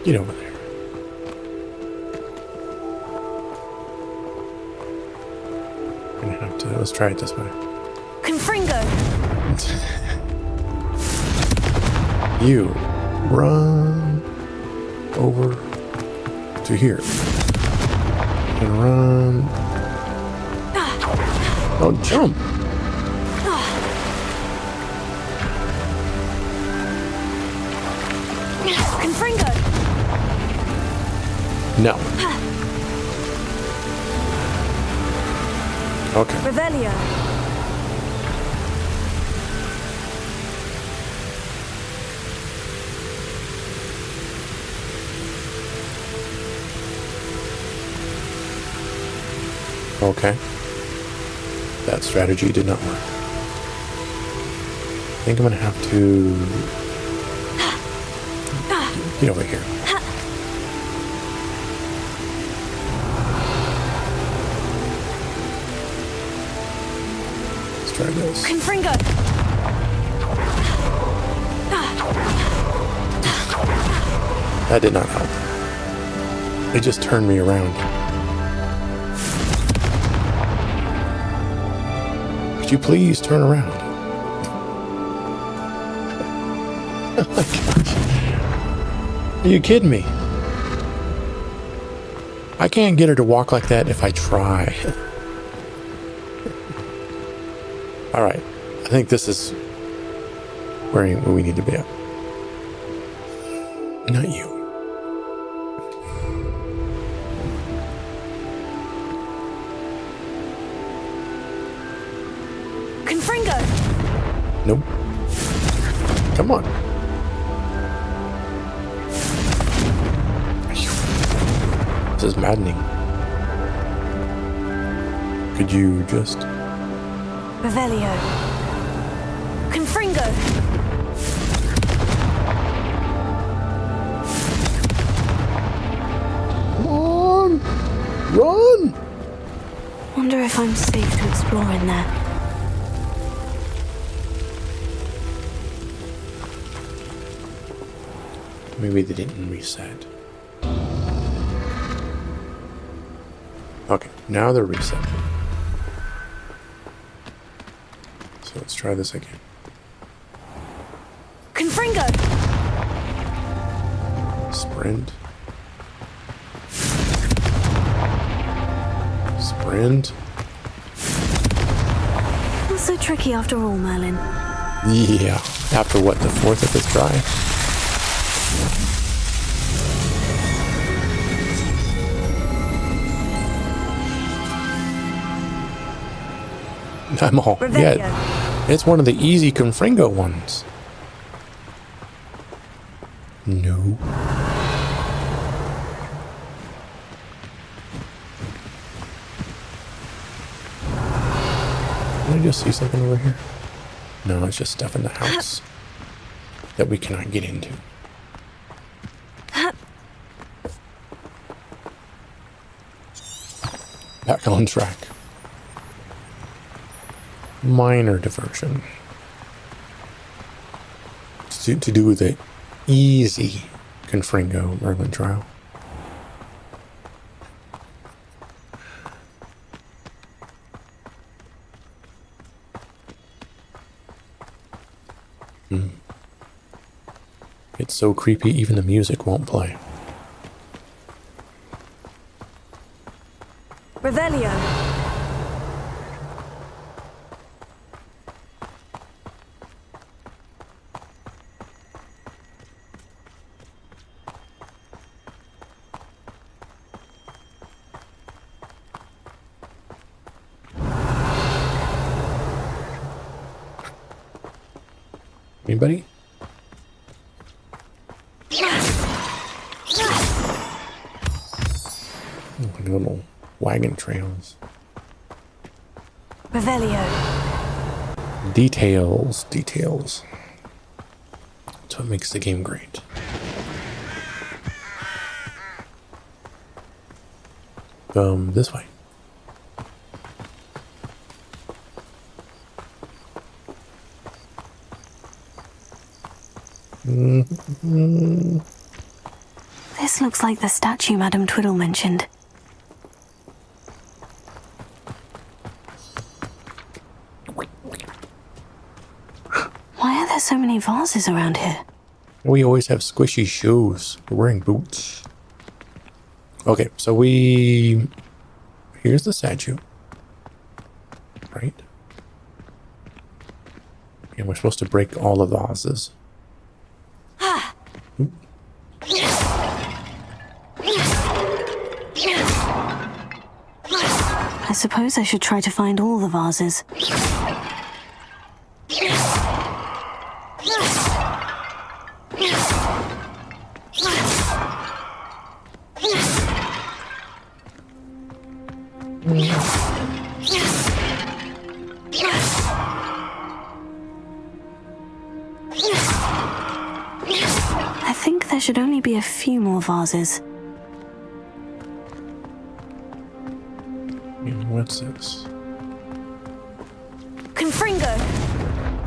Get over there. We're gonna have to... Let's try it this way. Confringo. You run over to here and run. Oh, jump! Confringo. No. Okay. Revelio. Okay. That strategy did not work. I think I'm gonna have to get over here. Let's try this. Confringo. That did not help. It just turned me around. Could you please turn around? Oh my gosh. Are you kidding me? I can't get her to walk like that if I try. All right. I think this is where we need to be at. Not you. Confringo. Nope. Come on. This is maddening. Could you just... Revelio. Confringo. Come on! Run! Wonder if I'm safe to explore in there. Maybe they didn't reset. Okay, now they're reset. So let's try this again. Confringo! Sprint. Sprint. Not so tricky after all, Merlin. Yeah, after what, the 4th or 5th try? I'm all, yeah, it's one of the easy Confringo ones. No. Did I just see something over here? No, it's just stuff in the house that we cannot get into. Back on track. Minor diversion. To do the easy Confringo Merlin trial. It's so creepy, even the music won't play. Revelio. Anybody? Like little wagon trails. Revelio. Details. That's what makes the game great. This way. This looks like the statue Madame Twiddle mentioned. Why are there so many vases around here? We always have squishy shoes. We're wearing boots. Okay, so here's the statue. Right? And we're supposed to break all the vases. I suppose I should try to find all the vases. I think there should only be a few more vases. And what's this? Confringo!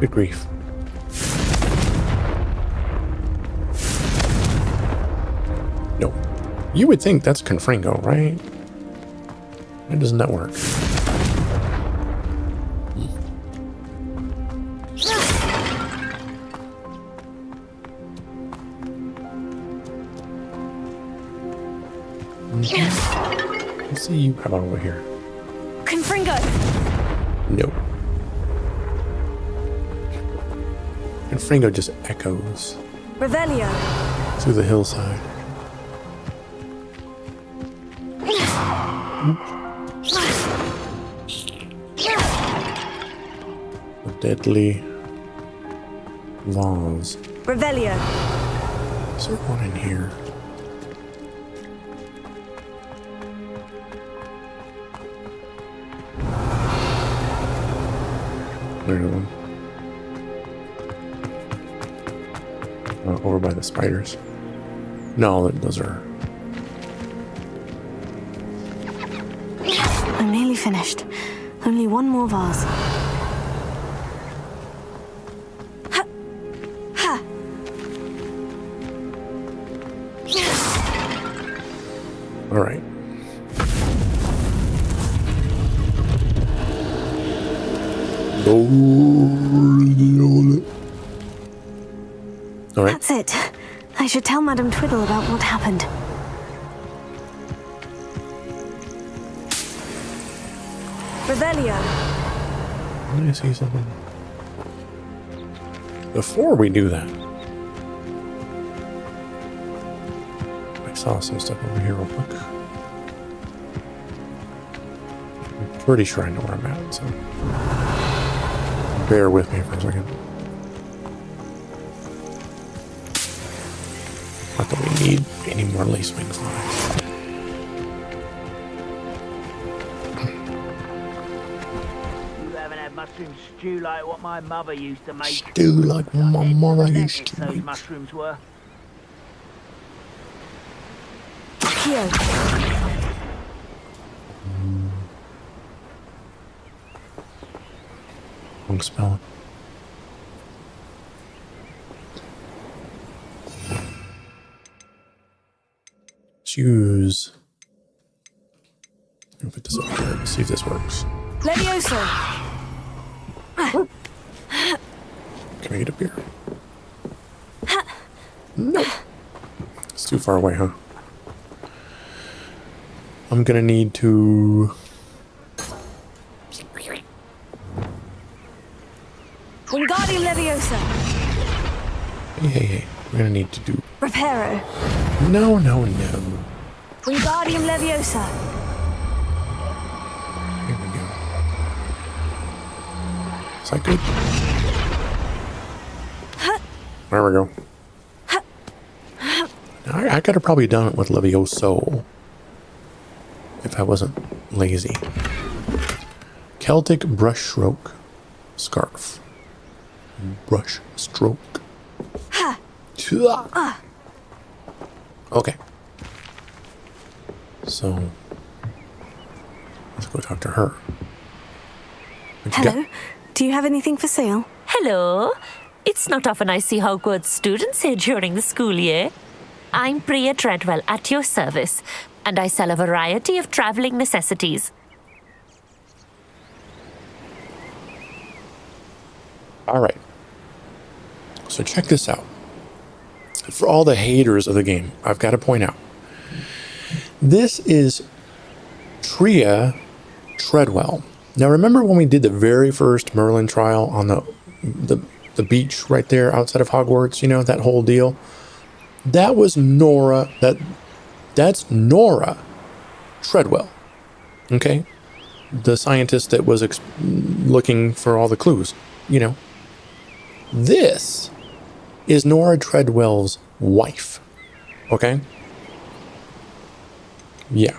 Good grief. No. You would think that's Confringo, right? Why doesn't that work? Let's see you. How about over here? Confringo! No. Confringo just echoes Revelio! through the hillside. A deadly vase. Revelio! Is there one in here? clear them. Over by the spiders. No, those are... I'm nearly finished. Only one more vase. Ha. Ha. All right. All right. That's it. I should tell Madame Twiddle about what happened. Revelio. Let me see something. Before we do that, I saw some stuff over here real quick. I'm pretty sure I know where I'm at, so bear with me for a second. Not that we need any more lacewing flies. Mushroom stew like what my mother used to make. Stew like what my mother used to Those make. mushrooms were. Here. Wrong spelling. Let's use. Let me put this up here. Let's see if this works. Levioso. Can we get up here? No. It's too far away, huh? I'm gonna need to... Wingardium Leviosa. Hey. We're gonna need to do... Reparo. No. Wingardium Leviosa. Here we go. Is that good? There we go. I could have probably done it with Levioso if I wasn't lazy. Celtic brush stroke scarf. Brush stroke. Okay. So let's go talk to her. Hello. Do you have anything for sale? Hello. It's not often I see Hogwarts students here during the school year. I'm Priya Treadwell at your service, and I sell a variety of traveling necessities. All right. So check this out. For all the haters of the game, I've got to point out. This is Priya Treadwell. Now remember when we did the very first Merlin trial on the beach right there outside of Hogwarts, you know, that whole deal? That was Nora, that's Nora Treadwell, okay? The scientist that was looking for all the clues, you know. This is Nora Treadwell's wife, okay? Yeah.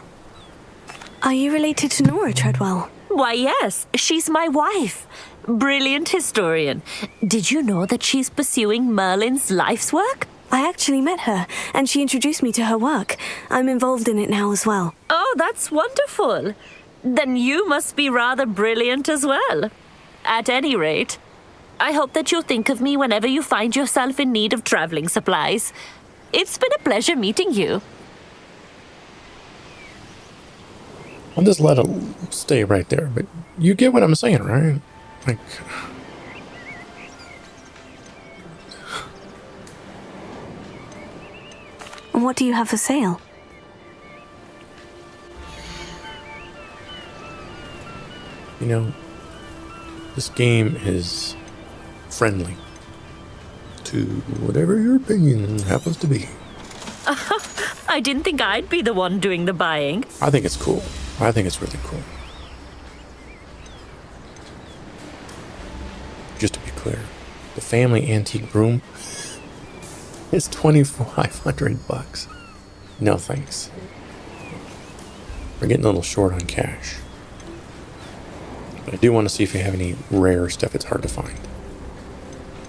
Are you related to Nora Treadwell? Why, yes, she's my wife. Brilliant historian. Did you know that she's pursuing Merlin's life's work? I actually met her, and she introduced me to her work. I'm involved in it now as well. Oh, that's wonderful. Then you must be rather brilliant as well. At any rate, I hope that you'll think of me whenever you find yourself in need of traveling supplies. It's been a pleasure meeting you. I'll just let it stay right there, but you get what I'm saying, right? Like... And what do you have for sale? You know, this game is friendly to whatever your opinion happens to be. I didn't think I'd be the one doing the buying. I think it's cool. I think it's really cool. Just to be clear, the family antique broom is $2,500. No thanks. We're getting a little short on cash. But I do want to see if you have any rare stuff. It's hard to find.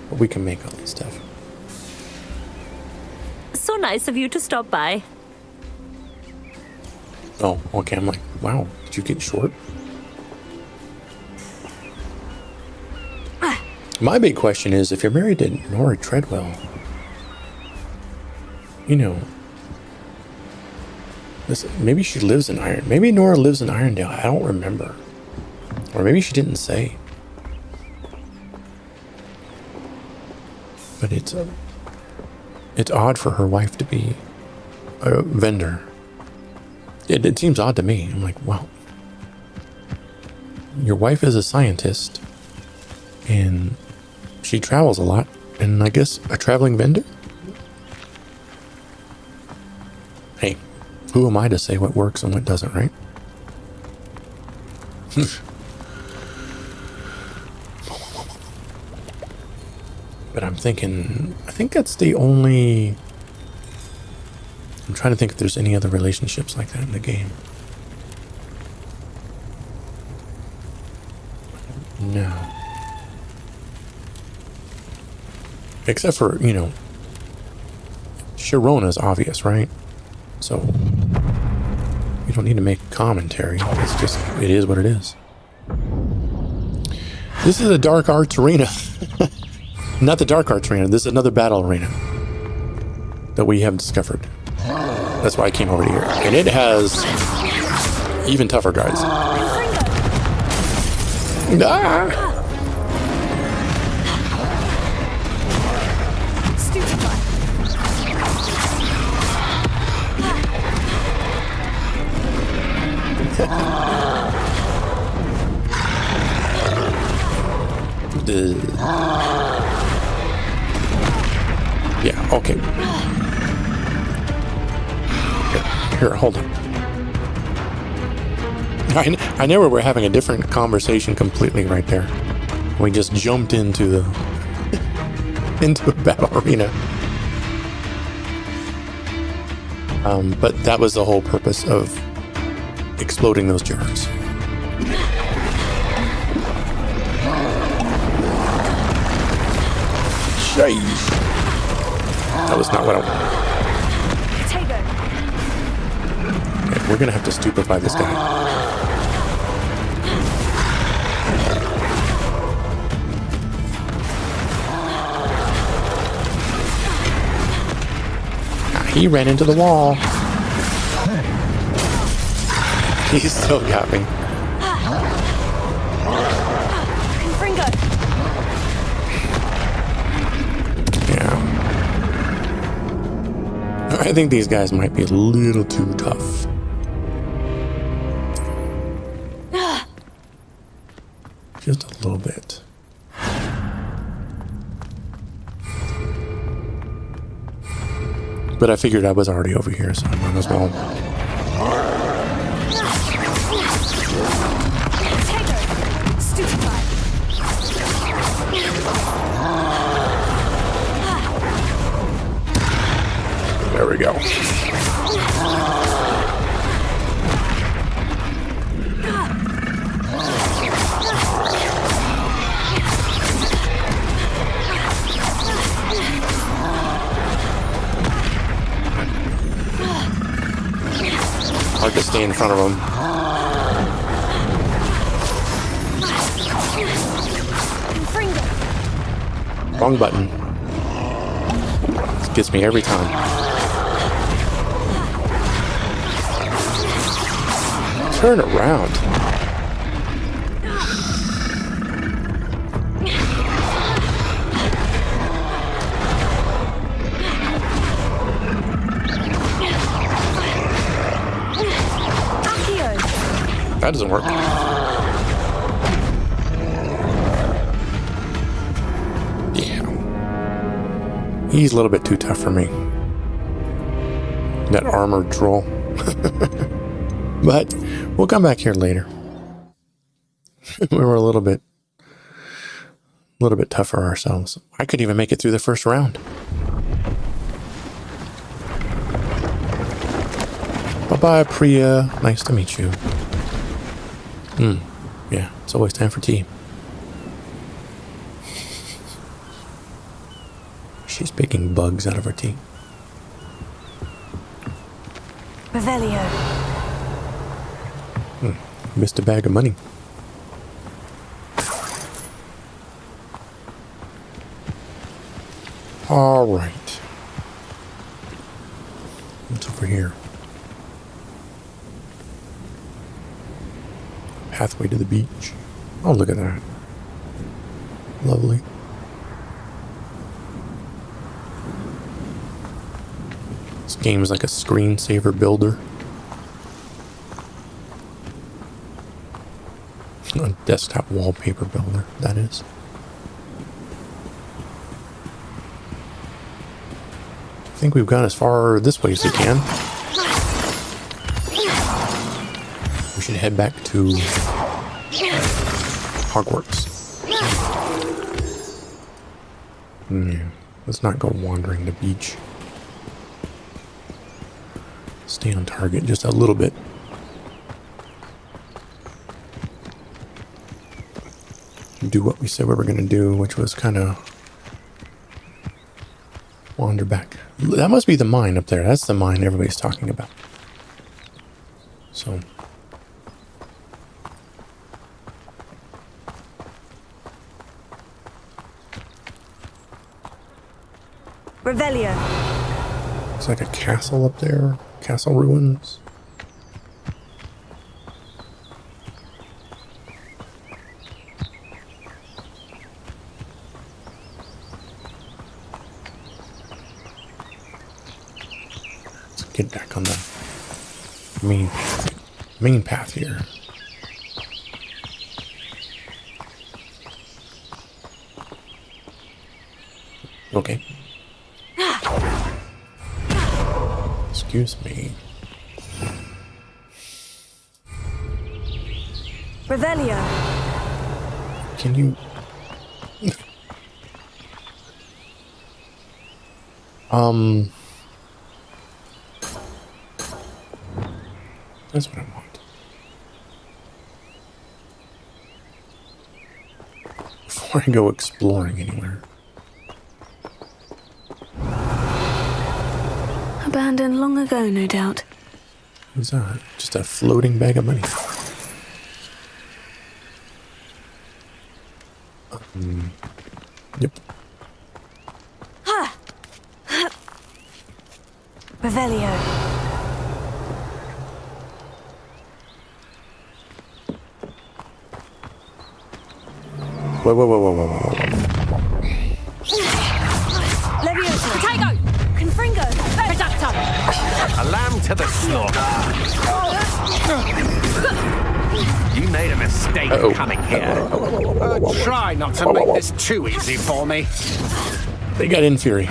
But we can make all this stuff. So nice of you to stop by. Oh, okay. I'm like, wow, did you get short? My big question is, if you're married to Nora Treadwell, you know, listen, maybe she lives in Iron. Maybe Nora lives in Irondale. I don't remember. Or maybe she didn't say. But it's odd for her wife to be a vendor. It seems odd to me. I'm like, wow. Your wife is a scientist, and she travels a lot, and I guess a traveling vendor? Hey, who am I to say what works and what doesn't, right? But I'm thinking, I think that's the only... I'm trying to think if there's any other relationships like that in the game. No. Except for, you know, Sharona's obvious, right? So, you don't need to make commentary. It's just, it is what it is. This is a dark arts arena. Not the dark arts arena. This is another battle arena that we have discovered. That's why I came over here. And it has even tougher guys. Ah! Yeah, okay. Here, hold on. I know we're having a different conversation completely right there. We just jumped into the into a battle arena. But that was the whole purpose of exploding those jars. Sheesh. That was not what I wanted. Okay, we're gonna have to stupefy this guy. He ran into the wall. He still got me. Yeah. I think these guys might be a little too tough. Just a little bit. But I figured I was already over here, so I might as well. There we go. Hard to stay in front of him. Wrong button. This gets me every time. Turn around. That doesn't work. Yeah. He's a little bit too tough for me. That armored troll. But we'll come back here later. We were a little bit tougher ourselves. I couldn't even make it through the first round. Bye-bye, Priya. Nice to meet you. Yeah, it's always time for tea. She's picking bugs out of her tea. Revelio. Missed a bag of money. All right. What's over here? Pathway to the beach. Oh, look at that. Lovely. This game is like a screensaver builder. A desktop wallpaper builder, that is. I think we've gone as far this way as we can. We should head back to Hogwarts. Let's not go wandering the beach. Stay on target just a little bit. Do what we said we were going to do, which was kind of wander back. That must be the mine up there. That's the mine everybody's talking about. So Revelio. it's like a castle up there. Castle ruins. Get back on the main path here. Okay. Excuse me. Revelio. Can you... That's what I want. Before I go exploring anywhere. Abandoned long ago, no doubt. Who's that? Just a floating bag of money. Yep. Revelio. Whoa. Levioso. Potato. Confringo. Reducto. A lamb to the slaughter. You made a mistake coming here. Try not to make this too easy for me. They got in fury.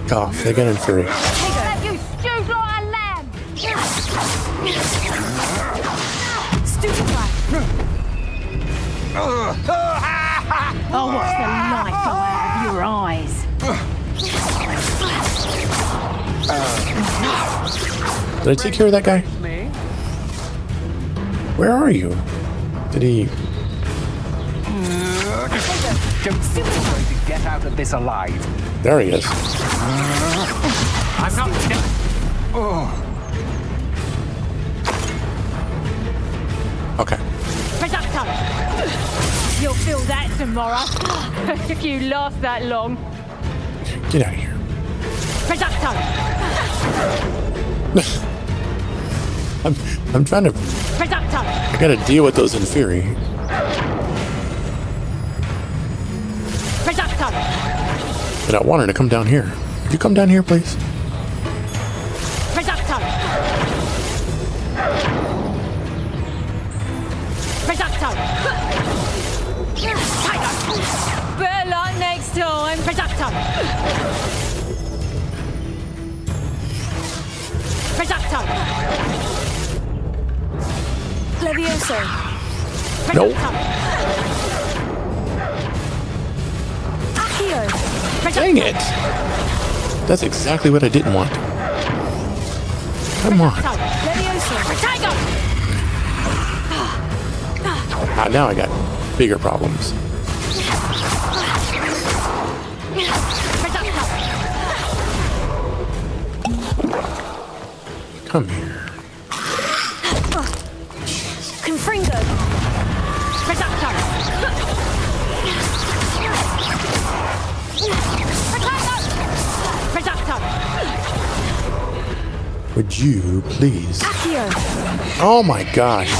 Cough. They got in fury. You stewed like a lamb. Oh, watch the light go out of your eyes. Did I take care of that guy? Where are you? Did he... Don't think you're going to get out of this alive. There he is. I'm not... Okay. You'll feel that tomorrow. If you last that long. Get out of here. I'm trying to... I gotta deal with those in fury. But I want her to come down here. Could you come down here, please? Better luck next time. Levioso. Nope. Accio. Dang it! That's exactly what I didn't want. Come on. Levioso. Now I got bigger problems. Come here. Confringo. Would you please? Accio. Oh my gosh.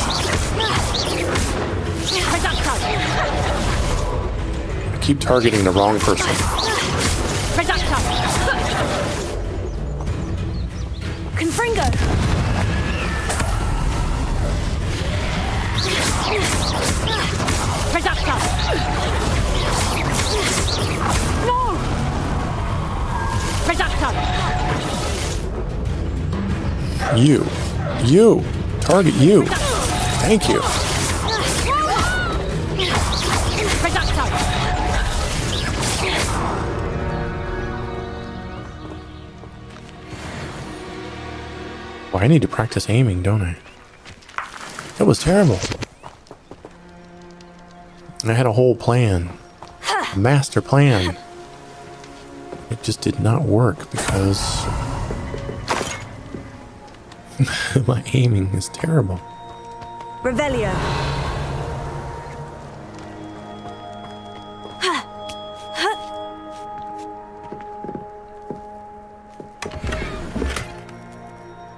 I keep targeting the wrong person. Confringo. No. You. Target you. Thank you. Well, I need to practice aiming, don't I? That was terrible. I had a whole plan. A master plan. It just did not work because my aiming is terrible. Revelio.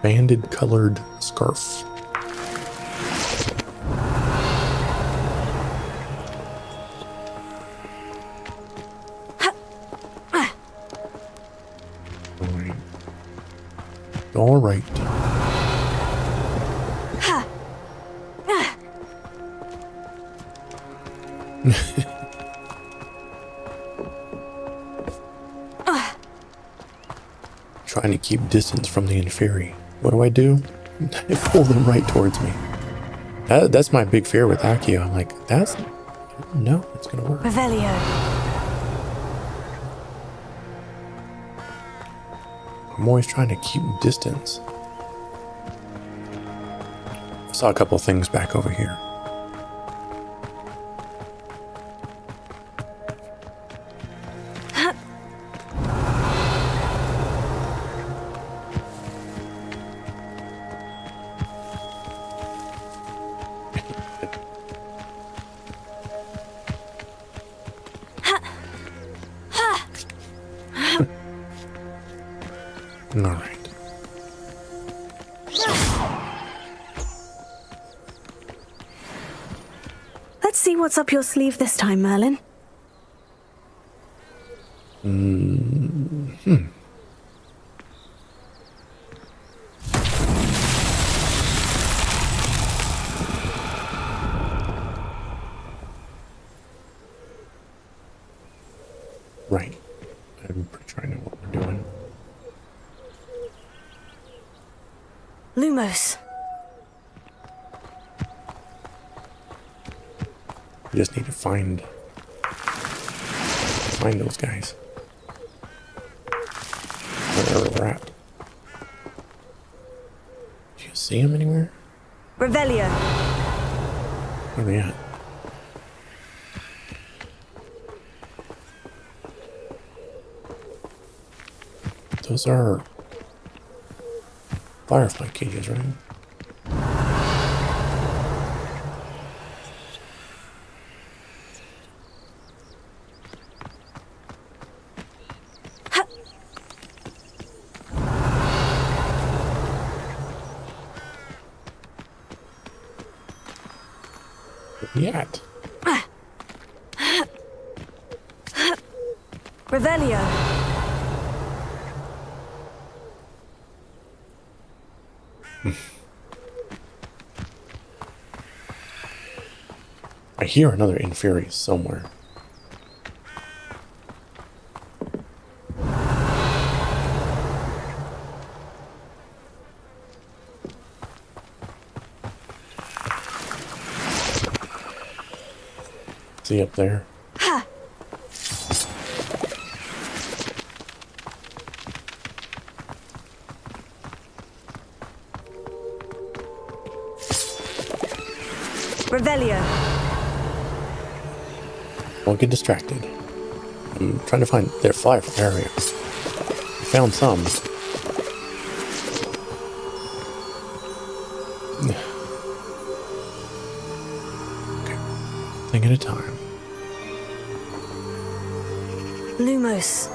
Banded colored scarf. All right. Trying to keep distance from the Inferi. What do? I pull them right towards me. That's my big fear with Accio. I'm like, no, it's gonna work. Revelio. I'm always trying to keep distance. I saw a couple things back over here. All right. Let's see what's up your sleeve this time, Merlin. Right. I'm pretty sure I know what we're doing. Lumos. We just need to find those guys. Wherever we're at. Do you see them anywhere? Revelio. Where are they at? Those are firefly cages, right? Yet. Revelio. I hear another Inferi somewhere. See up there? Don't get distracted. I'm trying to find their flyer. There we go. Found some. Okay. Thing at a time. Lumos.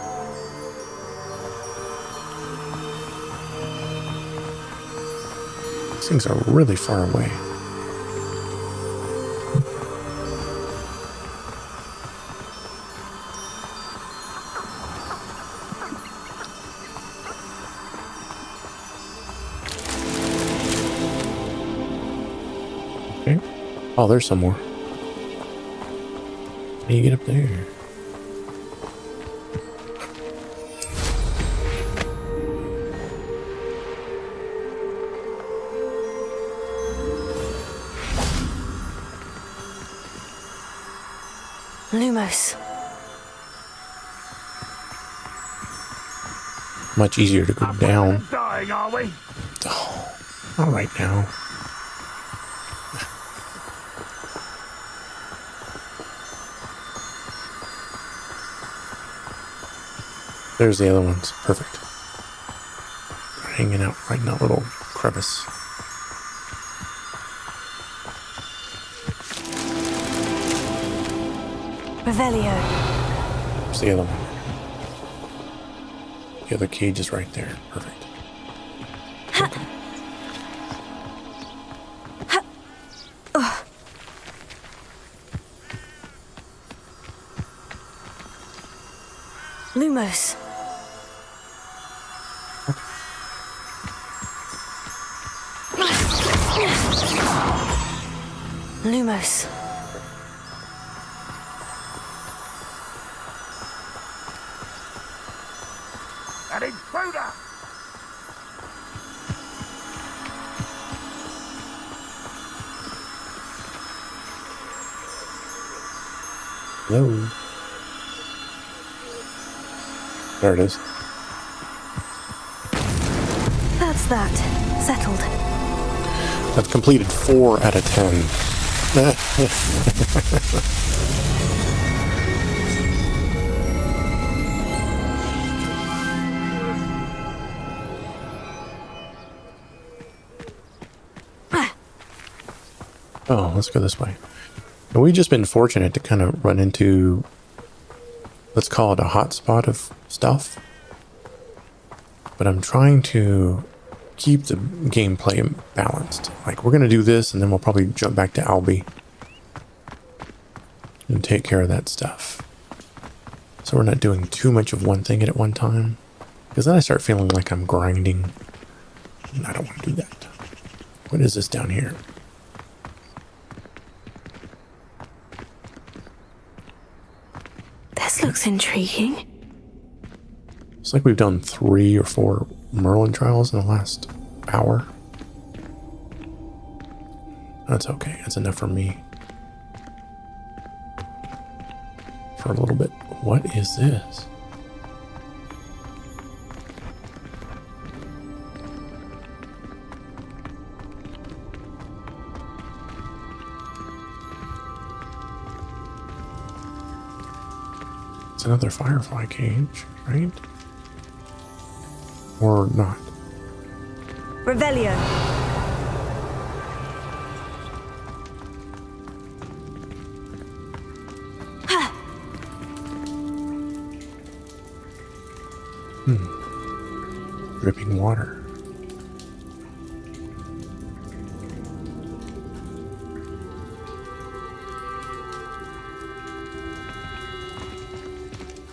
These things are really far away. Okay. Oh, there's some more. How do you get up there? Lumos. Much easier to go down. Dying, are we? Oh, not right now. There's the other ones. Perfect. They're hanging out right in that little crevice. Revelio. There's the other one. The other cage is right there. Perfect. Okay. Lumos. Lumos. An intruder! Hello. There it is. That's that. Settled. I've completed 4 out of 10. Oh, let's go this way. And we've just been fortunate to kind of run into, let's call it a hotspot of stuff. But I'm trying to keep the gameplay balanced. Like, we're going to do this, and then we'll probably jump back to Albie and take care of that stuff. So we're not doing too much of one thing at one time. Because then I start feeling like I'm grinding. And I don't want to do that. What is this down here? This looks intriguing. It's like we've done 3 or 4 Merlin trials in the last hour. That's okay. That's enough for me. For a little bit. What is this? It's another firefly cage, right? Or not. Revelio. Dripping water.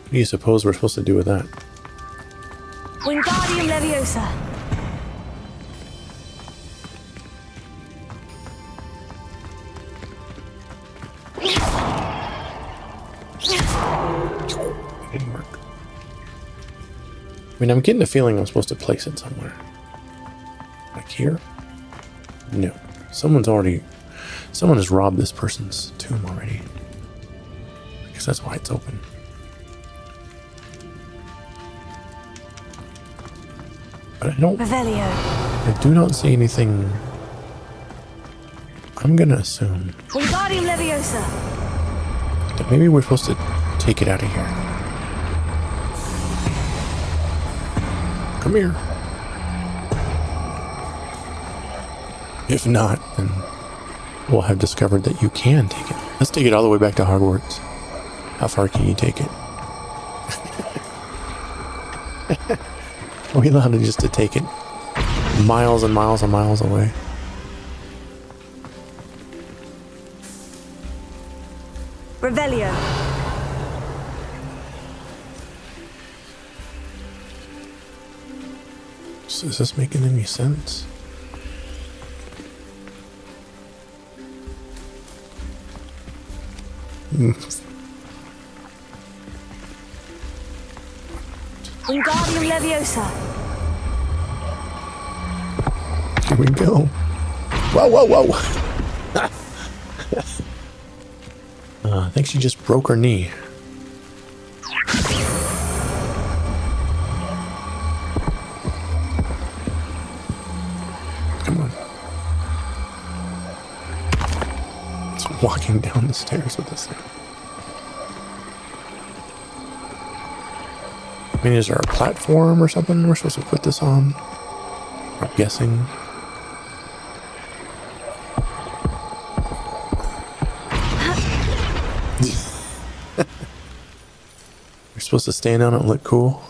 What do you suppose we're supposed to do with that? Wingardium Leviosa. It didn't work. I mean, I'm getting the feeling I'm supposed to place it somewhere. Like here? No. Someone has robbed this person's tomb already. I guess that's why it's open. But I do not see anything. I'm gonna assume. Wingardium Leviosa. Maybe we're supposed to take it out of here. Come here. If not, then we'll have discovered that you can take it. Let's take it all the way back to Hogwarts. How far can you take it? Are we allowed just to take it miles and miles and miles away? Revelio. So is this making any sense? Wingardium Leviosa. Here we go. Whoa, whoa, whoa. I think she just broke her knee. Come on. It's walking down the stairs with this thing. I mean, is there a platform or something we're supposed to put this on? I'm guessing. You're supposed to stand on it and look cool?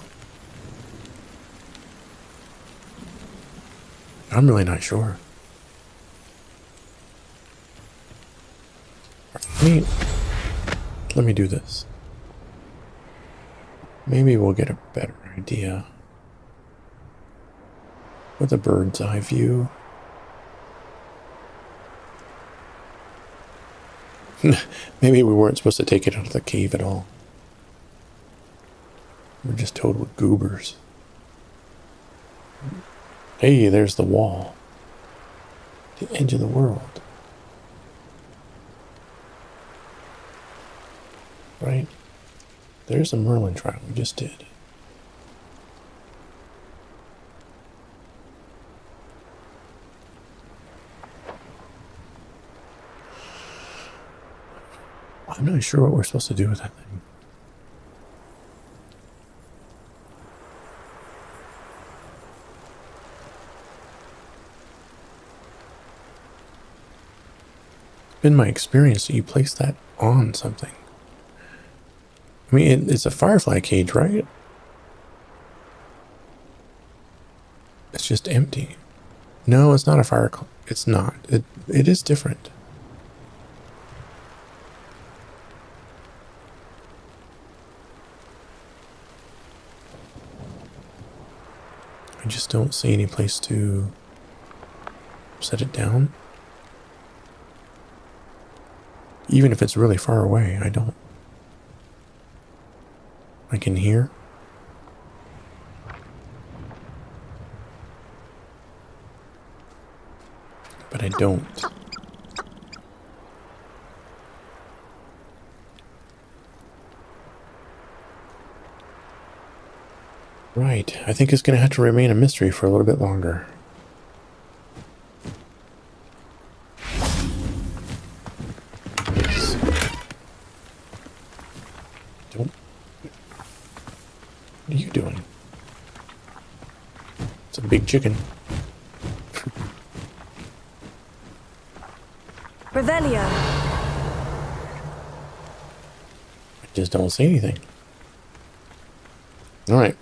I'm really not sure. Let me do this. Maybe we'll get a better idea with a bird's eye view. Maybe we weren't supposed to take it out of the cave at all. We're just total goobers. Hey, there's the wall. The edge of the world. Right? There's the Merlin trial we just did. I'm not sure what we're supposed to do with that thing. It's been my experience that you place that on something. I mean, it's a firefly cage, right? It's just empty. No, it's not a fire. It's not. It is different. I just don't see any place to set it down. Even if it's really far away, I don't. I can hear. But I don't. Right. I think it's going to have to remain a mystery for a little bit longer. Don't. What are you doing? It's a big chicken. Revelio. I just don't see anything. Alright.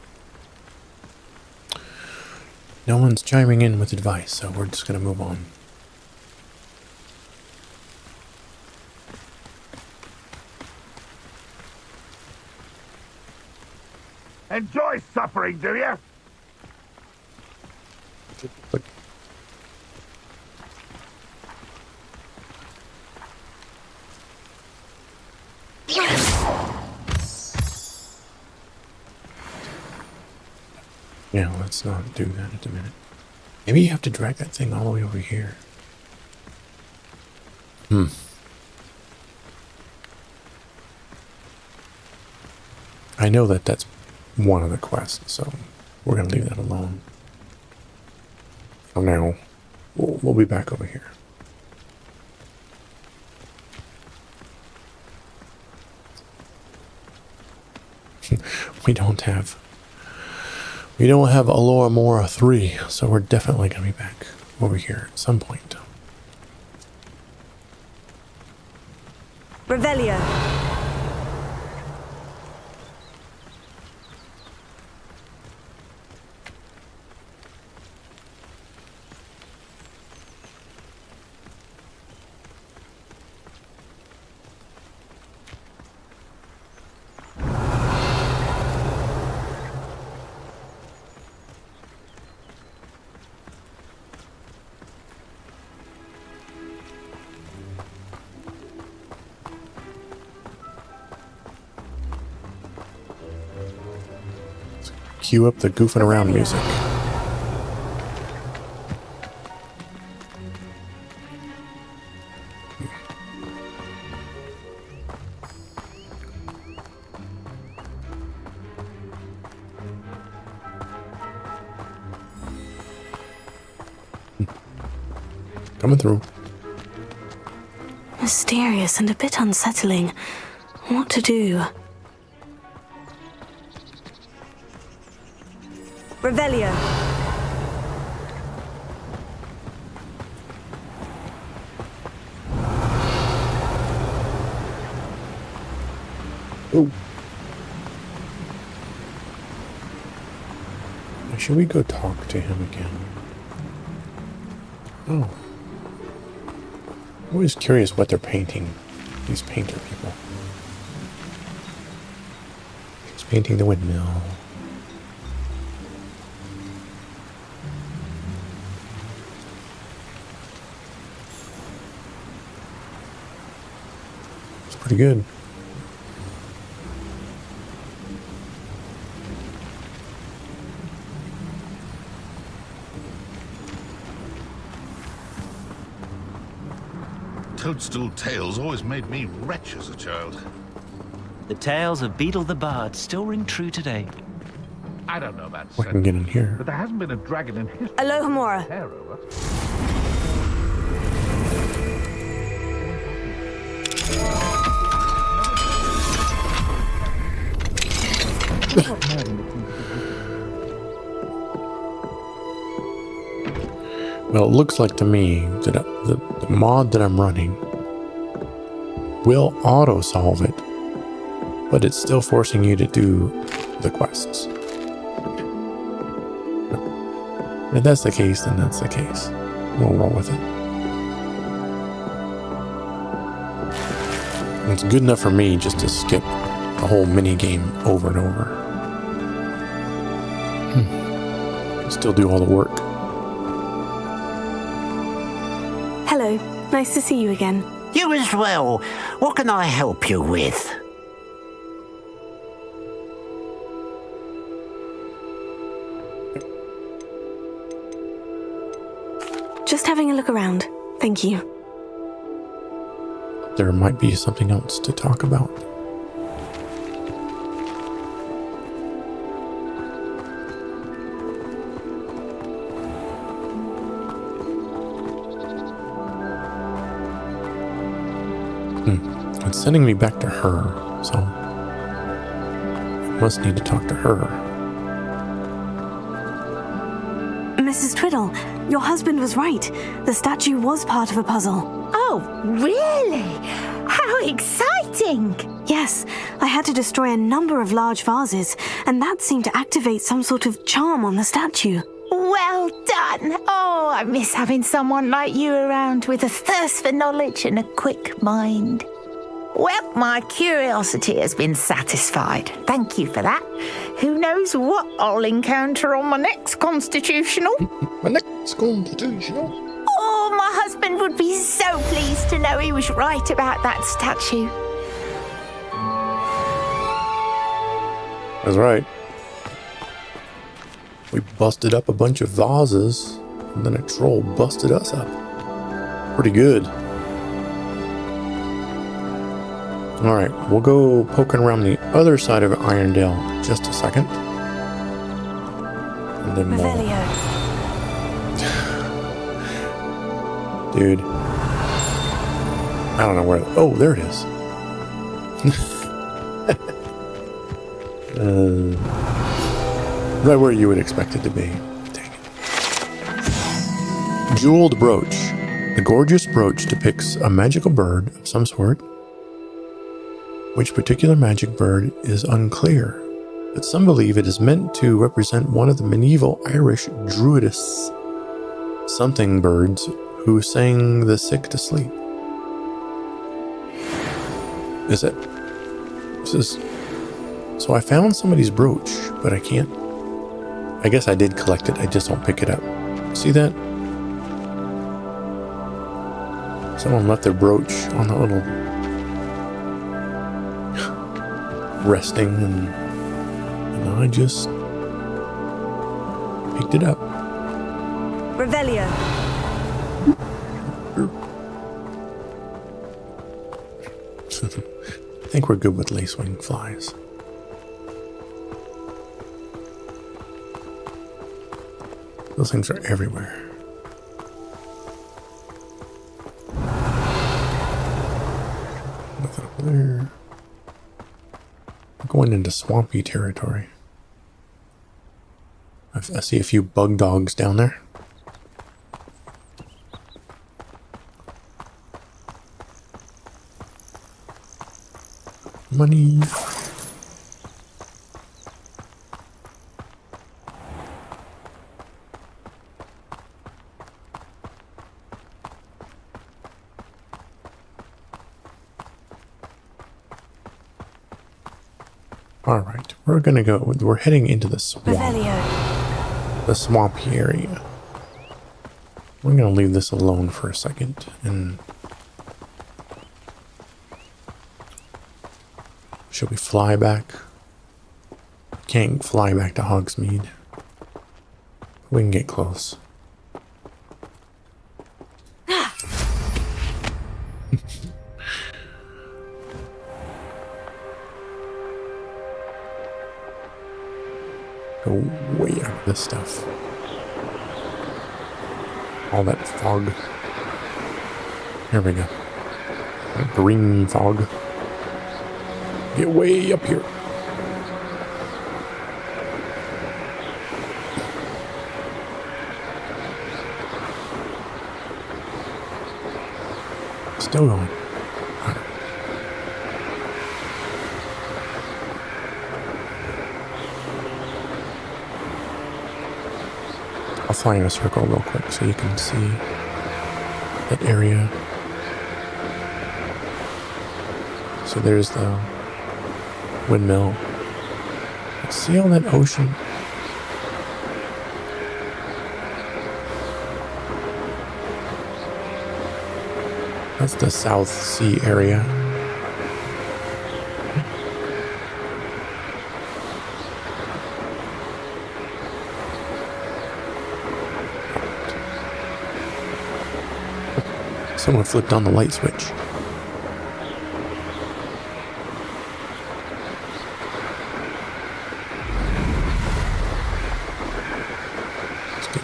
No one's chiming in with advice, so we're just going to move on. Enjoy suffering, do you? Yeah, let's not do that at the minute. Maybe you have to drag that thing all the way over here. I know that that's one of the quests, so we're going to leave that alone. For now, we'll be back over here. we don't have Alora Mora 3, so we're definitely gonna be back over here at some point. Revelio. Cue up the goofing around music. Coming through. Mysterious and a bit unsettling. What to do? Revelio. Oh. Should we go talk to him again? Oh. I'm always curious what they're painting, these painter people. He's painting the windmill. It's pretty good. Toadstool tales always made me wretch as a child. The tales of Beetle the Bard still ring true today. I don't know about What can we get in here? but there hasn't been a dragon in history. Alohomora. Well, it looks like to me that the mod that I'm running will auto-solve it, but it's still forcing you to do the quests. If that's the case, then that's the case. We'll roll with it. And it's good enough for me just to skip the whole mini game over and over. Still do all the work. Hello. Nice to see you again. You as well. What can I help you with? Just having a look around. Thank you. There might be something else to talk about. It's sending me back to her, so I must need to talk to her. Mrs. Twiddle, your husband was right. The statue was part of a puzzle. Oh, really? How exciting! Yes, I had to destroy a number of large vases, and that seemed to activate some sort of charm on the statue. Well done! Oh, I miss having someone like you around with a thirst for knowledge and a quick mind. Well, my curiosity has been satisfied. Thank you for that. Who knows what I'll encounter on my next constitutional? My next constitutional? Oh, my husband would be so pleased to know he was right about that statue. That's right. We busted up a bunch of vases, and then a troll busted us up. Pretty good. Alright, we'll go poking around the other side of Irondale in just a second. And then we'll... Dude. I don't know where... Oh, there it is. Right where you would expect it to be. Dang it. Jeweled brooch. The gorgeous brooch depicts a magical bird of some sort. Which particular magic bird is unclear, but some believe it is meant to represent one of the medieval Irish druidess something birds who sang the sick to sleep. Is it? This is. So I found somebody's brooch, but I can't. I guess I did collect it. I just don't pick it up. See that? Someone left their brooch on the little resting, and I just picked it up. Revelio. I think we're good with lacewing flies. Those things are everywhere. Nothing over there. We're going into swampy territory. I see a few bug dogs down there. Money. All right, we're gonna go. We're heading into the swamp. The swampy area. We're gonna leave this alone for a second and. Should we fly back? Can't fly back to Hogsmeade. We can get close. Go way out of this stuff. All that fog. Here we go. That green fog. Get way up here. Still going. Right. I'll fly in a circle real quick so you can see that area. So there's the windmill. See all that ocean? That's the South Sea area. Someone flipped on the light switch.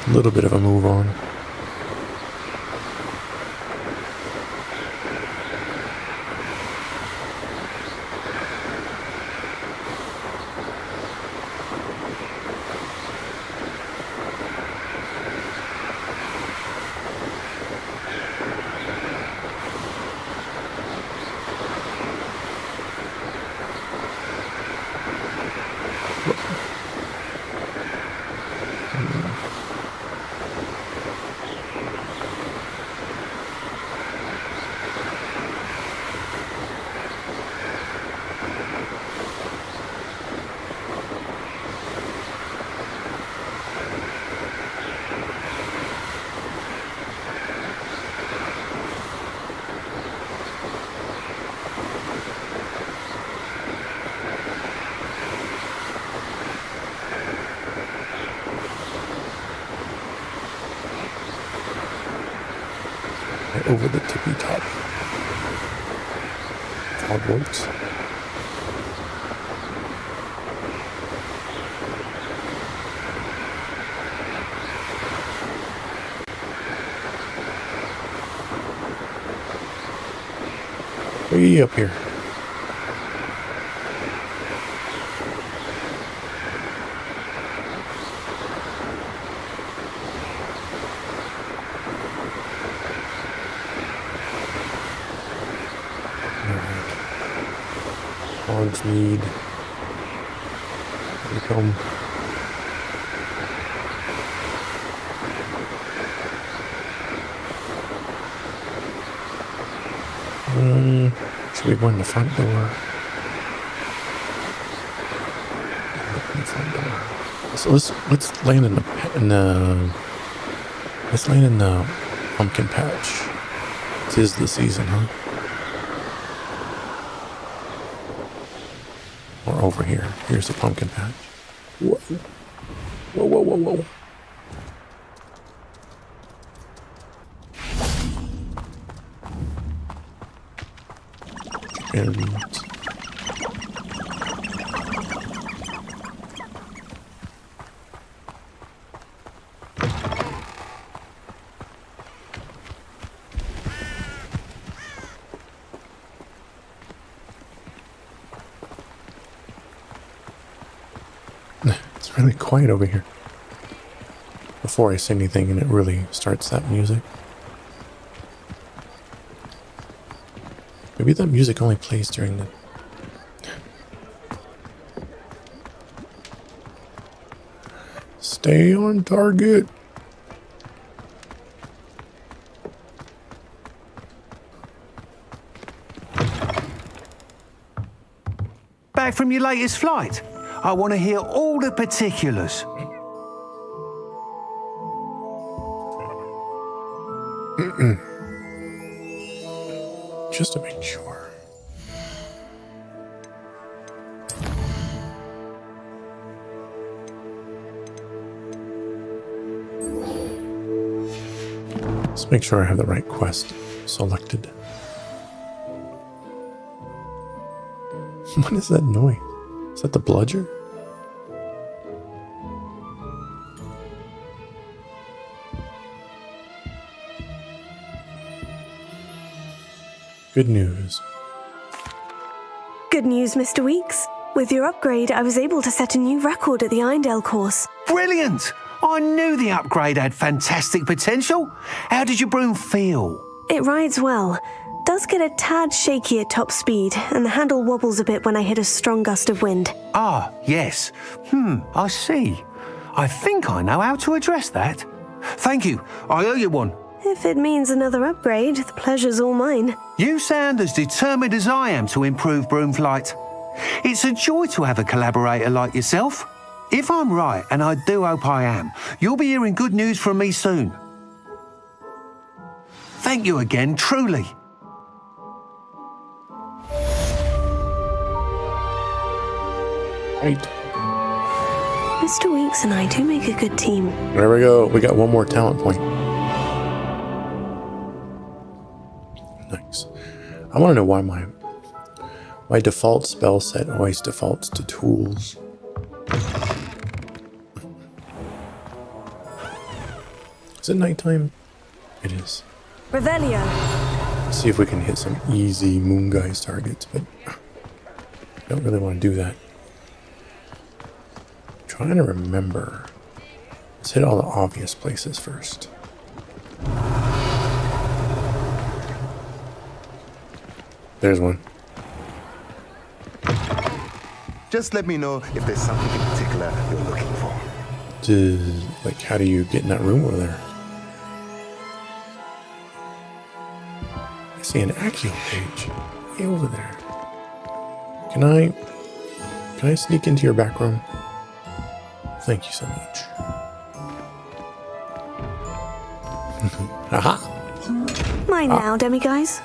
A little bit of a move on. Over the tippy top. Hogwarts. Way up here. Hogsmeade. Honeycomb. Should we go in the front door? So let's land in the let's land in the pumpkin patch. It is the season, huh? Or over here. Here's the pumpkin patch. Whoa. Whoa, whoa, whoa, whoa. And it's really quiet over here. Before I say anything and it really starts that music. Maybe that music only plays during the... Stay on target. Back from your latest flight? I want to hear all the particulars. Just to make sure. Let's make sure I have the right quest selected. What is that noise? Is that the bludger? Good news. Good news, Mr. Weeks. With your upgrade, I was able to set a new record at the Irondale course. Brilliant! I knew the upgrade had fantastic potential. How did your broom feel? It rides well. Does get a tad shaky at top speed, and the handle wobbles a bit when I hit a strong gust of wind. Ah, yes. I see. I think I know how to address that. Thank you. I owe you one. If it means another upgrade, the pleasure's all mine. You sound as determined as I am to improve broom flight. It's a joy to have a collaborator like yourself. If I'm right, and I do hope I am, you'll be hearing good news from me soon. Thank you again, truly. Right. Mr. Weeks and I do make a good team. There we go. We got one more talent point. Nice. I want to know why my default spell set always defaults to tools. Is it nighttime? It is. Revelio. Let's see if we can hit some easy Moon Guys targets, but I don't really want to do that. I'm trying to remember. Let's hit all the obvious places first. There's one. Just let me know if there's something in particular you're looking for. Like, how do you get in that room over there? I see an Accio page. Way over there. Can I sneak into your back room? Thank you so much. Aha! Mine now, demiguise.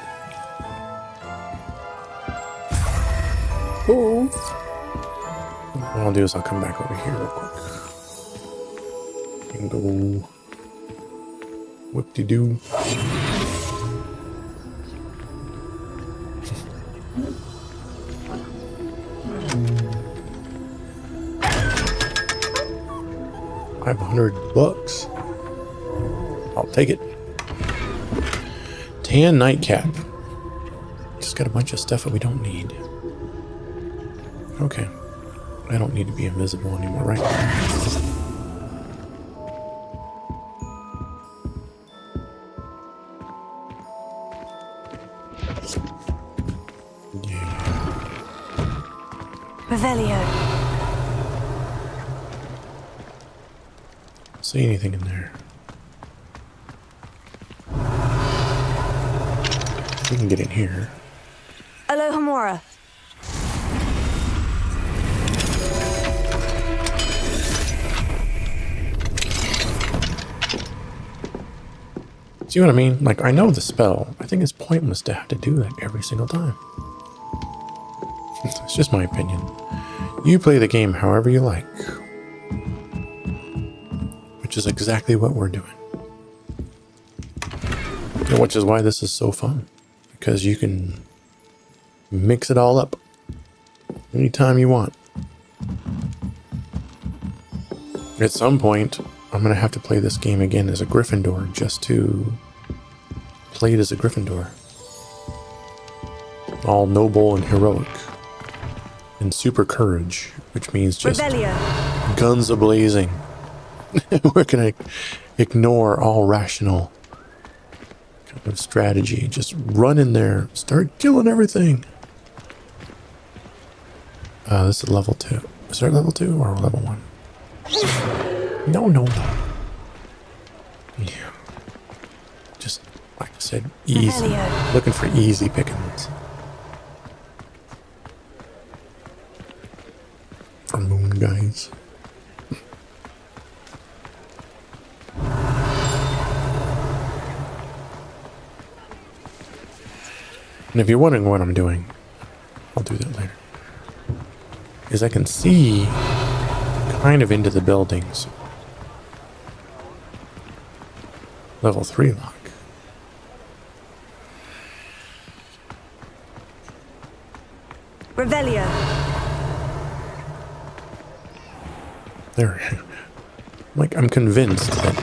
Oh. What I'll do is I'll come back over here real quick. And go whoop-de-doo. $500. I'll take it. Tan nightcap. Just got a bunch of stuff that we don't need. Okay. I don't need to be invisible anymore, right? Yeah. Revelio. See anything in there? We can get in here. Alohomora. See what I mean? Like, I know the spell. I think it's pointless to have to do that every single time. It's just my opinion. You play the game however you like. Which is exactly what we're doing. And which is why this is so fun. Because you can mix it all up anytime you want. At some point, I'm going to have to play this game again as a Gryffindor just to play it as a Gryffindor. All noble and heroic. And super courage, which means just Revelio. Guns a-blazing. We're going to ignore all rational kind of strategy. Just run in there, start killing everything. This is level 2. Is there level 2 or level 1? No. Yeah. Just, like I said, easy. Revelio. Looking for easy pickings. For moon guys. And if you're wondering what I'm doing, I'll do that later. Is I can see kind of into the buildings. Level 3 lock. Revelio. There. Like, I'm convinced that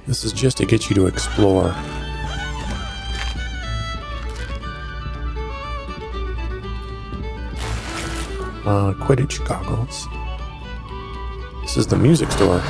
this is just to get you to explore. Quidditch goggles. This is the music store.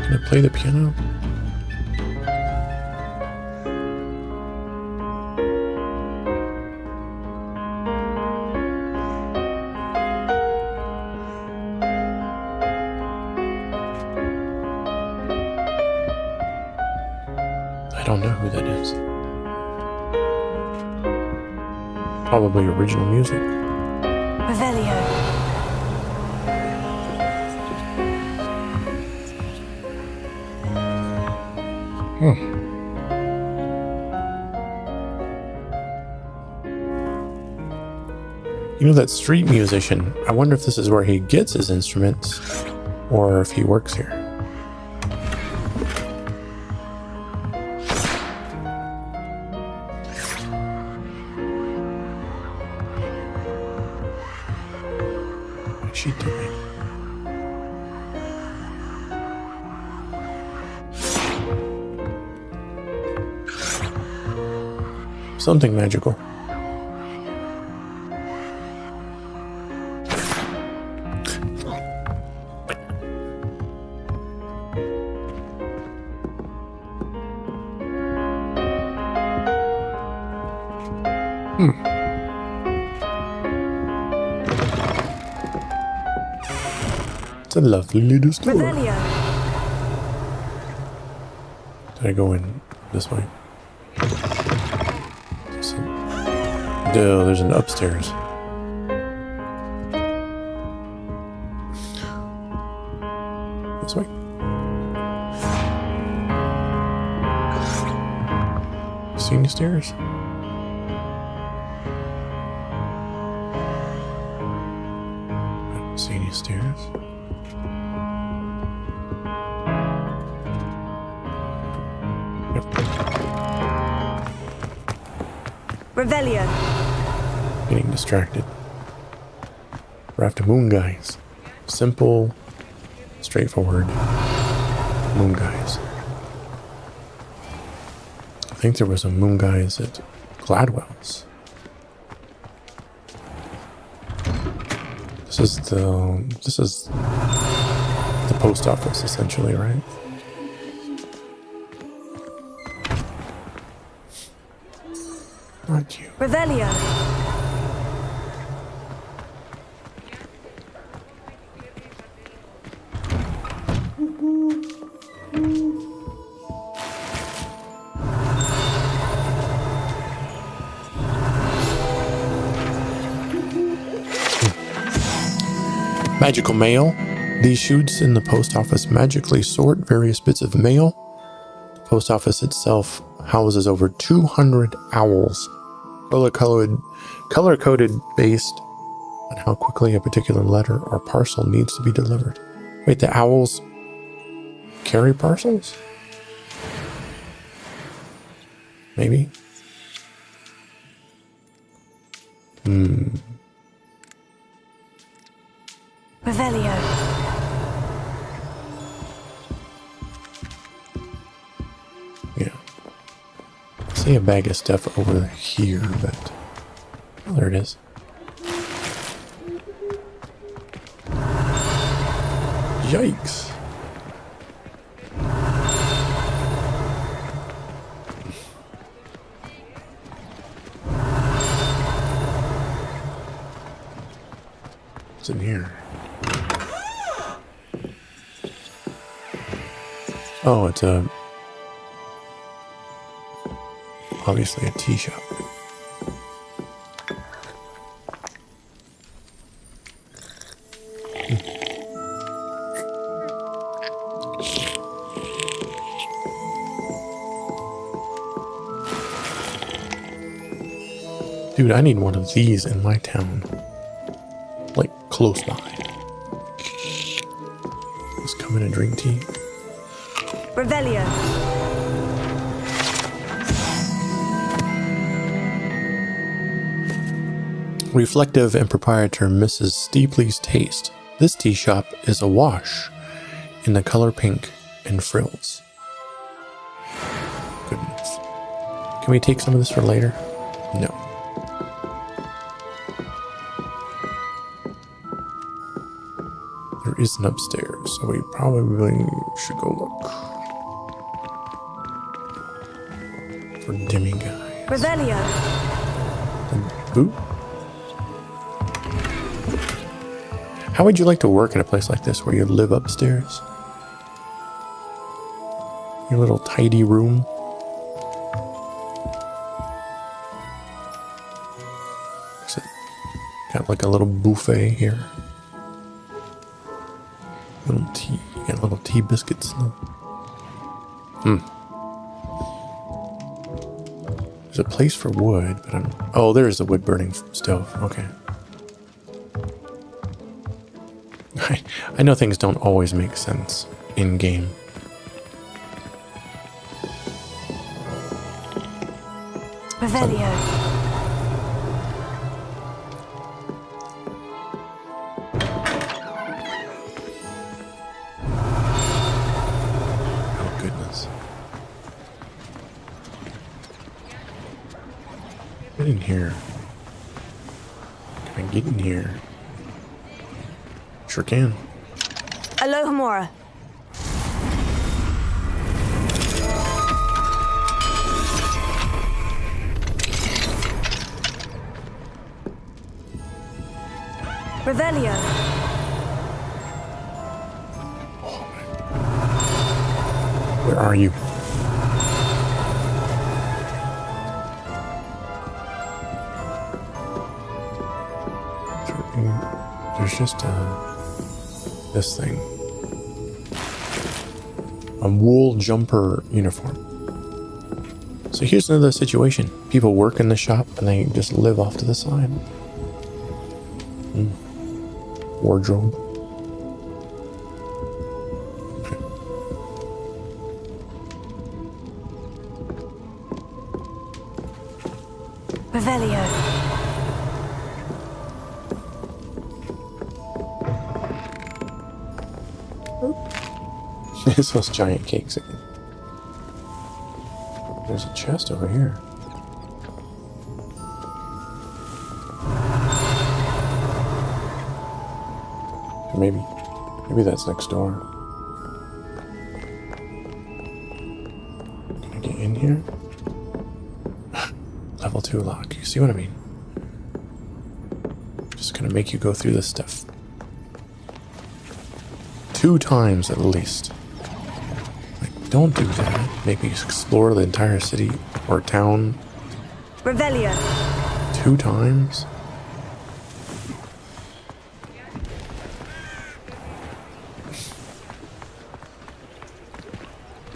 Can I play the piano? I don't know who that is. Probably original music. Revelio. You know, that street musician, I wonder if this is where he gets his instruments or if he works here. What's she doing? Something magical. It's a lovely little store. Revelio. Did I go in this way? No, there's an upstairs. This way. See any stairs? I don't see any stairs. Revelio. Getting distracted. We're after moon guys. Simple, straightforward moon guys. think there was a moon guys at Gladwell's. This is the post office, essentially, right? Not you. Revelio. Magical mail. These chutes in the post office magically sort various bits of mail. The post office itself houses over 200 owls, color-coded based on how quickly a particular letter or parcel needs to be delivered. Wait, the owls carry parcels? Maybe? Revelio. Yeah. I see a bag of stuff over here, but... Oh, there it is. Yikes. What's in here? Oh, it's obviously a tea shop. Dude, I need one of these in my town. Like, close by. Just come in and drink tea. Revelio. Reflective and proprietor Mrs. Steepley's taste. This tea shop is awash in the color pink and frills. Goodness. Can we take some of this for later? No. There isn't upstairs, so we probably should go look. For demiguise. Revelio. Who? How would you like to work in a place like this where you live upstairs? Your little tidy room. Is it got like a little buffet here? Little tea. You got little tea biscuits. There's a place for wood, but oh, there's the wood burning stove. Okay. I know things don't always make sense in game. Revelio. Oh goodness. Get in here. Can I get in here? Sure can. Alohomora. Revelio. Where are you? There's just this thing. A wool jumper uniform. So here's another situation. People work in the shop and they just live off to the side. Wardrobe. Revelio. It's those giant cakes again. There's a chest. chest over here. Maybe that's next door. Can I get in here? Level 2 lock. You see what I mean? Just gonna make you go through this stuff 2 times at least. Like, don't do that. Make me explore the entire city or town Revelio. 2 times.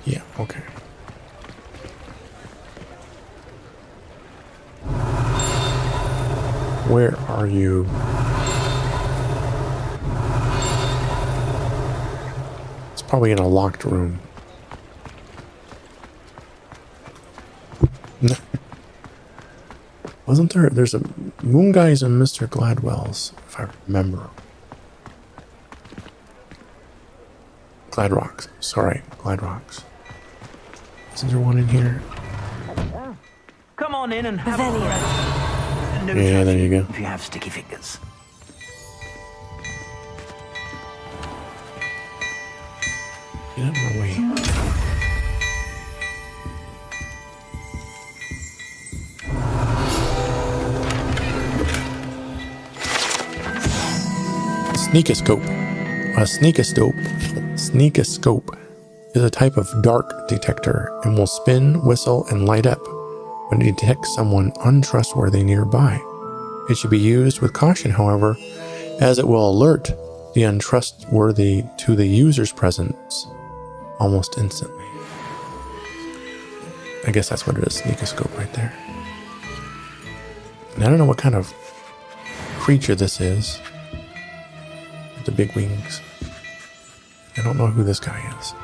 Yeah, okay. Where are you? It's probably in a locked room. Wasn't there? There's a Moon Guys and Mr. Gladwell's, if I remember. Glad Rocks. Sorry, Glad Rocks. Isn't there one in here? Come on in and have a breath. No Yeah, there you go. if you have sticky fingers. Get out of my way. Sneakoscope. A sneakoscope is a type of dark detector and will spin, whistle, and light up when it detects someone untrustworthy nearby. It should be used with caution, however, as it will alert the untrustworthy to the user's presence almost instantly. I guess that's what it is, sneakoscope right there. And I don't know what kind of creature this is. With the big wings. I don't know who this guy is.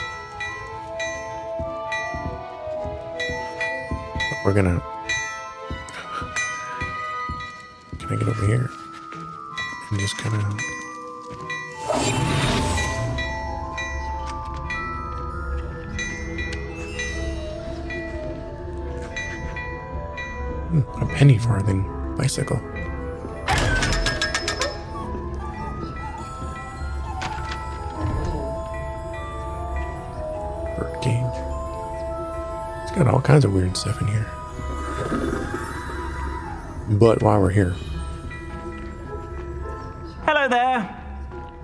But we're gonna... Can I get over here? And just kind of... A penny farthing bicycle. Bird cage. It's got all kinds of weird stuff in here. But while we're here, Hello there.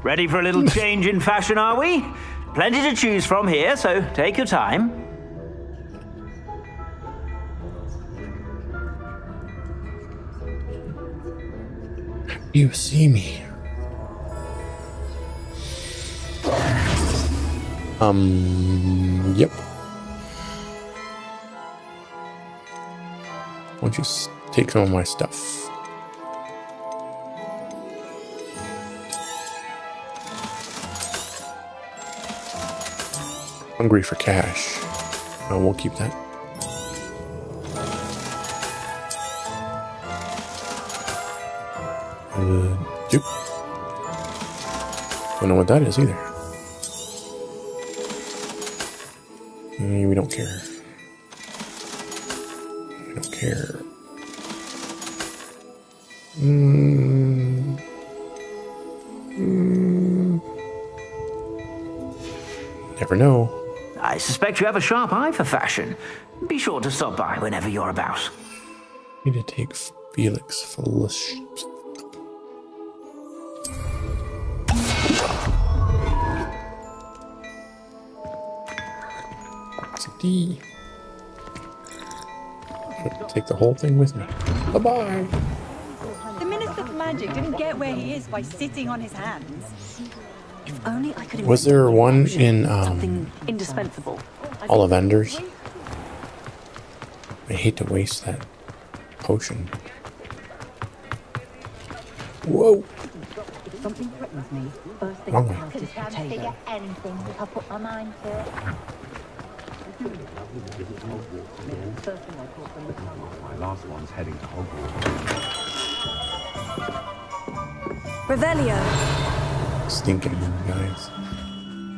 Ready for a little change in fashion, are we? Plenty to choose from here, so take your time. you see me. Yep. Why don't you take some of my stuff? Hungry for cash. Oh, we'll keep that. Yep. Don't know what that is either. We don't care. We don't care. Never know. I suspect you have a sharp eye for fashion. Be sure to stop by whenever you're about. Need to take Felix Felish. D. Take the whole thing with me. Bye-bye. The Minister for Magic didn't get where he is by sitting on his hands. If only I could. Was there one in something indispensable? Ollivanders? I hate to waste that potion. Whoa. If something threatens me, first thing Wrong I way. have is potato. Anything if I put my mind to it. My last one's heading to Hogwarts. Revelio. Stinking moon guys.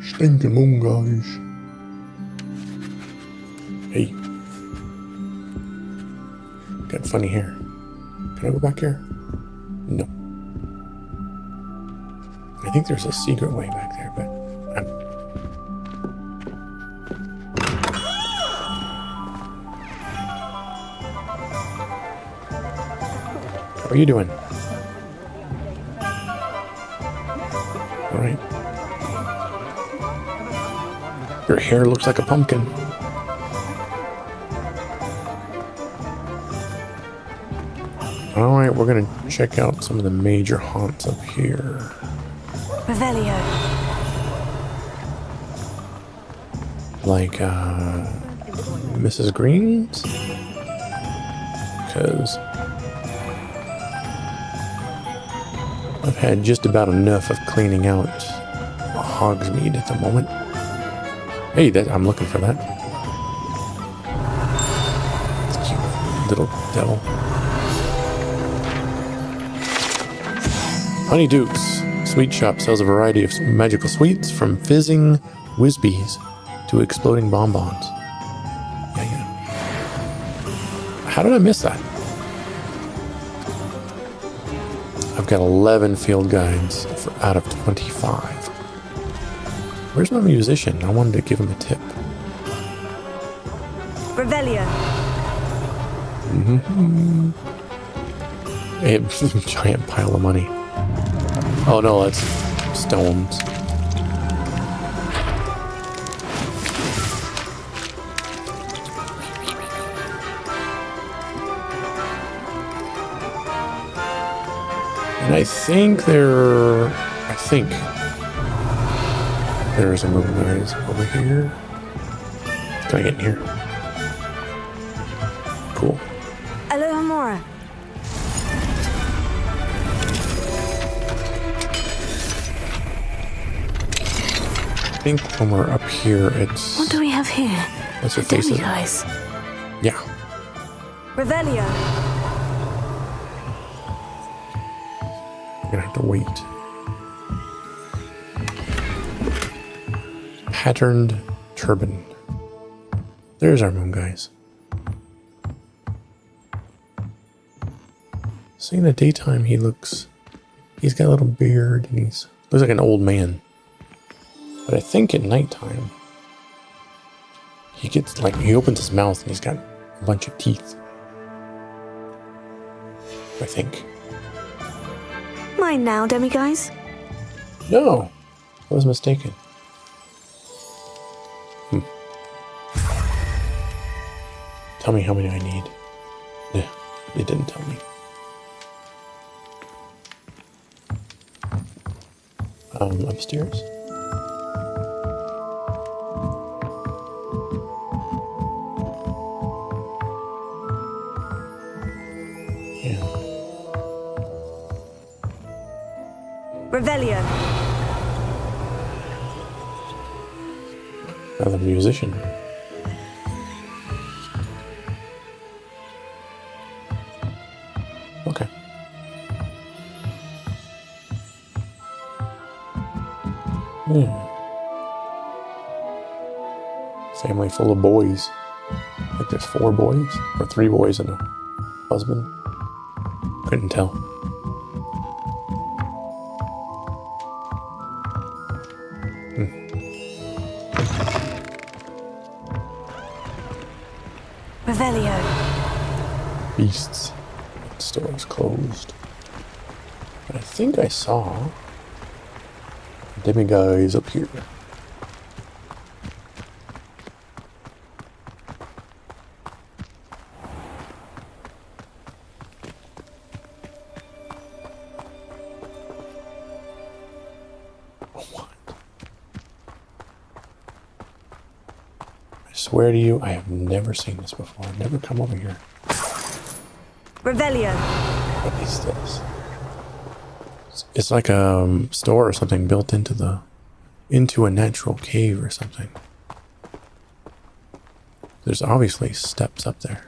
Stinking moon guys. Hey. Got funny hair. Can I go back here? No. I think there's a secret way back there, but How are you doing? All right. Your hair looks like a pumpkin. All right, we're gonna check out some of the major haunts up here. Revelio. Like, Mrs. Green's? Because I've had just about enough of cleaning out Hogsmeade at the moment. Hey, I'm looking for that. Cute little devil. Honeydukes Sweet Shop sells a variety of magical sweets, from fizzing whizbees to exploding bonbons. Yeah. How did I miss that? I've got 11 field guides out of 25. Where's my musician? I wanted to give him a tip. Revelio. A giant pile of money. Oh no, that's stones. And I think there's a moon guys over here. Can I get in here? Cool. Aloha Mora. I think when we're up here, it's... What do we have here? What's her face? Guys. Yeah. Revelio. We're gonna have to wait. Patterned turban. There's our moon guys. See, in the daytime, he's got a little beard and looks like an old man. But I think at nighttime, he opens his mouth and he's got a bunch of teeth. I think. Mine now, demiguise. No, I was mistaken. Tell me how many I need. Yeah, it didn't tell me. Upstairs. Yeah. Revelio. Another musician. Okay. Family full of boys. I think there's 4 boys, or 3 boys and a husband. Couldn't tell. Revelio. Beasts. The store is closed. But I think I saw demiguise up here. What? I swear to you, I have never seen this before. I've never come over here. Revelio. What is this? It's like a store or something built into a natural cave or something. There's obviously steps up there.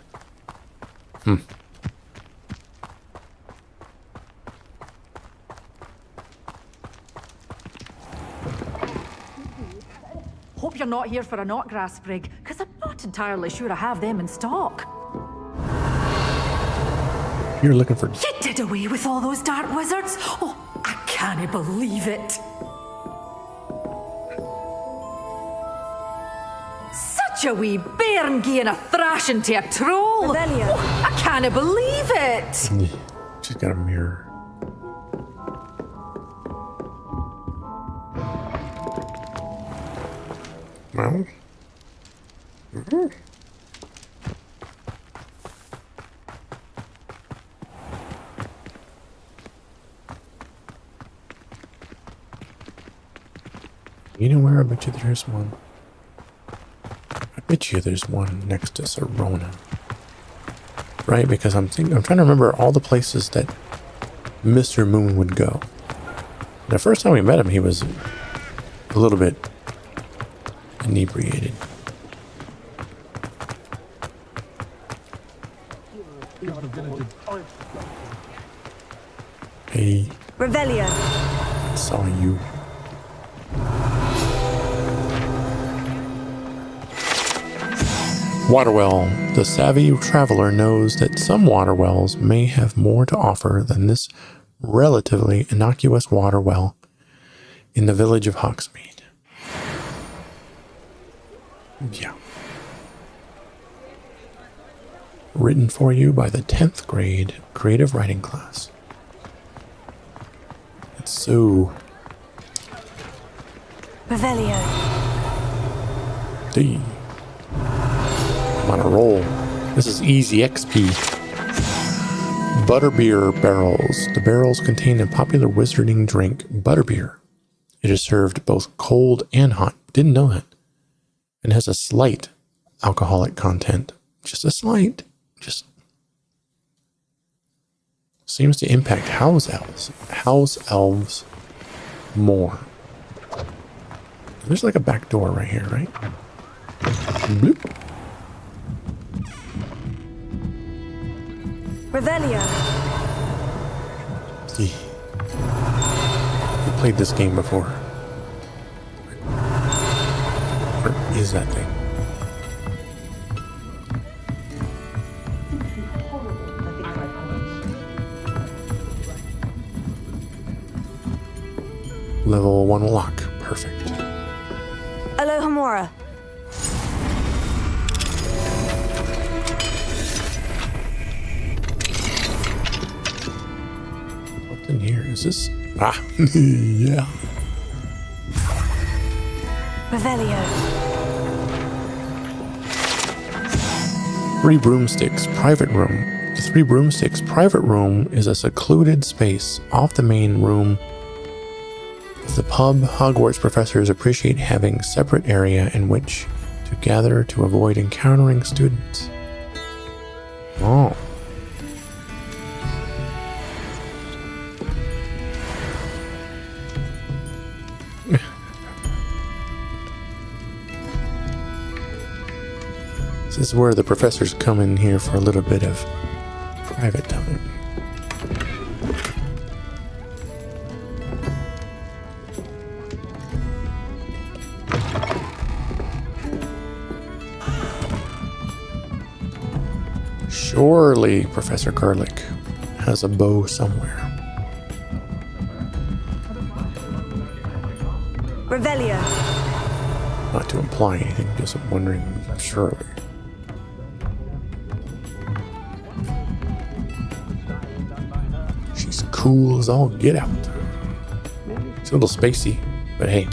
Hope you're not here for a knotgrass sprig, because I'm not entirely sure I have them in stock. You're looking for... You did away with all those dark wizards? Oh, I can't believe it. Such a wee bairn giving a thrashing to a troll. Revelio. Oh, I can't believe it. She's got a mirror. Well. You know where? I bet you there's one. I bet you there's one next to Serona. Right? Because I'm trying to remember all the places that Mr. Moon would go. The first time we met him, he was a little bit inebriated. Hey. Revelio. I saw you. Waterwell. The savvy traveler knows that some water wells may have more to offer than this relatively innocuous water well in the village of Hogsmeade. Yeah. Written for you by the 10th grade creative writing class. It's so... Revelio. D. I'm on a roll. This is easy XP. Butterbeer barrels. The barrels contain a popular wizarding drink, butterbeer. It is served both cold and hot. Didn't know that. And has a slight alcoholic content. Just a slight. Just seems to impact house elves more. There's like a back door right here, right? Bloop. Revelio. See. We played this game before. Where is that thing? Level 1 lock. Perfect. Alohomora. What's in here? Is this? Ah, yeah. Revelio. 3 broomsticks. Private room. The 3 broomsticks private room is a secluded space off the main room. The pub, Hogwarts professors appreciate having separate area in which to gather to avoid encountering students. Oh. This is where the professors come in here for a little bit of private time. Surely Professor Garlick has a bow somewhere. Revelio. Not to imply anything, just wondering, surely. She's cool as all get out. She's a little spacey, but hey.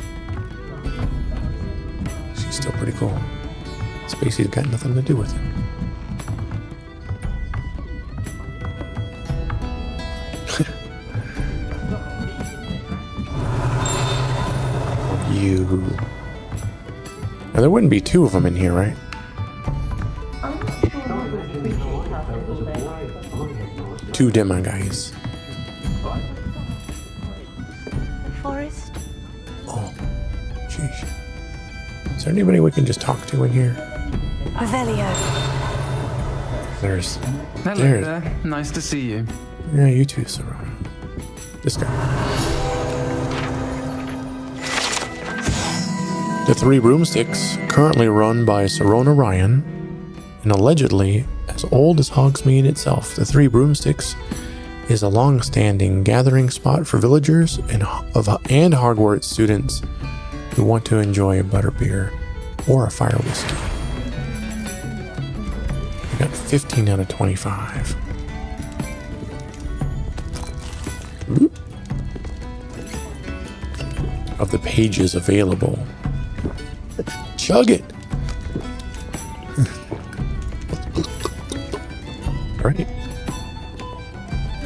She's still pretty cool. Spacey's got nothing to do with it. You. Now there wouldn't be 2 of them in here, right? Two demo guys. Forest. Oh, jeez. Is there anybody we can just talk to in here? Revelio. There's. Hello there. Nice to see you. Yeah, you too, Serona. This guy. The 3 broomsticks, currently run by Serona Ryan, and allegedly as as old as Hogsmeade itself. The Three Broomsticks is a long-standing gathering spot for villagers and Hogwarts students who want to enjoy a butterbeer or a fire whiskey. We got 15 out of 25. Ooh. Of the pages available. Chug it! Right.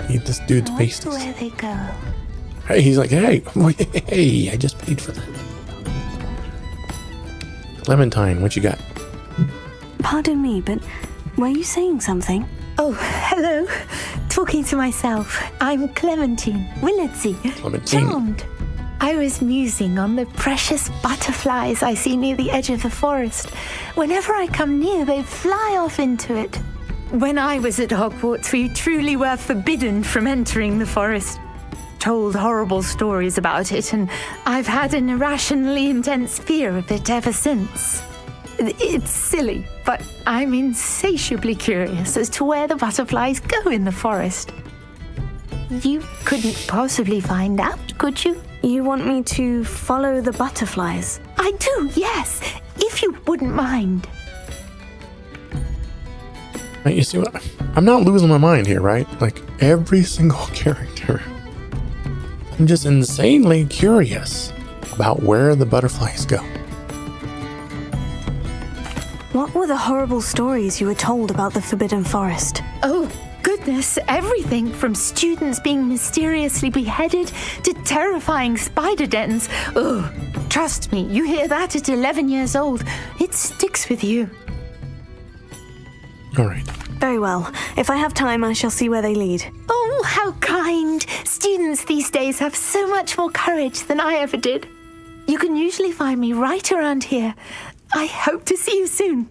Eat this dude's pasties. Where they go? Hey, he's like, hey, I just paid for that. Clementine, what you got? Pardon me, but were you saying something? Oh, hello. Talking to myself. I'm Clementine Willardsey. Clementine. Charmed. I was musing on the precious butterflies I see near the edge of the forest. Whenever I come near, they fly off into it. When I was at Hogwarts, we truly were forbidden from entering the forest. Told horrible stories about it, and I've had an irrationally intense fear of it ever since. It's silly, but I'm insatiably curious as to where the butterflies go in the forest. You couldn't possibly find out, could you? You want me to follow the butterflies? I do, yes, if you wouldn't mind. Right, you see what? I'm not losing my mind here, right? Like, every single character. I'm just insanely curious about where the butterflies go. What were the horrible stories you were told about the Forbidden Forest? Oh, goodness, everything from students being mysteriously beheaded to terrifying spider dens. Oh, trust me, you hear that at 11 years old, it sticks with you. All right. Very well. If I have time, I shall see where they lead. Oh, how kind. Students these days have so much more courage than I ever did. You can usually find me right around here. I hope to see you soon.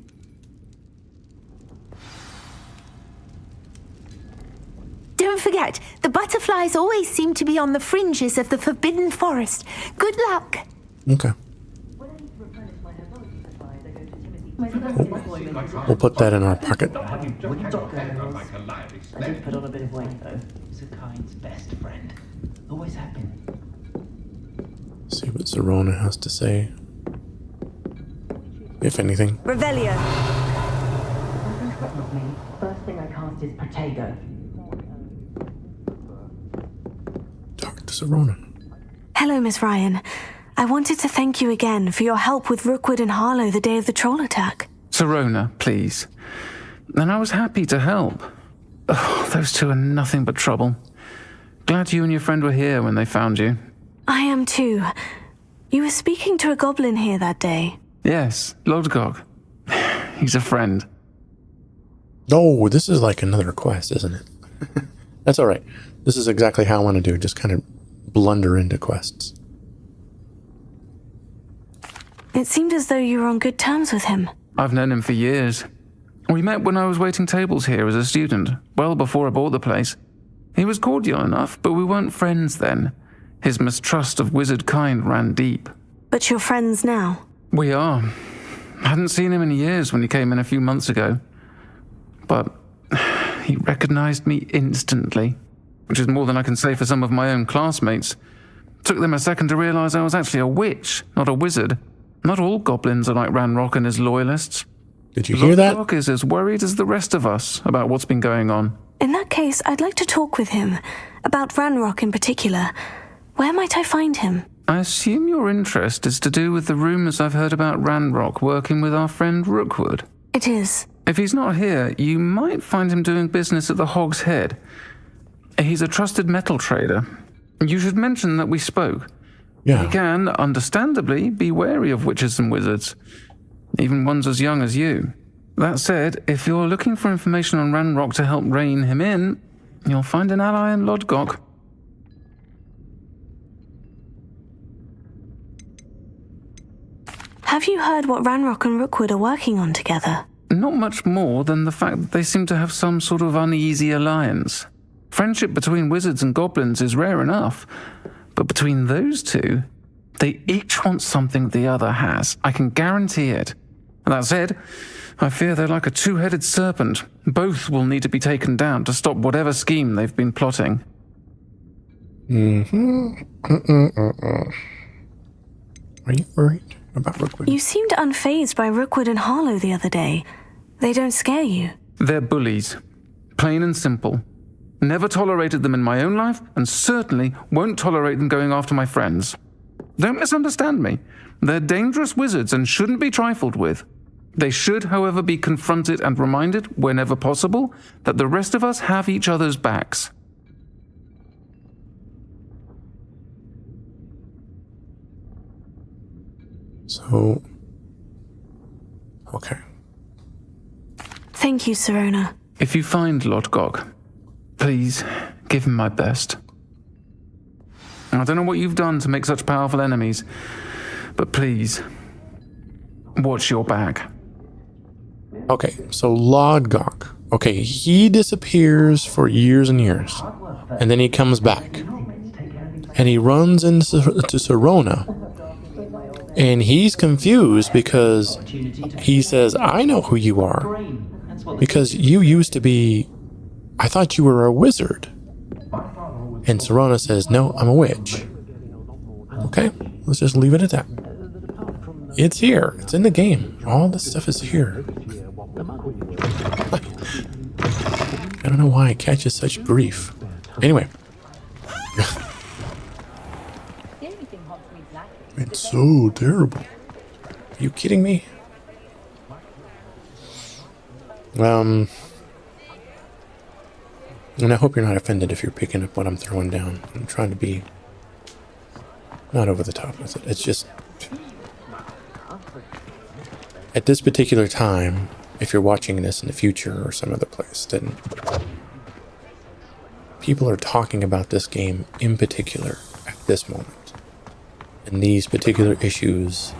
Don't forget, the butterflies always seem to be on the fringes of the Forbidden Forest. Good luck. Okay. We'll put that in our pocket. I did put on a bit of weight, though. He's a kind's best friend. Always have been. See what Serona has to say. If anything. Revelio. First thing I cast is Protego. Talk to Serona. Hello, Miss Ryan. I wanted to thank you again for your help with Rookwood and Harlow the day of the troll attack. Serona, please. And I was happy to help. Oh, those two are nothing but trouble. Glad you and your friend were here when they found you. I am too. You were speaking to a goblin here that day. Yes, Lodgok. He's a friend. Oh, this is like another quest, isn't it? That's all right. This is exactly how I want to do it. Just kind of blunder into quests. It seemed as though you were on good terms with him. I've known him for years. We met when I was waiting tables here as a student, well before I bought the place. He was cordial enough, but we weren't friends then. His mistrust of wizard kind ran deep. But you're friends now? We are. I hadn't seen him in years when he came in a few months ago. But he recognized me instantly, which is more than I can say for some of my own classmates. Took them a second to realize I was actually a witch, not a wizard. Not all goblins are like Ranrock and his loyalists. Did you hear that? Ranrock is as worried as the rest of us about what's been going on. In that case, I'd like to talk with him. About Ranrock in particular. Where might I find him? I assume your interest is to do with the rumors I've heard about Ranrock working with our friend Rookwood. It is. If he's not here, you might find him doing business at the Hog's Head. He's a trusted metal trader. You should mention that we spoke. Yeah. He can, understandably, be wary of witches and wizards, even ones as young as you. That said, if you're looking for information on Ranrock to help rein him in, you'll find an ally in Lodgok. Have you heard what Ranrock and Rookwood are working on together? Not much more than the fact that they seem to have some sort of uneasy alliance. Friendship between wizards and goblins is rare enough, but between those two, they each want something the other has. I can guarantee it. And that said, I fear they're like a two-headed serpent. Both will need to be taken down to stop whatever scheme they've been plotting. Are you worried about Rookwood? You seemed unfazed by Rookwood and Harlow the other day. They don't scare you. They're bullies. Plain and simple. Never tolerated them in my own life, and certainly won't tolerate them going after my friends. Don't misunderstand me. They're dangerous wizards and shouldn't be trifled with. They should, however, be confronted and reminded, whenever possible, that the rest of us have each other's backs. So... okay. Thank you, Sirona. If you find Lord Gog, please give him my best. I don't know what you've done to make such powerful enemies, but please, watch your back. Okay, so Lord Gog. Okay, he disappears for years and years, and then he comes back. And he runs into Sirona, and he's confused because he says, I know who you are. Because you used to be... I thought you were a wizard. And Sirona says, no, I'm a witch. Okay, let's just leave it at that. It's here. It's in the game. All this stuff is here. I don't know why it catches such grief. Anyway. It's so terrible. Are you kidding me? And I hope you're not offended if you're picking up what I'm throwing down. I'm trying to be not over the top with it. It's just... at this particular time, if you're watching this in the future or some other place, then people are talking about this game in particular at this moment. And these particular issues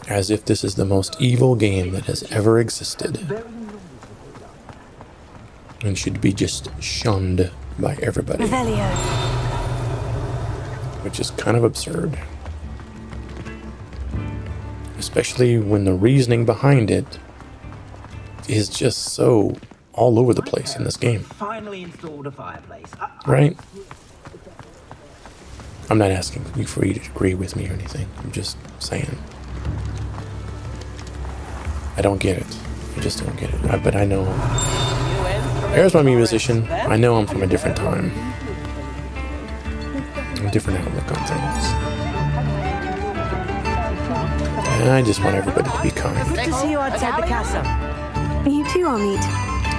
as if this is the most evil game that has ever existed and should be just shunned by everybody. Revelio. Which is kind of absurd. Especially when the reasoning behind it is just so all over the place in this game. Finally installed a fireplace. Right? I'm not asking you for you to agree with me or anything. I'm just saying. I don't get it. I just don't get it. But I know. There's my musician. I know I'm from a different time. A different outlook on things. And I just want everybody to be kind. Good to see you outside the castle. You too, Amit.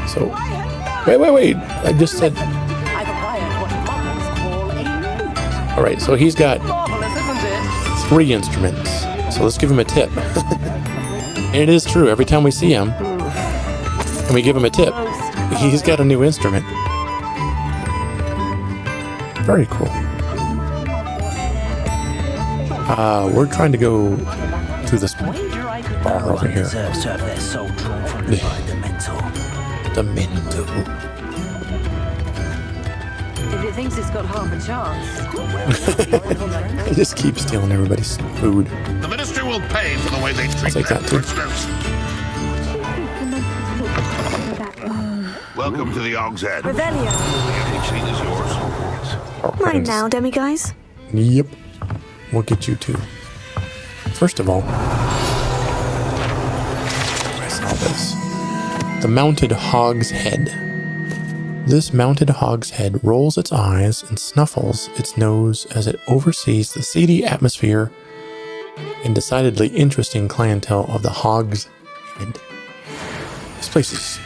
So, wait. I just said... Alright, so he's got 3 instruments. So let's give him a tip. And it is true, every time we see him, and we give him a tip, he's got a new instrument. Very cool. We're trying to go to this bar over here. The Mento. If it thinks it's got half a chance. He just keeps stealing everybody's food. The ministry will pay for the way they treat I'll take their that too. prisoners. Welcome to the Og's Head. Revelio. The seat is yours. Mine now, demiguys. Yep. We'll get you too. First of all, I saw this. The mounted hog's head. This mounted hog's head rolls its eyes and snuffles its nose as it oversees the seedy atmosphere and decidedly interesting clientele of the Hog's Head. This place is...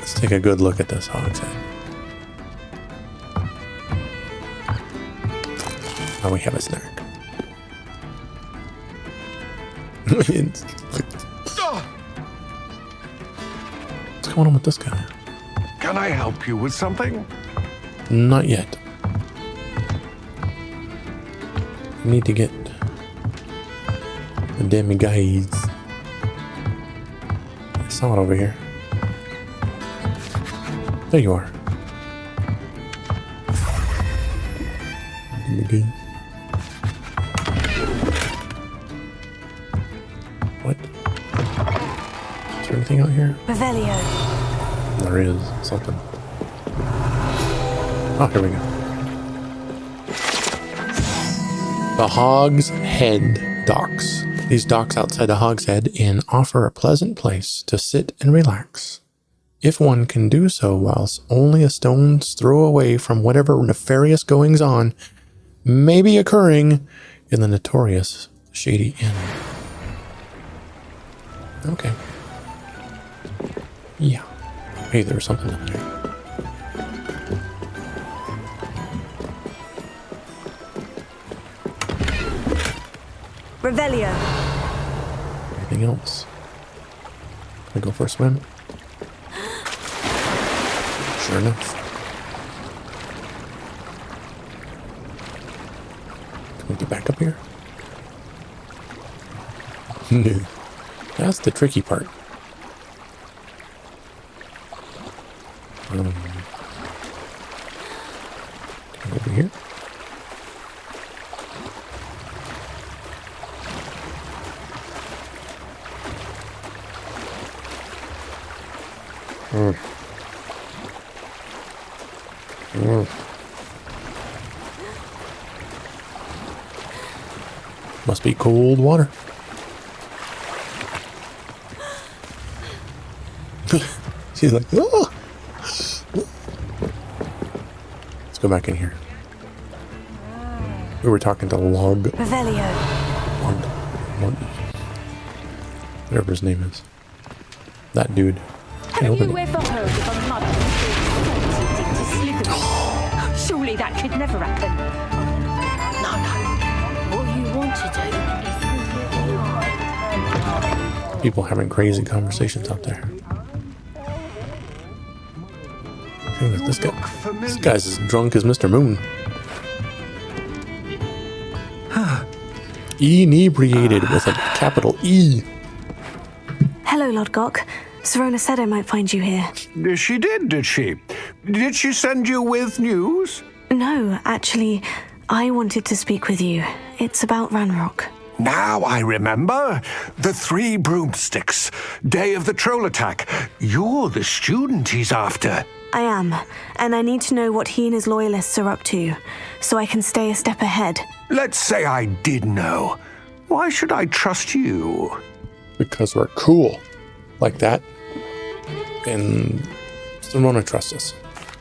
Let's take a good look at this Hog's Head. Oh, we have a snack. What's going on with this guy? Can I help you with something? Not yet. We need to get the demiguides. I saw it over here. There you are. Demiguide. there anything out here? Revelio. There is something. Oh, here we go. The Hog's Head Docks. These docks outside the Hog's Head Inn offer a pleasant place to sit and relax, if one can do so whilst only a stone's throw away from whatever nefarious goings on may be occurring in the notorious Shady Inn. Okay. Yeah. Hey, there's something down there. Revelio. Anything else? Can I go for a swim? Sure enough. Can we get back up here? No. That's the tricky part. Can I go over here? Must be cold water. She's like, oh! Let's go back in here. We were talking to Log. Revelio. Log. Whatever his name is. That dude. Have you ever heard of a mud to slippery? Surely that could never happen. No. What you want to do? People having crazy conversations out there. Hey, look, this guy's as drunk as Mr. Moon. Inebriated with a capital E. Hello, Lodgok. Serona said I might find you here. She did she? Did she send you with news? No, actually, I wanted to speak with you. It's about Ranrock. Now I remember. The 3 broomsticks. Day of the troll attack. You're the student he's after. I am, and I need to know what he and his loyalists are up to, so I can stay a step ahead. Let's say I did know. Why should I trust you? Because we're cool. Like that. And Serona trusts us.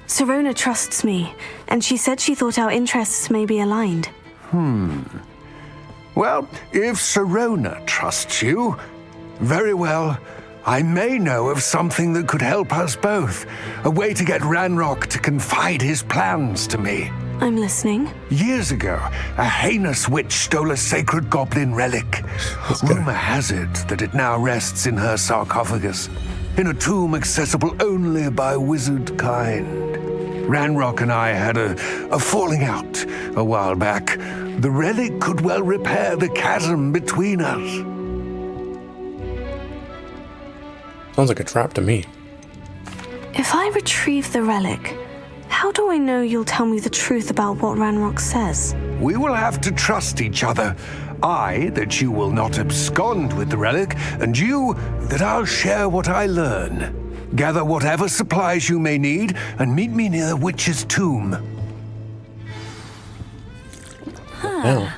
Serona trusts me, and she said she thought our interests may be aligned. Well, if Serona trusts you, very well. I may know of something that could help us both. A way to get Ranrock to confide his plans to me. I'm listening. Years ago, a heinous witch stole a sacred goblin relic. Rumor has it that it now rests in her sarcophagus, in a tomb accessible only by wizard kind. Ranrock and I had a falling out a while back. The relic could well repair the chasm between us. Sounds like a trap to me. If I retrieve the relic, how do I know you'll tell me the truth about what Ranrock says? We will have to trust each other. I, that you will not abscond with the relic, and you, that I'll share what I learn. Gather whatever supplies you may need, and meet me near the witch's tomb. Now.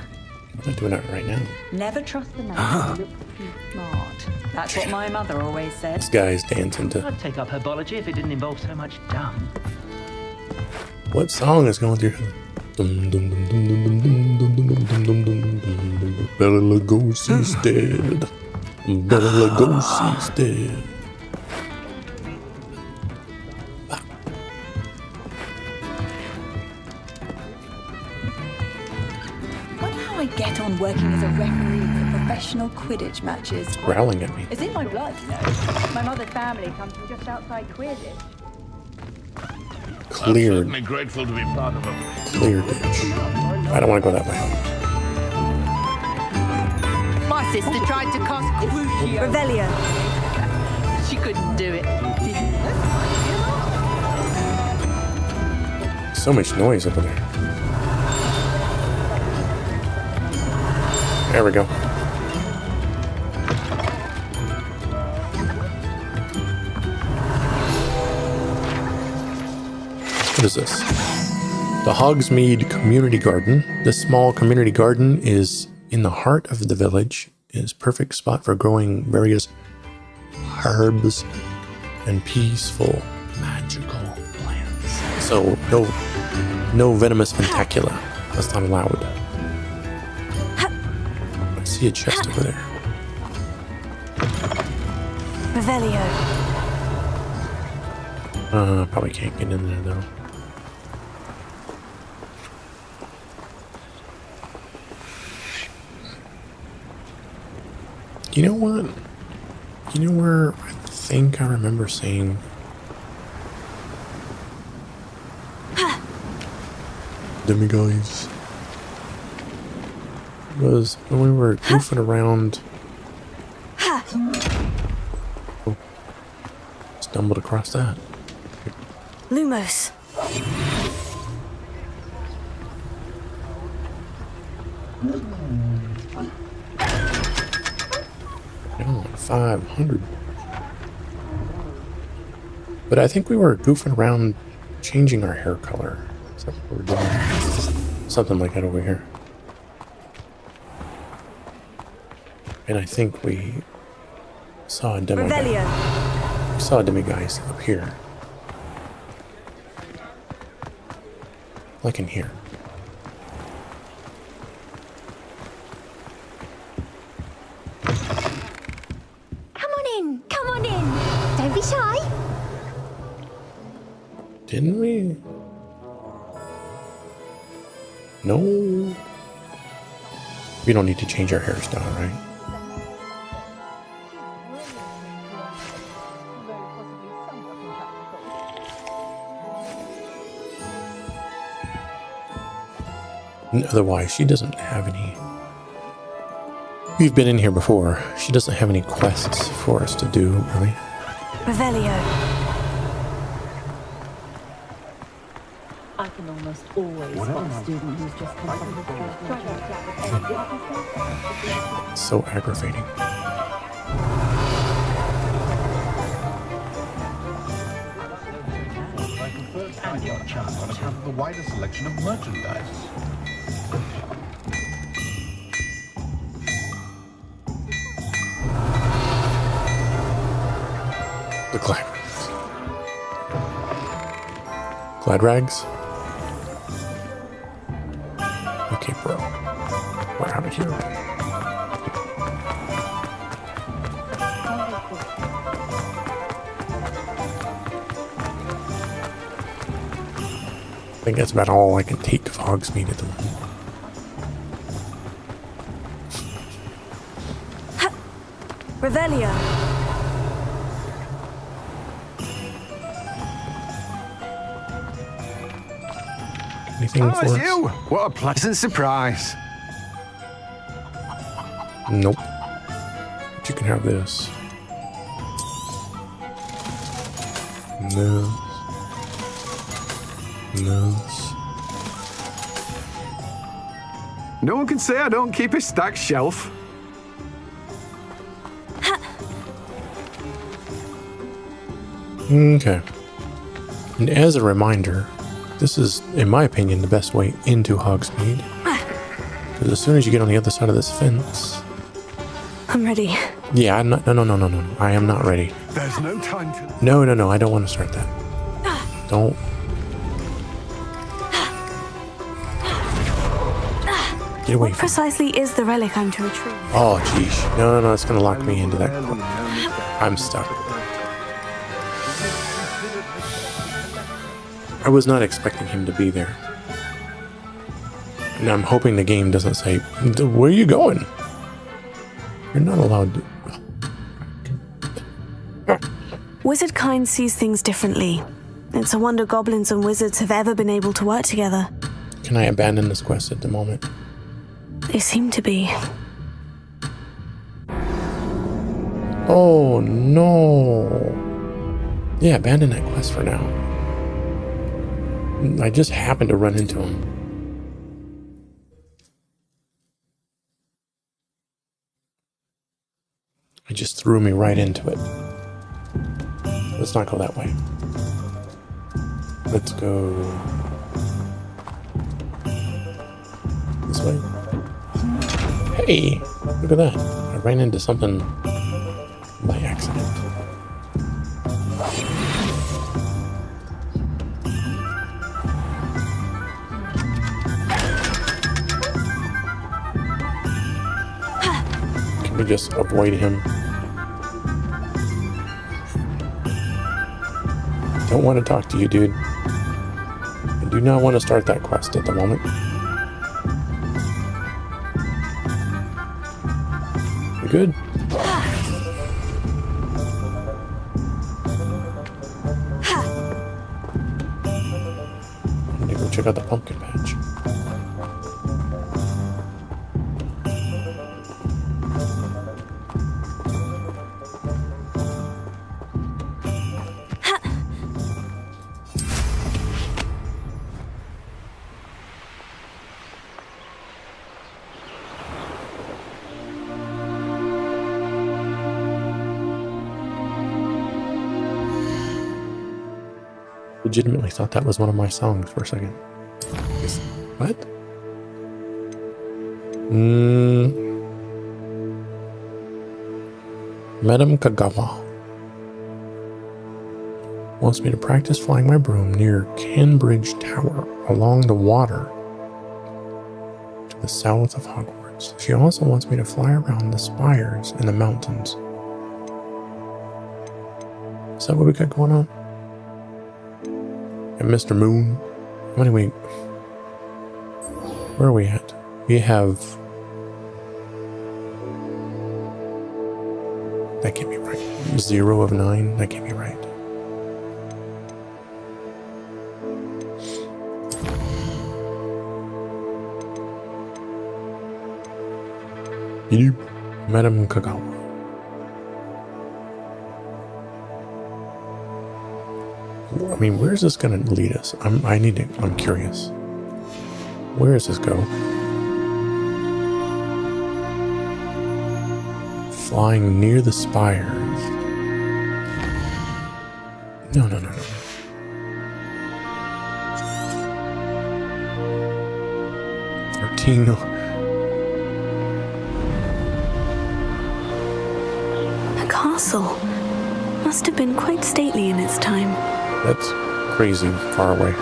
I'm doing it right now. Never trust the man who looks too smart. That's what my mother always said. This guy's dancing to... I'd take up herbology if it didn't involve so much dung. What song is going through? Bela Lugosi's dead. Bela Lugosi's dead. Wonder how I get on working as a referee for professional Quidditch matches. Growling at me. It's in my blood, you know. My mother's family comes from just outside Quidditch. Cleared. I'm certainly grateful to be part of a clear ditch. I don't want to go that way. My sister tried to cast Crucio. Revelio. She couldn't do it. So much noise over there. There we go. is this? The Hogsmeade Community Garden. This small community garden is in the heart of the village. It is a perfect spot for growing various herbs and peaceful magical plants. So no venomous ventacula. That's not allowed. I see a chest over there. Revelio. Probably can't get in there though. You know what? You know where I think I remember seeing Demi-guys was when we were goofing around. Oh, stumbled across that. Lumos. No, 500. But I think we were goofing around changing our hair color. Is that what we're doing? Something like that over here. And I think we saw a demo guy. We saw a demi-guys up here. Like in here. Come on in. Come on in. Don't be shy. Didn't we? No. We don't need to change our hairstyle, right? Otherwise, she doesn't have any. We've been in here before. She doesn't have any quests for us to do, really. Revelio. I can almost always spot a student who's just come from the So aggravating. And your chance on account of the wider selection of merchandise. The glad rags. Glad rags? Okay, bro. We're out of here. I think that's about all I can take of Hogsmeade at the moment. Revelio. Anything for us? You? What a pleasant surprise. Nope. But you can have this. No. No one can say I don't keep a stacked shelf. Okay. And as a reminder, this is, in my opinion, the best way into Hogsmeade. Because as soon as you get on the other side of this fence... I'm ready. Yeah, I'm not... No. I am not ready. There's no time to... No. I don't want to start that. Don't... Get away from... Precisely is the relic I'm to retrieve. Oh, geez. No. It's going to lock me into that. I'm stuck. I was not expecting him to be there. And I'm hoping the game doesn't say, where are you going? You're not allowed to... Wizard kind sees things differently. It's a wonder goblins and wizards have ever been able to work together. Can I abandon this quest at the moment? They seem to be. Oh, no. Yeah, abandon that quest for now. I just happened to run into him. It just threw me right into it. Let's not go that way. Let's go this way. Hey, look at that. I ran into something by accident. Can we just avoid him? Don't want to talk to you, dude. I do not want to start that quest at the moment. You good? I need to go check out the pumpkin patch. Legitimately thought that was one of my songs for a second. What? Madame Kagawa wants me to practice flying my broom near Cambridge Tower along the water to the south of Hogwarts. She also wants me to fly around the spires in the mountains. Is that what we got going on? And Mr. Moon. What do we... Where are we at? We have... That can't be right. 0 of 9. That can't be right. Madame Kagawa. I mean, where's this gonna lead us? I'm curious. Where does this go? Flying near the spires. No. 13. A castle. Must have been quite stately in its time. That's crazy far away.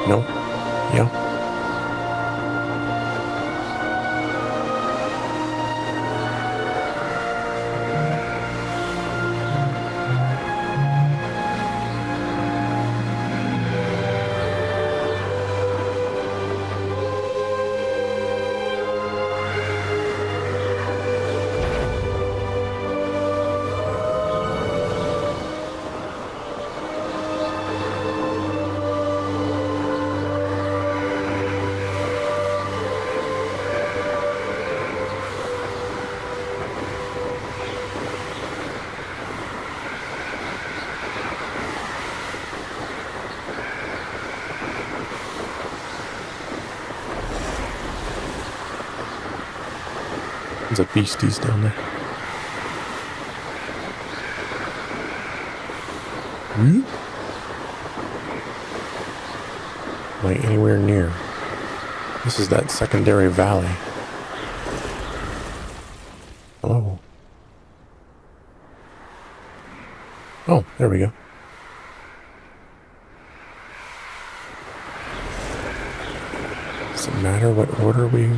No? Yeah. There's a beasties down there. Like anywhere near. This is that secondary valley. Hello. Oh, there we go. Does it matter what order we...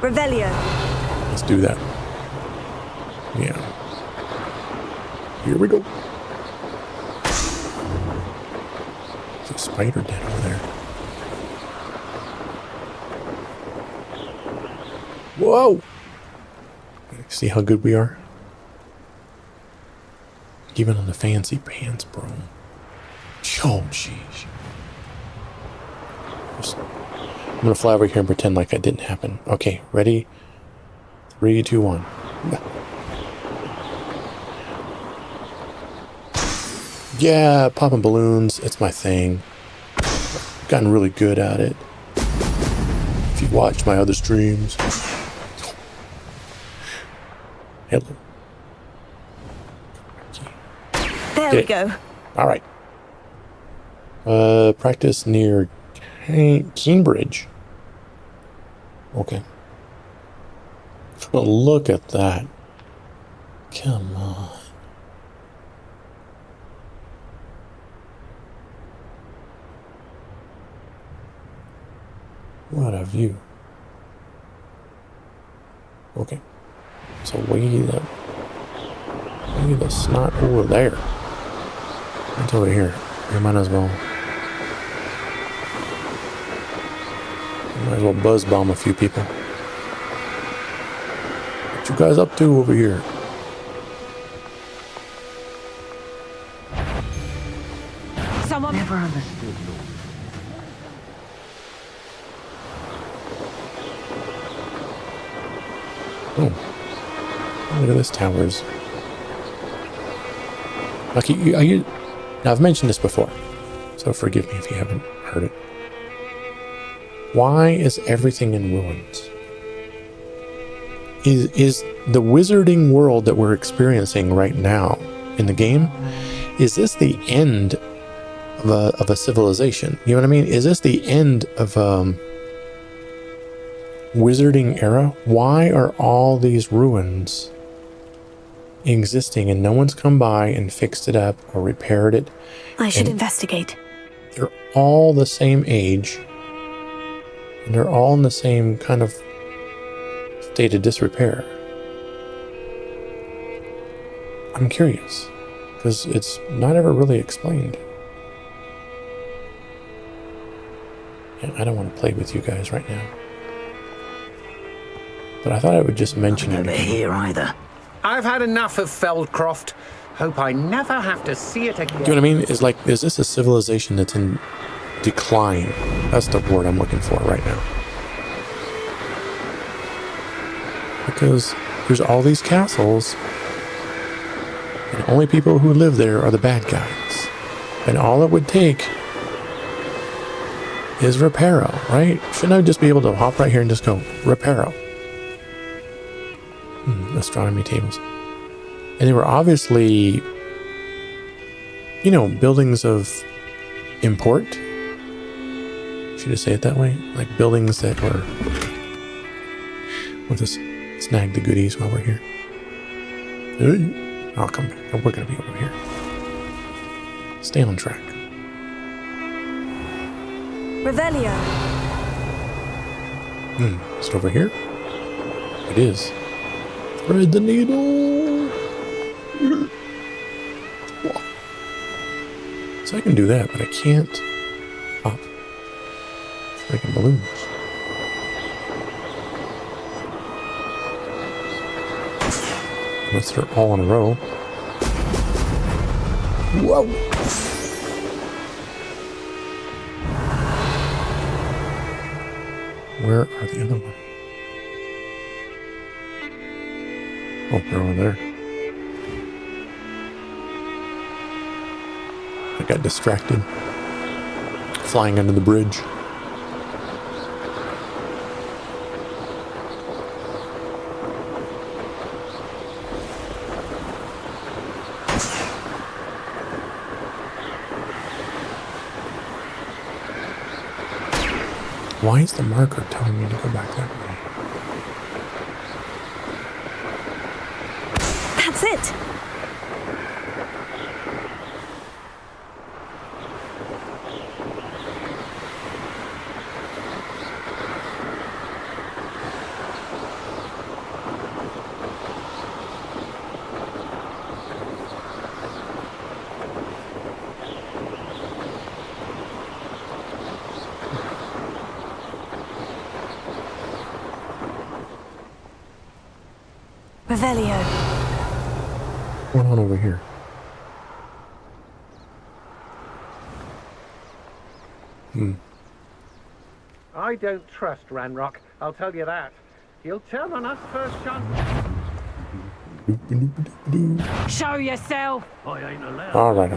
Revelio. Let's do that. Yeah. Here we go. There's a spider dead over there. Whoa! See how good we are? Even on the fancy pants, bro. Oh, jeez. I'm gonna fly over here and pretend like that didn't happen. Okay, ready? 3, 2, 1. Yeah, popping balloons. It's my thing. I've gotten really good at it. If you've watched my other streams. Hello. There we go. All right. Practice near Cambridge. Okay. Look at that. Come on. What a view. Okay. So way the snot over there. It's over here. We might as well buzz bomb a few people. What you guys up to over here? Someone never understood you. Oh, look at this towers. Lucky, now I've mentioned this before, so forgive me if you haven't heard it. Why is everything in ruins? Is the wizarding world that we're experiencing right now in the game, is this the end of a civilization? You know what I mean? Is this the end of wizarding era? Why are all these ruins existing and no one's come by and fixed it up or repaired it? I should investigate. They're all the same age and they're all in the same kind of state of disrepair. I'm curious because it's not ever really explained. And I don't want to play with you guys right now, but I thought I would just mention it. Over here either. I've had enough of Feldcroft. Hope I never have to see it again. Do you know what I mean? Is this a civilization that's in decline? That's the word I'm looking for right now. Because there's all these castles, and the only people who live there are the bad guys. And all it would take is Reparo, right? Shouldn't I just be able to hop right here and just go, Reparo? Astronomy tables. And they were obviously, you know, buildings of import. Should I say it that way? Like buildings that were... We'll just snag the goodies while we're here. I'll come back. We're going to be over here. Stay on track. Revelio. Is it over here? It is. Thread the needle. So I can do that, but I can't pop freaking balloons. Unless they're all in a row. Whoa! Where are the other ones? Oh, they're over there. I got distracted. Flying under the bridge. Why is the marker telling me to go back that way? That's it. Revelio. What's going on over here? I don't trust Ranrock, I'll tell you that. He'll turn on us first chance. Show yourself. All right.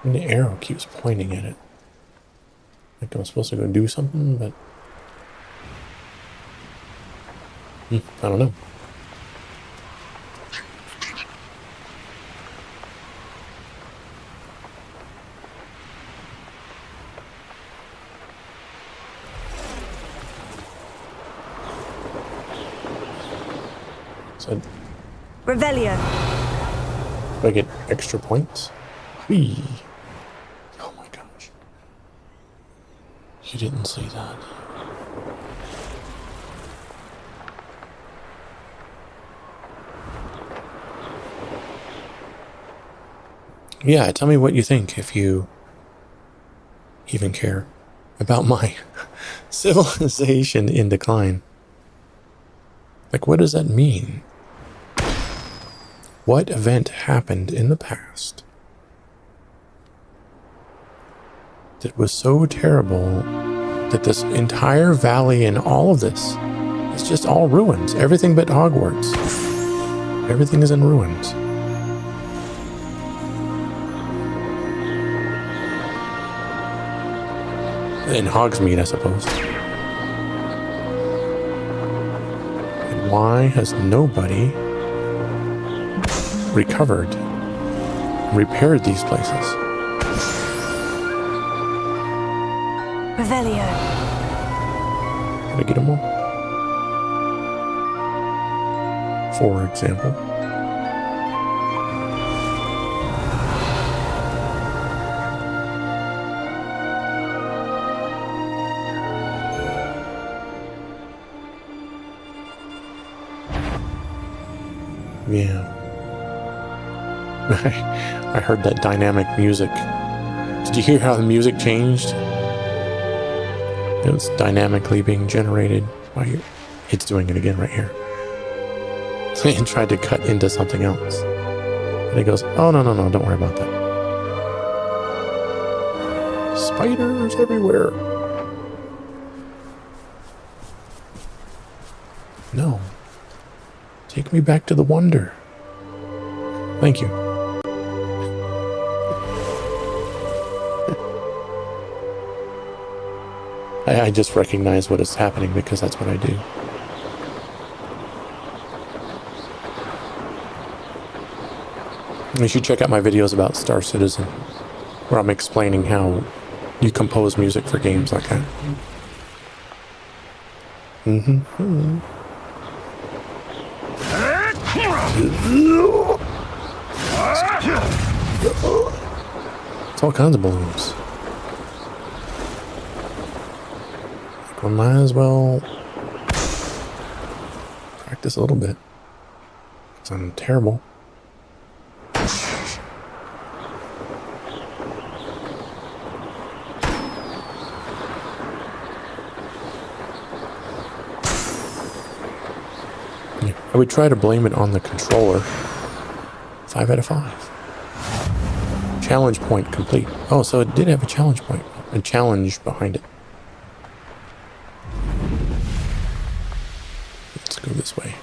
And the arrow keeps pointing at it. Like I'm supposed to go do something, but I don't know. So, Revelio. do I get extra points? Whee. Oh my gosh. You didn't see that. Yeah, tell me what you think, if you even care about my civilization in decline. Like, what does that mean? What event happened in the past that was so terrible that this entire valley and all of this is just all ruins? Everything but Hogwarts. Everything is in ruins. In Hogsmeade, I suppose. And why has nobody recovered, repaired these places? Revelio. Can I get them all? For example. Yeah. I heard that dynamic music. Did you hear how the music changed? It was dynamically being generated by... It's doing it again right here. It tried to cut into something else. And it goes, oh, no, don't worry about that. Spiders everywhere. No. Take me back to the wonder. Thank you. I just recognize what is happening because that's what I do. You should check out my videos about Star Citizen, where I'm explaining how you compose music for games like that. It's all kinds of balloons. Like, we might as well practice a little bit, because I'm terrible. I would try to blame it on the controller. 5 out of 5. Challenge point complete. Oh, so it did have a challenge point. A challenge behind it. Let's go this way.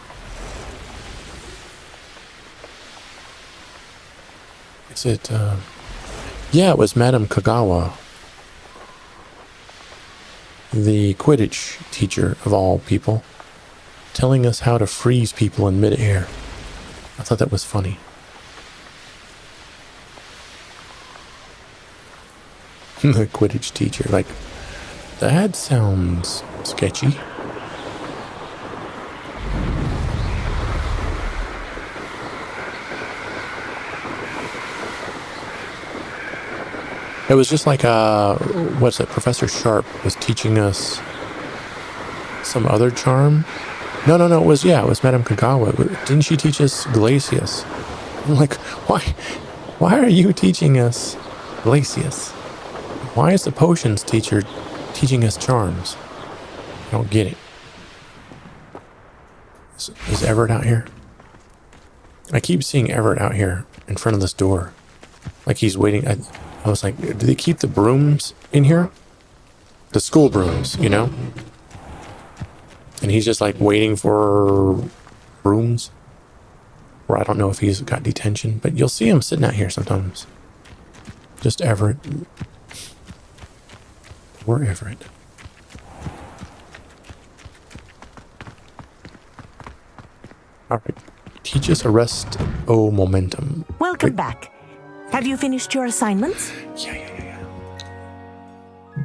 Is it, yeah, it was Madame Kagawa. The Quidditch teacher of all people. Telling us how to freeze people in mid-air. I thought that was funny. The Quidditch teacher, like, that sounds sketchy. It was just like, what's it, Professor Sharp was teaching us some other charm. No, it was Madame Kagawa. Didn't she teach us Glacius? I'm like, why are you teaching us Glacius? Why is the potions teacher teaching us charms? I don't get it. Is Everett out here? I keep seeing Everett out here in front of this door. Like he's waiting. I was like, do they keep the brooms in here? The school brooms, you know? And he's just like waiting for brooms. Or I don't know if he's got detention, but you'll see him sitting out here sometimes. Just Everett. Poor Everett. Alright. Teach us arrest momentum. Welcome back. Have you finished your assignments? Yeah.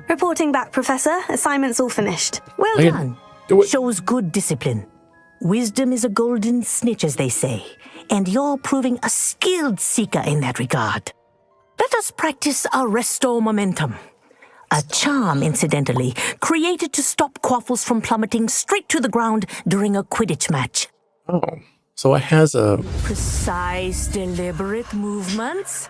Reporting back, Professor. Assignment's all finished. Well done. Shows good discipline. Wisdom is a golden snitch, as they say, and you're proving a skilled seeker in that regard. Let us practice arresto momentum. A charm, incidentally, created to stop quaffles from plummeting straight to the ground during a Quidditch match. Oh, so it has a... Precise, deliberate movements.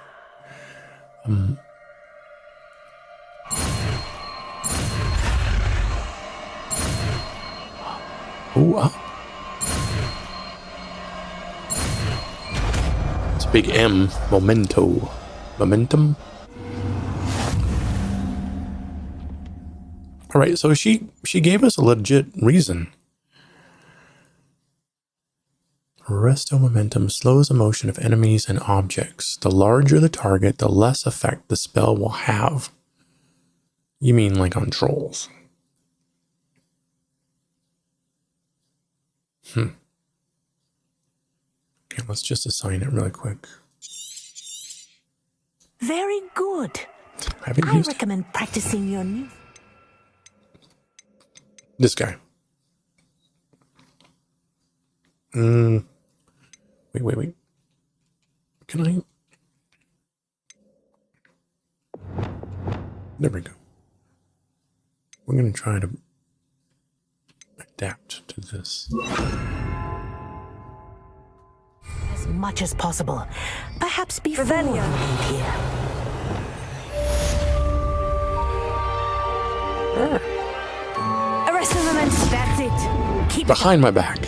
It's a big M. Momentum. All right, so she gave us a legit reason. Arresto momentum slows the motion of enemies and objects. The larger the target, the less effect the spell will have. You mean like on trolls? Okay, let's just assign it really quick. Very good. I recommend practicing your new... This guy. Wait. Can I? There we go. We're going to try to adapt to this. As much as possible. Perhaps before we leave here. Arrest momentum. That's it. Keep behind my back.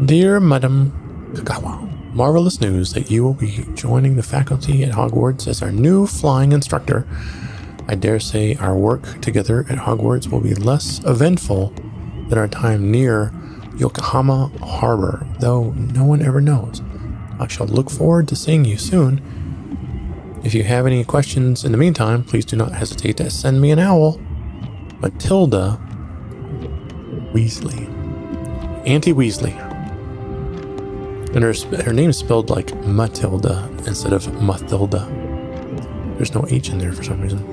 Dear Madam Kagawa, marvelous news that you will be joining the faculty at Hogwarts as our new flying instructor. I dare say our work together at Hogwarts will be less eventful than our time near Yokohama Harbor, though no one ever knows. I shall look forward to seeing you soon. If you have any questions in the meantime, please do not hesitate to send me an owl. Matilda Weasley. Auntie Weasley. And her name is spelled like Matilda instead of Mathilda. There's no H in there for some reason.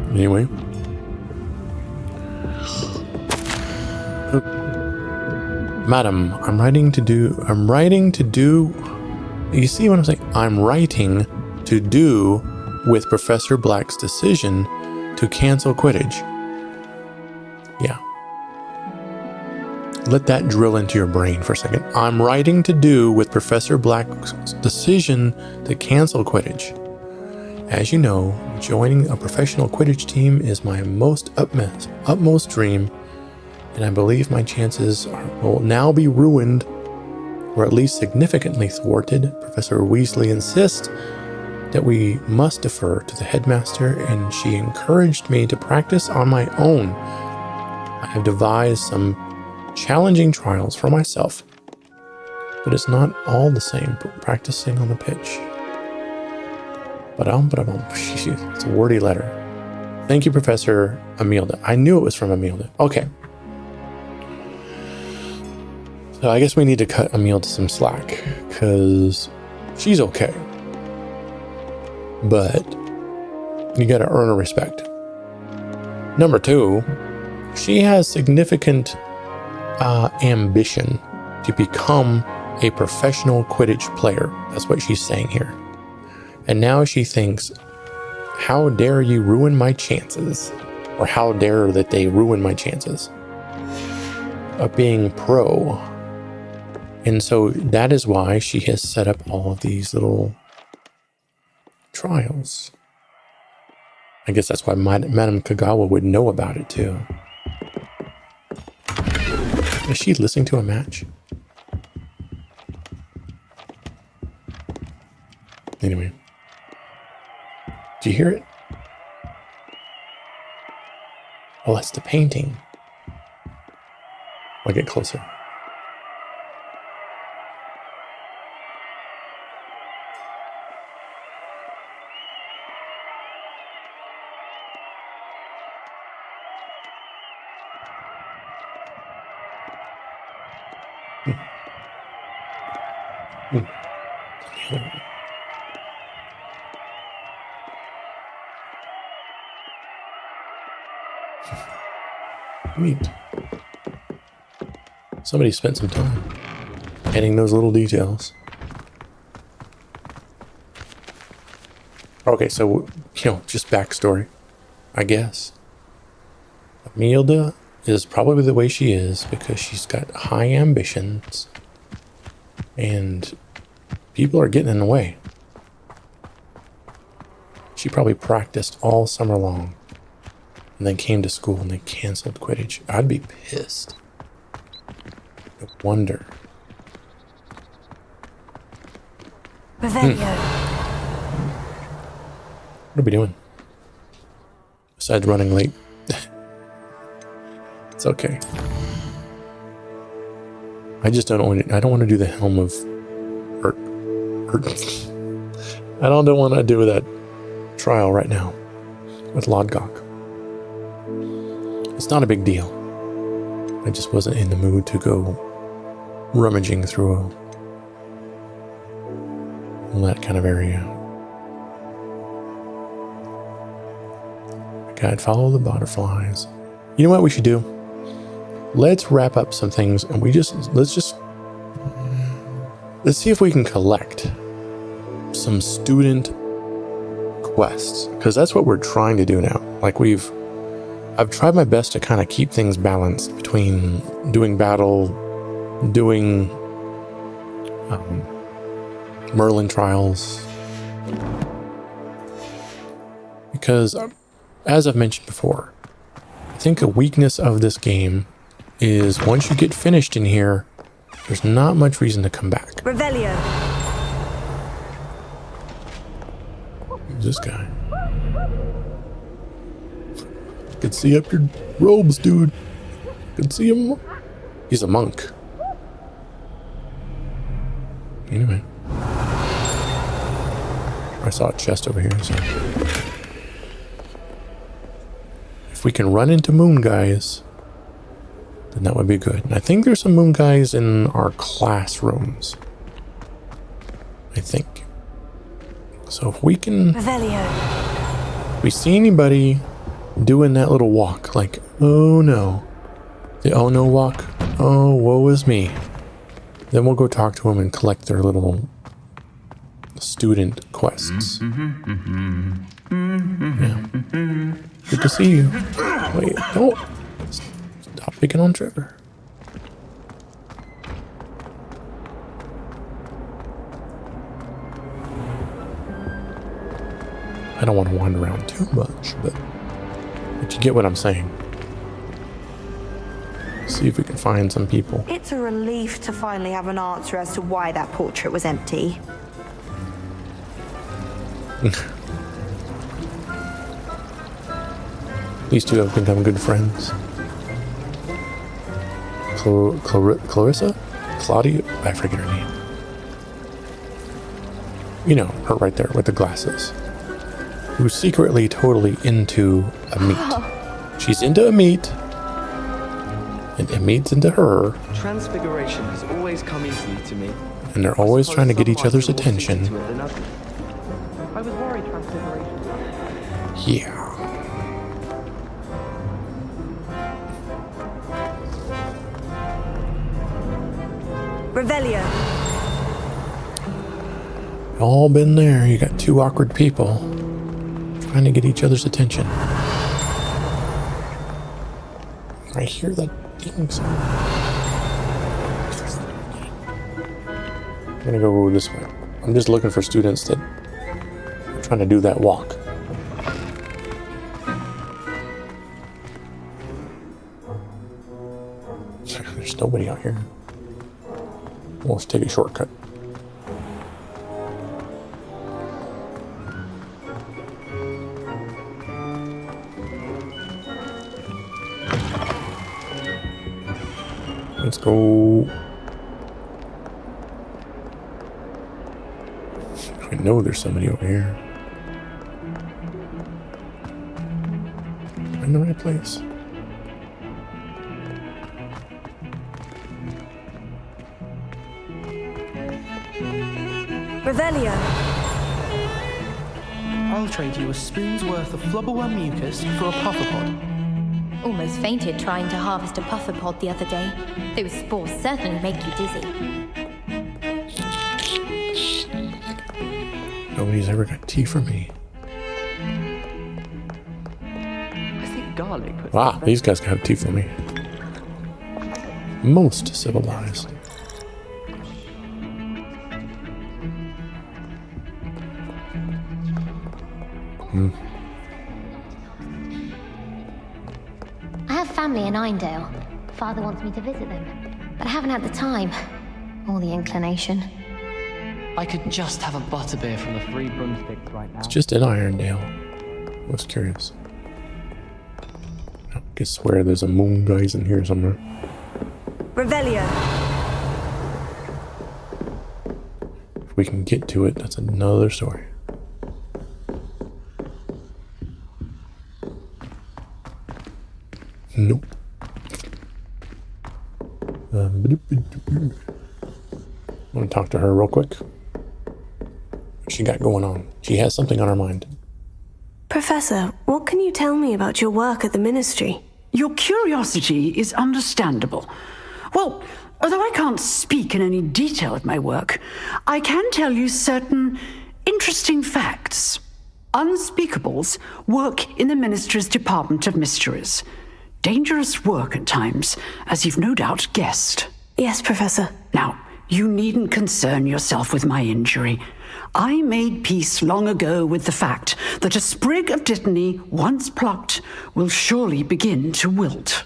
Anyway. Madam, I'm writing to do. You see what I'm saying? I'm writing to do with Professor Black's decision to cancel Quidditch. Yeah. Let that drill into your brain for a second. I'm writing to do with Professor Black's decision to cancel Quidditch. As you know, joining a professional Quidditch team is my utmost dream, and I believe my chances will now be ruined, or at least significantly thwarted. Professor Weasley insists that we must defer to the headmaster, and she encouraged me to practice on my own. I have devised some challenging trials for myself, but it's not all the same practicing on the pitch. It's a wordy letter. Thank you, Professor Amelia. I knew it was from Amelia. Okay. So I guess we need to cut Amelia some slack, because she's okay. But you gotta earn her respect. Number 2, she has significant ambition to become a professional Quidditch player. That's what she's saying here. And now she thinks, how dare you ruin my chances? Or how dare that they ruin my chances of being pro? And so that is why she has set up all of these little trials. I guess that's why Madame Kagawa would know about it too. Is she listening to a match? Anyway. Do you hear it? Oh, that's the painting. I'll get closer. Neat. Somebody spent some time adding those little details. Okay, so, just backstory, I guess. Amelia is probably the way she is because she's got high ambitions and people are getting in the way. She probably practiced all summer long and then came to school and they canceled Quidditch. I'd be pissed. No wonder. Revelio. What are we doing? Besides running late. It's okay. I just don't want to do the Helm of I don't want to do that trial right now with Lodgok. It's not a big deal. I just wasn't in the mood to go rummaging through all that kind of area. I'd follow the butterflies. You know what we should do? Let's wrap up some things and let's see if we can collect some student quests, because that's what we're trying to do now. Like I've tried my best to kind of keep things balanced between doing battle, doing Merlin trials, because as I've mentioned before, I think a weakness of this game is once you get finished in here, there's not much reason to come back. Revelio. Who's this guy? I can see up your robes, dude. I can see him. He's a monk. Anyway. I saw a chest over here, so. If we can run into moon guys, then that would be good. And I think there's some moon guys in our classrooms. I think. So if we can... Revelio. If we see anybody doing that little walk, like, oh no. The oh no walk. Oh, woe is me. Then we'll go talk to them and collect their little student quests. Yeah. Good to see you. Wait, don't. Stop picking on Trevor. I don't want to wander around too much, but you get what I'm saying. See if we can find some people. It's a relief to finally have an answer as to why that portrait was empty. These two have become good friends. Clarissa? Claudia? I forget her name. You know, her right there with the glasses. Who's secretly totally into a meat. She's into a meat. And Amit's into her. Transfiguration has always come easily to me. And they're always trying to get each other's attention. I was worried transfiguration. Yeah. Revelio. All been there. You got two awkward people trying to get each other's attention. I hear that ding sound. I'm gonna go this way. I'm just looking for students that are trying to do that walk. There's nobody out here. Let's take a shortcut. Let's go. I know there's somebody over here. In the right place. Revelio. I'll trade you a spoon's worth of flubberworm mucus for a pufferpod. Almost fainted trying to harvest a pufferpod the other day. Those spores certainly make you dizzy. Nobody's ever got tea for me. I think garlic. Wow, these guys can have tea for me. Most civilized. I have family in Einedale. Father wants me to visit them, but I haven't had the time or the inclination. I could just have a butterbeer from the Three Broomsticks right now. It's just in Irondale. I was curious. I can swear there's a moon guys in here somewhere. Revelio. If we can get to it, that's another story. Nope. I want to talk to her real quick. What she got going on? She has something on her mind. Professor, what can you tell me about your work at the Ministry? Your curiosity is understandable. Well, although I can't speak in any detail of my work, I can tell you certain interesting facts. Unspeakables work in the Ministry's Department of Mysteries. Dangerous work at times, as you've no doubt guessed. Yes, Professor. Now, you needn't concern yourself with my injury. I made peace long ago with the fact that a sprig of dittany, once plucked, will surely begin to wilt.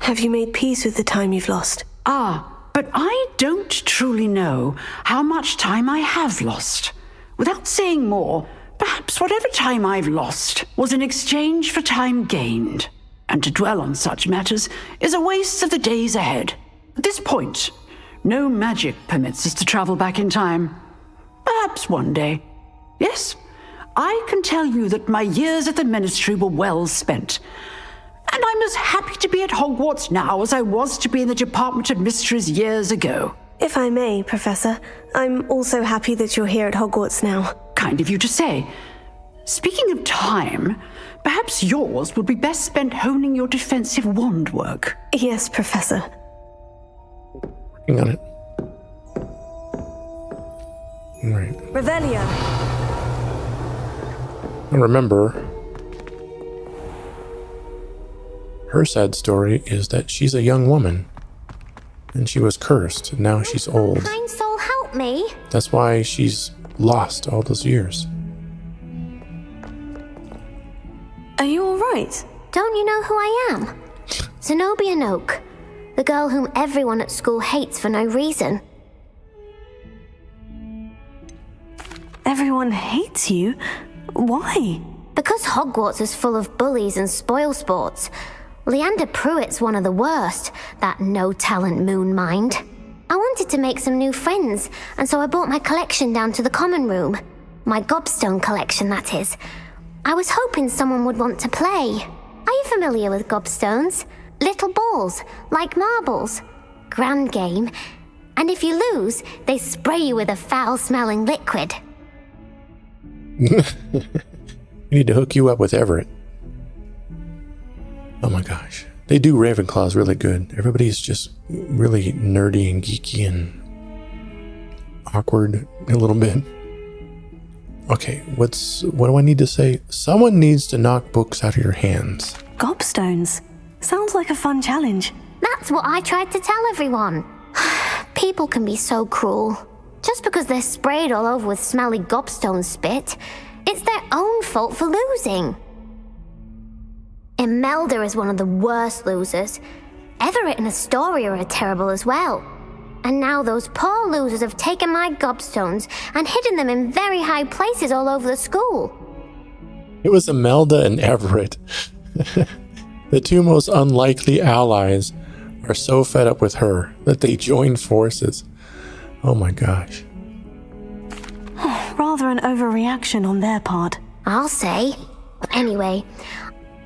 Have you made peace with the time you've lost? But I don't truly know how much time I have lost. Without saying more, perhaps whatever time I've lost was in exchange for time gained. And to dwell on such matters is a waste of the days ahead. At this point, no magic permits us to travel back in time. Perhaps one day. Yes, I can tell you that my years at the Ministry were well spent. And I'm as happy to be at Hogwarts now as I was to be in the Department of Mysteries years ago. If I may, Professor, I'm also happy that you're here at Hogwarts now. Kind of you to say. Speaking of time, perhaps yours would be best spent honing your defensive wand work. Yes, Professor. Working on it. Right. Revelio. I remember her sad story is that she's a young woman. And she was cursed, and now she's old. Kind soul, help me. That's why she's lost all those years. Are you alright? Don't you know who I am? Zenobia Noak, the girl whom everyone at school hates for no reason. Everyone hates you? Why? Because Hogwarts is full of bullies and spoilsports. Leander Pruitt's one of the worst, that no-talent moon mind. I wanted to make some new friends, and so I brought my collection down to the common room. My gobstone collection, that is. I was hoping someone would want to play. Are you familiar with gobstones? Little balls, like marbles. Grand game. And if you lose, they spray you with a foul-smelling liquid. We need to hook you up with Everett. Oh my gosh. They do Ravenclaws really good. Everybody's just really nerdy and geeky and awkward a little bit. Okay, what do I need to say? Someone needs to knock books out of your hands. Gobstones. Sounds like a fun challenge. That's what I tried to tell everyone. People can be so cruel. Just because they're sprayed all over with smelly gobstone spit, it's their own fault for losing. Imelda is one of the worst losers. Everett and Astoria are terrible as well. And now those poor losers have taken my gobstones and hidden them in very high places all over the school. It was Imelda and Everett. The two most unlikely allies are so fed up with her that they join forces. Oh my gosh. Rather an overreaction on their part. I'll say. Anyway,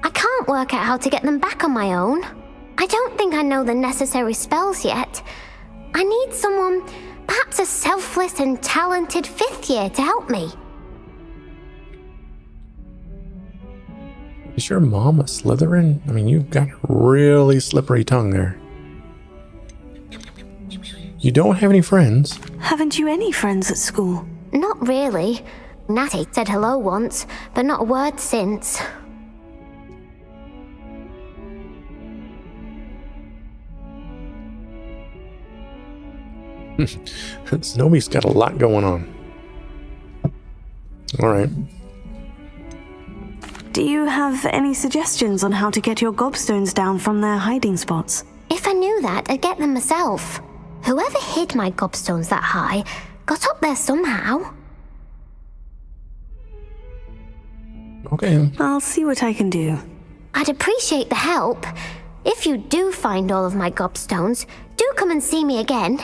I can't work out how to get them back on my own. I don't think I know the necessary spells yet. I need someone, perhaps a selfless and talented 5th year to help me. Is your mom a Slytherin? I mean, you've got a really slippery tongue there. You don't have any friends. Haven't you any friends at school? Not really. Natty said hello once, but not a word since. Snowy's got a lot going on. Alright. Do you have any suggestions on how to get your gobstones down from their hiding spots? If I knew that, I'd get them myself. Whoever hid my gobstones that high got up there somehow. Okay. I'll see what I can do. I'd appreciate the help. If you do find all of my gobstones, do come and see me again.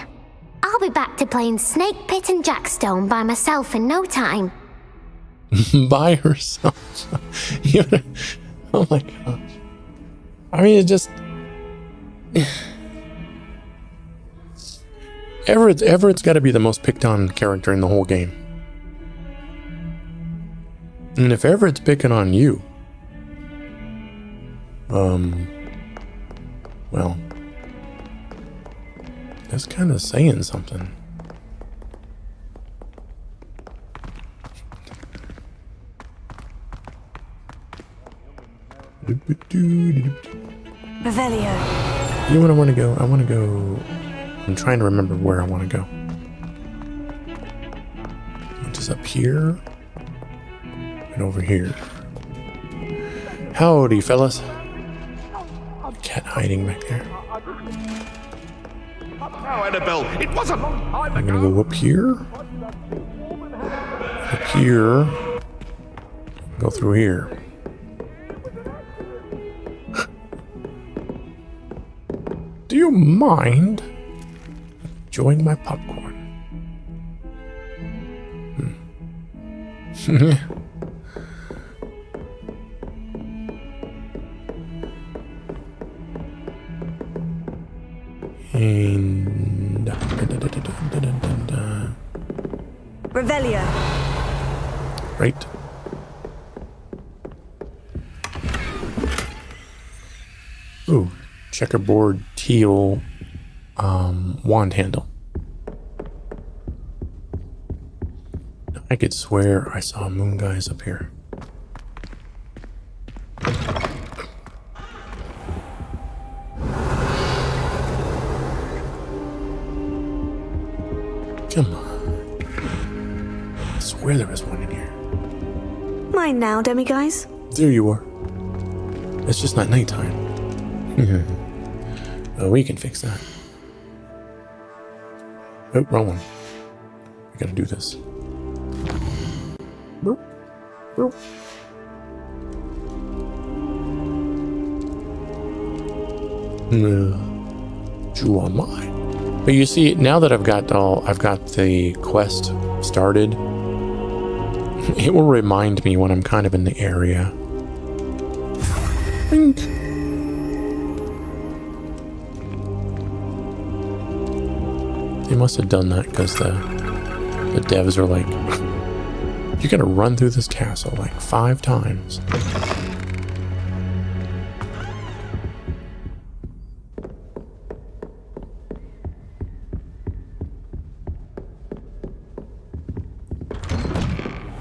I'll be back to playing Snake Pit and Jackstone by myself in no time. By herself? Oh my gosh. I mean, it just... Everett's got to be the most picked on character in the whole game. And if Everett's picking on you, well, that's kind of saying something. Revelio. You know where I want to go? I want to go... I'm trying to remember where I want to go. Which is up here. And over here. Howdy, fellas. Cat hiding back there. No, Annabelle, it was a long time I'm gonna go up here. Up here. Go through here. Do you mind enjoying my popcorn? And Revelio. Right. Ooh, checkerboard teal wand handle. I could swear I saw moon guys up here. Come on. I swear there was one in here. Mine now, demiguise. There you are. It's just not nighttime. Oh, we can fix that. Oh, wrong one. We gotta do this. Boop. Boop. Chew on mine. But you see, now that I've got the quest started, it will remind me when I'm kind of in the area. Bink. They must have done that because the devs are like, you gotta run through this castle like 5 times.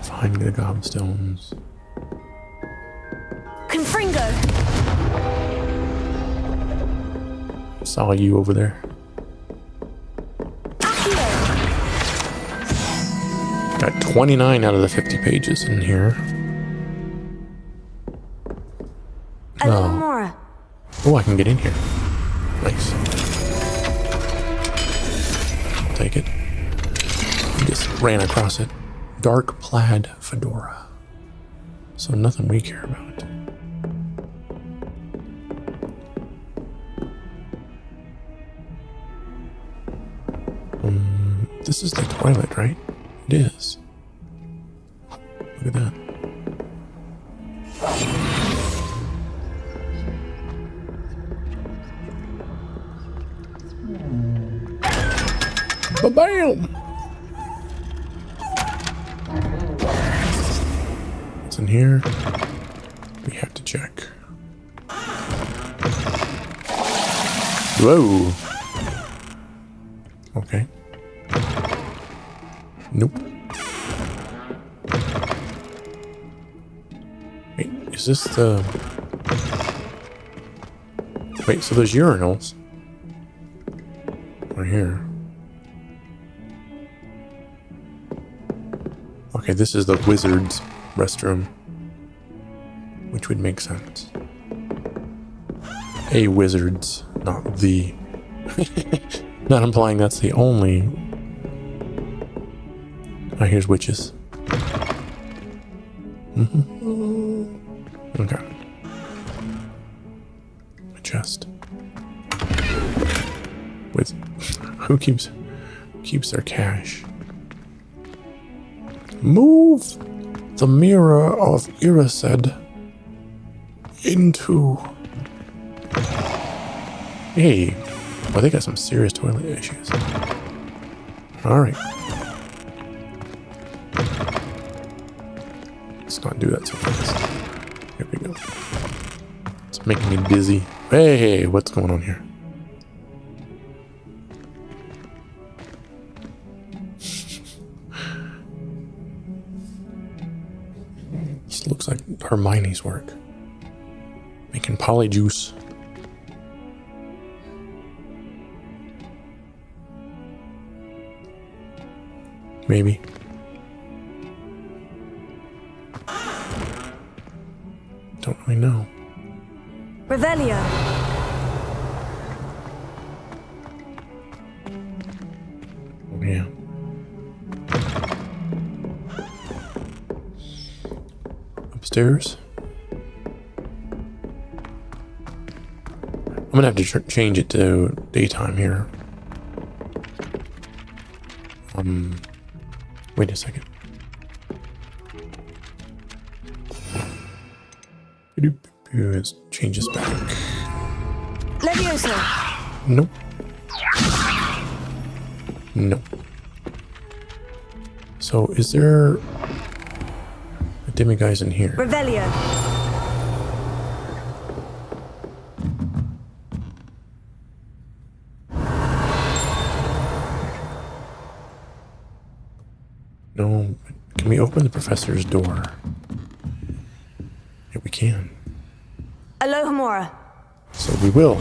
Find the gobstones. Confringo. Saw you over there. Got 29 out of the 50 pages in here. Mora. Oh, I can get in here. Nice. Take it. Just ran across it. Dark plaid fedora. So nothing we care about. This is the toilet, right? It is. Look at that. Ba-bam! What's in here? We have to check. Whoa! Okay. Nope. Wait, is this the... Wait, so there's urinals. Right here. Okay, this is the wizard's restroom. Which would make sense. A wizard's, not the... Not implying that's the only... Oh, here's witches. Okay. A chest. With who keeps their cash? Move the mirror of Irised into. Hey, well, they got some serious toilet issues. All right. Let's not do that so fast. Here we go. It's making me dizzy. Hey, what's going on here? This looks like Hermione's work. Making polyjuice. Maybe. Don't really know. Revelio. Oh, yeah. Upstairs. I'm gonna have to change it to daytime here. Wait a second. Let's change this back. Leviosa. Nope. Nope. So is there a demiguise in here? Revelio. No. Can we open the professor's door? Yeah, we can. Alohomora. So we will.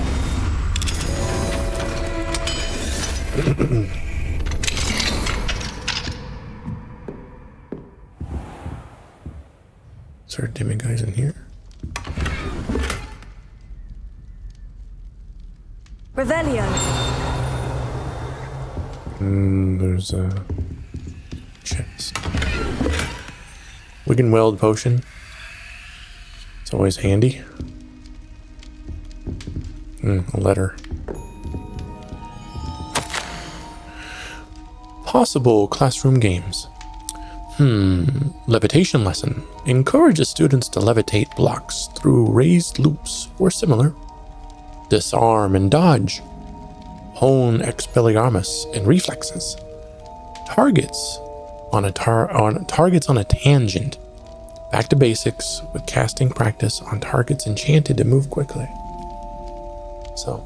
Is there a demiguise in here? Revelio. There's a chest. Wig and Weld potion. It's always handy. A letter. Possible classroom games. Levitation lesson. Encourages students to levitate blocks through raised loops or similar. Disarm and dodge. Hone Expelliarmus and reflexes. Targets on a tangent. Back to basics with casting practice on targets enchanted to move quickly. So.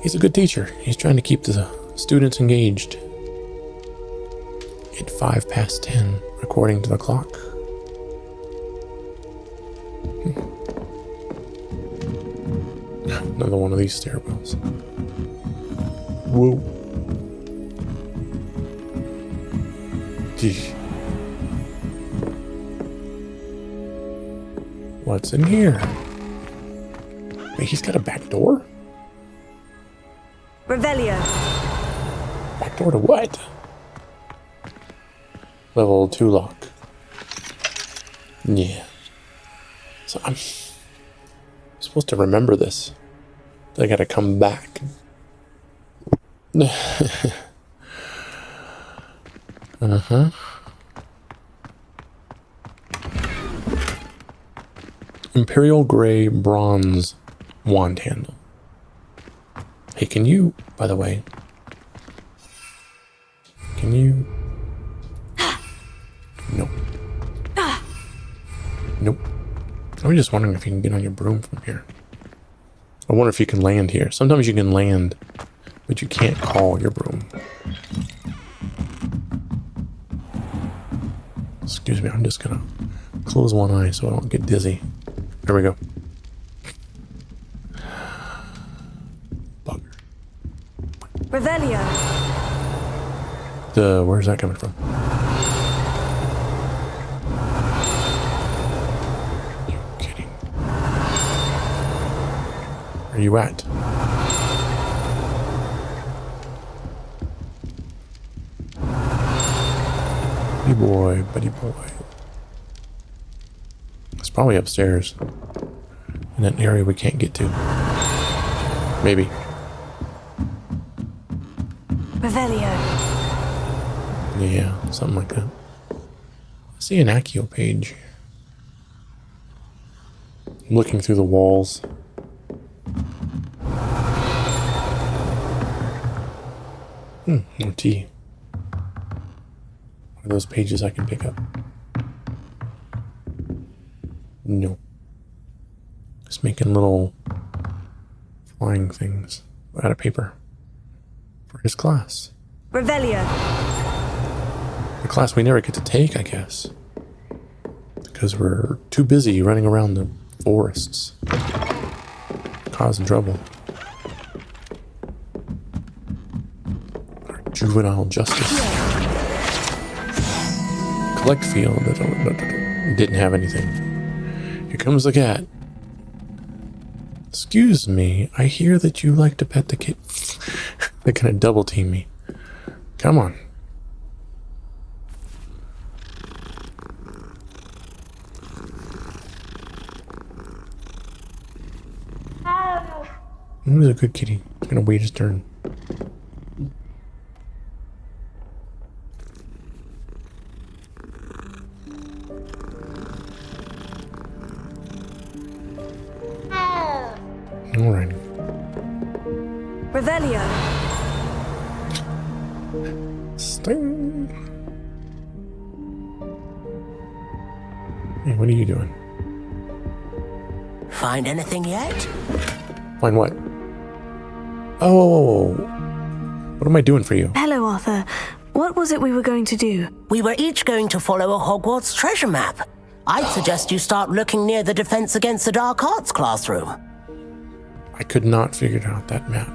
He's a good teacher. He's trying to keep the students engaged. At 10:05, according to the clock. Another one of these stairwells. Whoa. Gee. What's in here? Wait, he's got a back door? Revelio. Back door to what? Level 2 lock. Yeah. So I'm supposed to remember this. I gotta come back. Uh-huh. Imperial Gray Bronze Wand Handle. Hey, can you, by the way, can you... Nope. Nope. I was just wondering if you can get on your broom from here. I wonder if you can land here. Sometimes you can land, but you can't call your broom. Excuse me, I'm just gonna close one eye so I don't get dizzy. There we go. Bugger. Revelio. Where's that coming from? You kidding? Where are you at? Buddy boy, buddy boy. It's probably upstairs. In an area we can't get to. Maybe. Revelio. Yeah, something like that. I see an Accio page. I'm looking through the walls. No tea. Are those pages I can pick up? No. Just making little flying things out of paper for his class. Revelio. The class we never get to take, I guess. Because we're too busy running around the forests. Causing trouble. Our juvenile justice. Collect field. Didn't have anything. Here comes the cat. Excuse me, I hear that you like to pet the kit. They're gonna double team me. Come on. He's a good kitty. He's gonna wait his turn. Alrighty. Revelio. Sting. Hey, what are you doing? Find anything yet? Find what? Oh, what am I doing for you? Hello, Arthur. What was it we were going to do? We were each going to follow a Hogwarts treasure map. I'd suggest you start looking near the Defense Against the Dark Arts classroom. I could not figure out that map.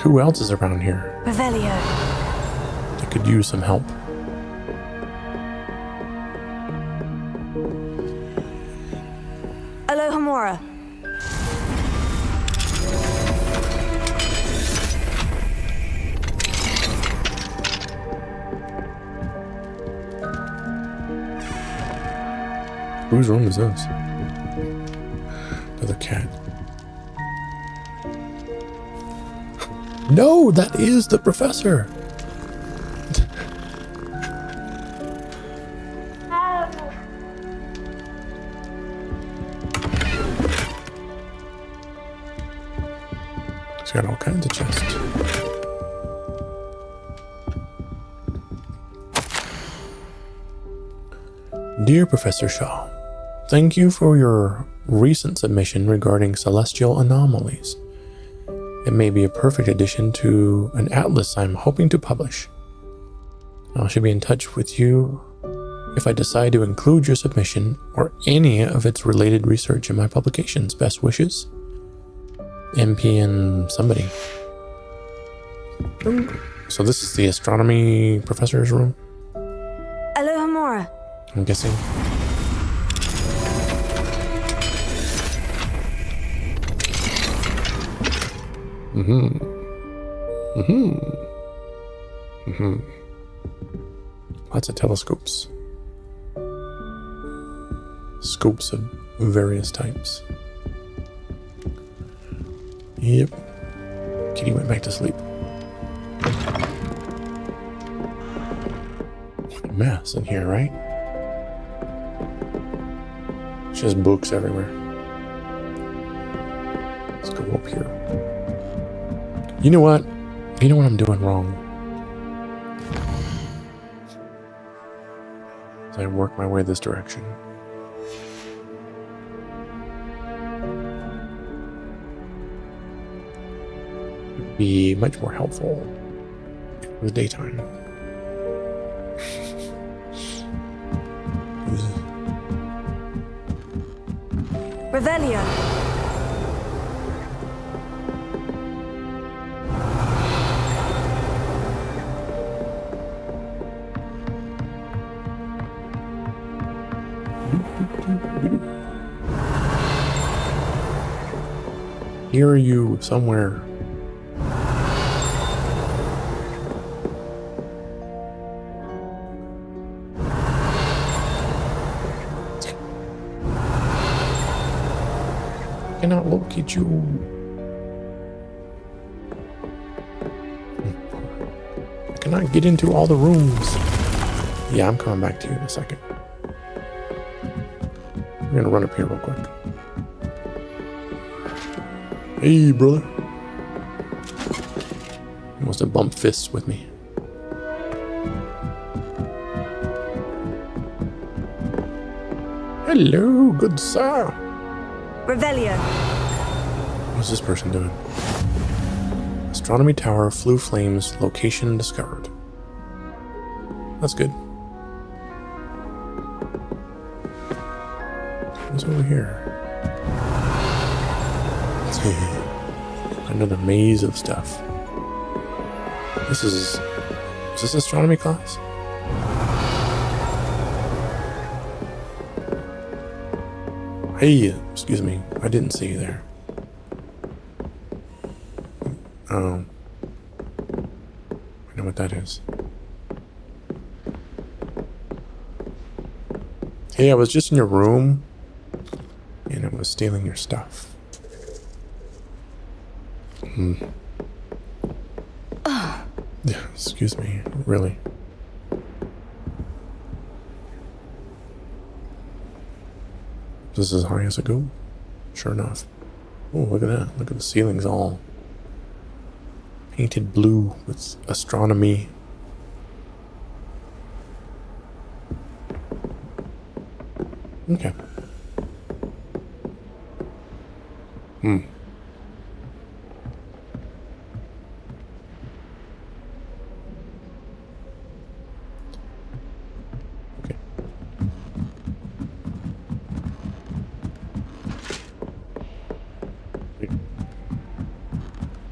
Who else is around here? Revelio. That could use some help. Alohomora. Whose room is this? Another cat. No, that is the professor. He's got all kinds of chests. Dear Professor Shaw, thank you for your recent submission regarding celestial anomalies. It may be a perfect addition to an atlas I'm hoping to publish. I should be in touch with you if I decide to include your submission or any of its related research in my publications. Best wishes, MPN somebody. So this is the astronomy professor's room? Alohomora. I'm guessing. Lots of telescopes. Scopes of various types. Yep. Kitty went back to sleep. What a mess in here, right? Just books everywhere. Let's go up here. You know what? You know what I'm doing wrong? As I work my way this direction. It'd be much more helpful if it was daytime. Revelio. Hear you somewhere. I cannot locate you. I cannot get into all the rooms. Yeah, I'm coming back to you in a second. We're gonna run up here real quick. Hey, brother. He wants to bump fists with me. Hello, good sir. Revelio. What's this person doing? Astronomy tower, flue flames, location discovered. That's good. What's over here? Another maze of stuff. Is this astronomy class? Hey, excuse me. I didn't see you there. Oh. I know what that is. Hey, I was just in your room and I was stealing your stuff. Yeah, excuse me, really. Is this as high as it goes? Sure enough. Oh, look at that. Look at the ceilings all painted blue with astronomy. Okay.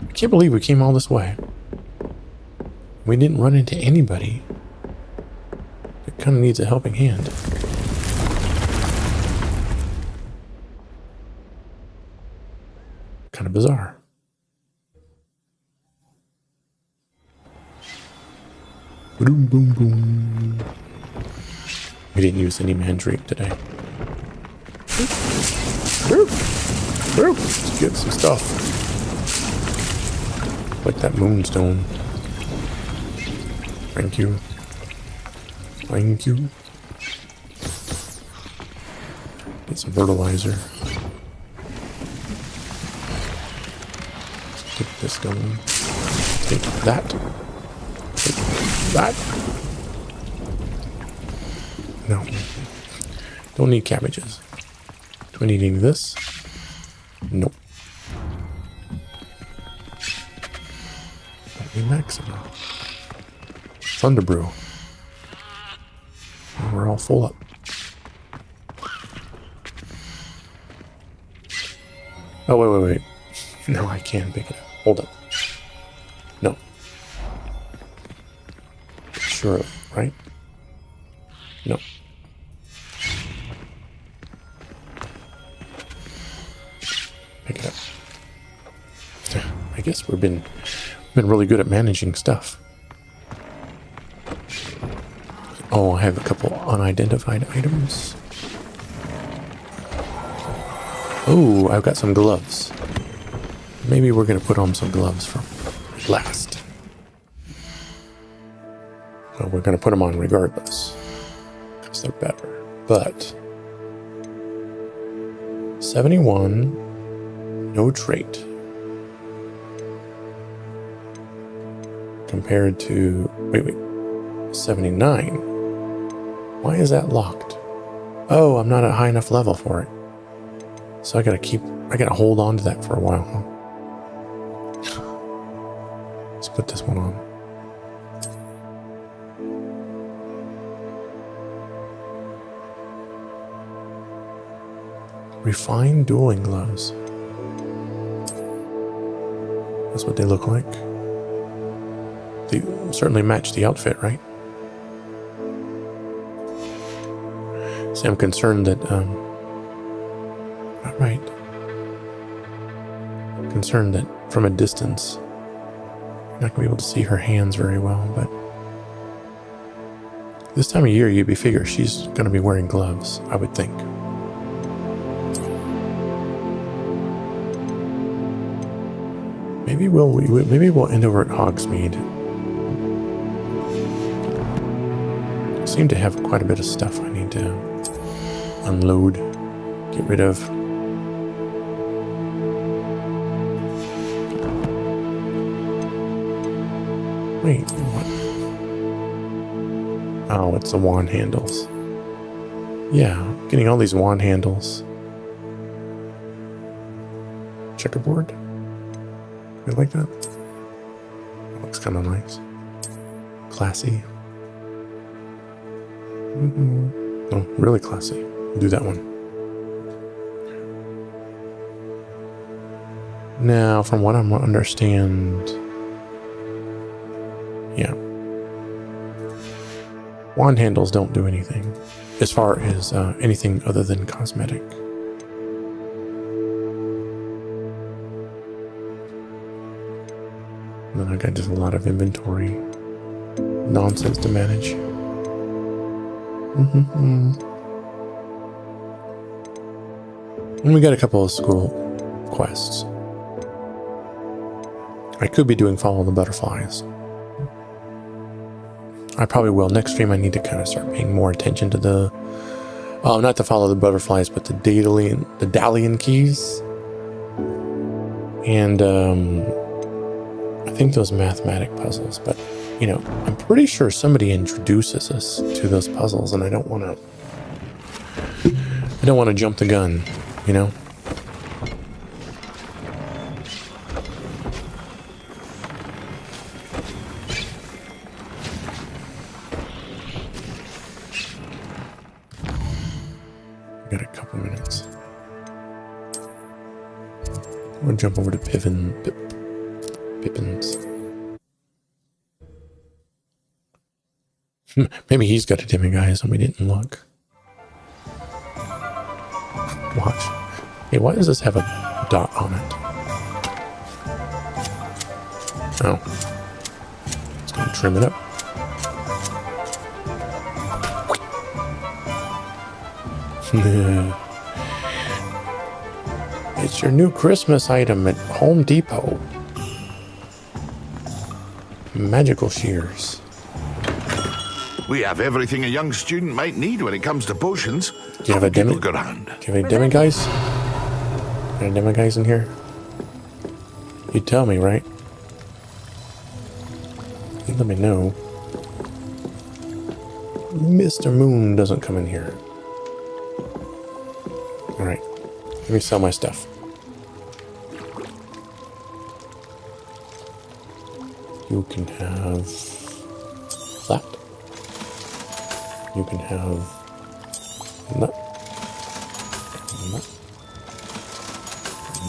I can't believe we came all this way. We didn't run into anybody that kind of needs a helping hand. Kind of bizarre. Boom, boom, boom. We didn't use any mandrake today. Let's get some stuff. Like that moonstone. Thank you. Thank you. Get some fertilizer. Let's get this going. Take that. Take that. No. Don't need cabbages. Do we need any of this? Nope. Maxima. Thunderbrew. And we're all full up. Oh, wait. No, I can't pick it up. Hold up. No. Surely, right? No. Pick it up. I guess we've been really good at managing stuff. Oh, I have a couple unidentified items. Oh, I've got some gloves. Maybe we're gonna put on some gloves from last. Well, we're gonna put them on regardless, because they're better. But 71, no trait. Compared to, wait, 79. Why is that locked? Oh, I'm not at high enough level for it. So I gotta hold on to that for a while, huh? Let's put this one on. Refined dueling gloves. That's what they look like. They certainly match the outfit, right? See, I'm concerned that, not right. I'm concerned that from a distance, you're not gonna be able to see her hands very well, but this time of year, you'd be figure she's gonna be wearing gloves, I would think. Maybe we'll end over at Hogsmeade. I seem to have quite a bit of stuff I need to unload, get rid of. Wait, what? Oh, it's the wand handles. Yeah, getting all these wand handles. Checkerboard? You like that? That looks kind of nice. Classy. Oh, really classy. We'll do that one. Now, from what I understand, yeah, wand handles don't do anything as far as anything other than cosmetic. And then I got just a lot of inventory nonsense to manage. And we got a couple of school quests. I could be doing Follow the Butterflies. I probably will. Next stream I need to kind of start paying more attention to the, not to Follow the Butterflies, but the Dalian keys. And I think those mathematic puzzles, but you know, I'm pretty sure somebody introduces us to those puzzles, and I don't want to jump the gun, you know. Got a couple minutes. I'm gonna jump over to Pippin's. Maybe he's got a demiguise and we didn't look. Watch. Hey, why does this have a dot on it? Oh. It's gonna trim it up. It's your new Christmas item at Home Depot. Magical shears. We have everything a young student might need when it comes to potions. Do you have a demiguise? Do you have a demiguise? Got a demiguise in here? You tell me, right? You let me know. Mr. Moon doesn't come in here. Alright. Let me sell my stuff. You can have that. You can have nut. Nut.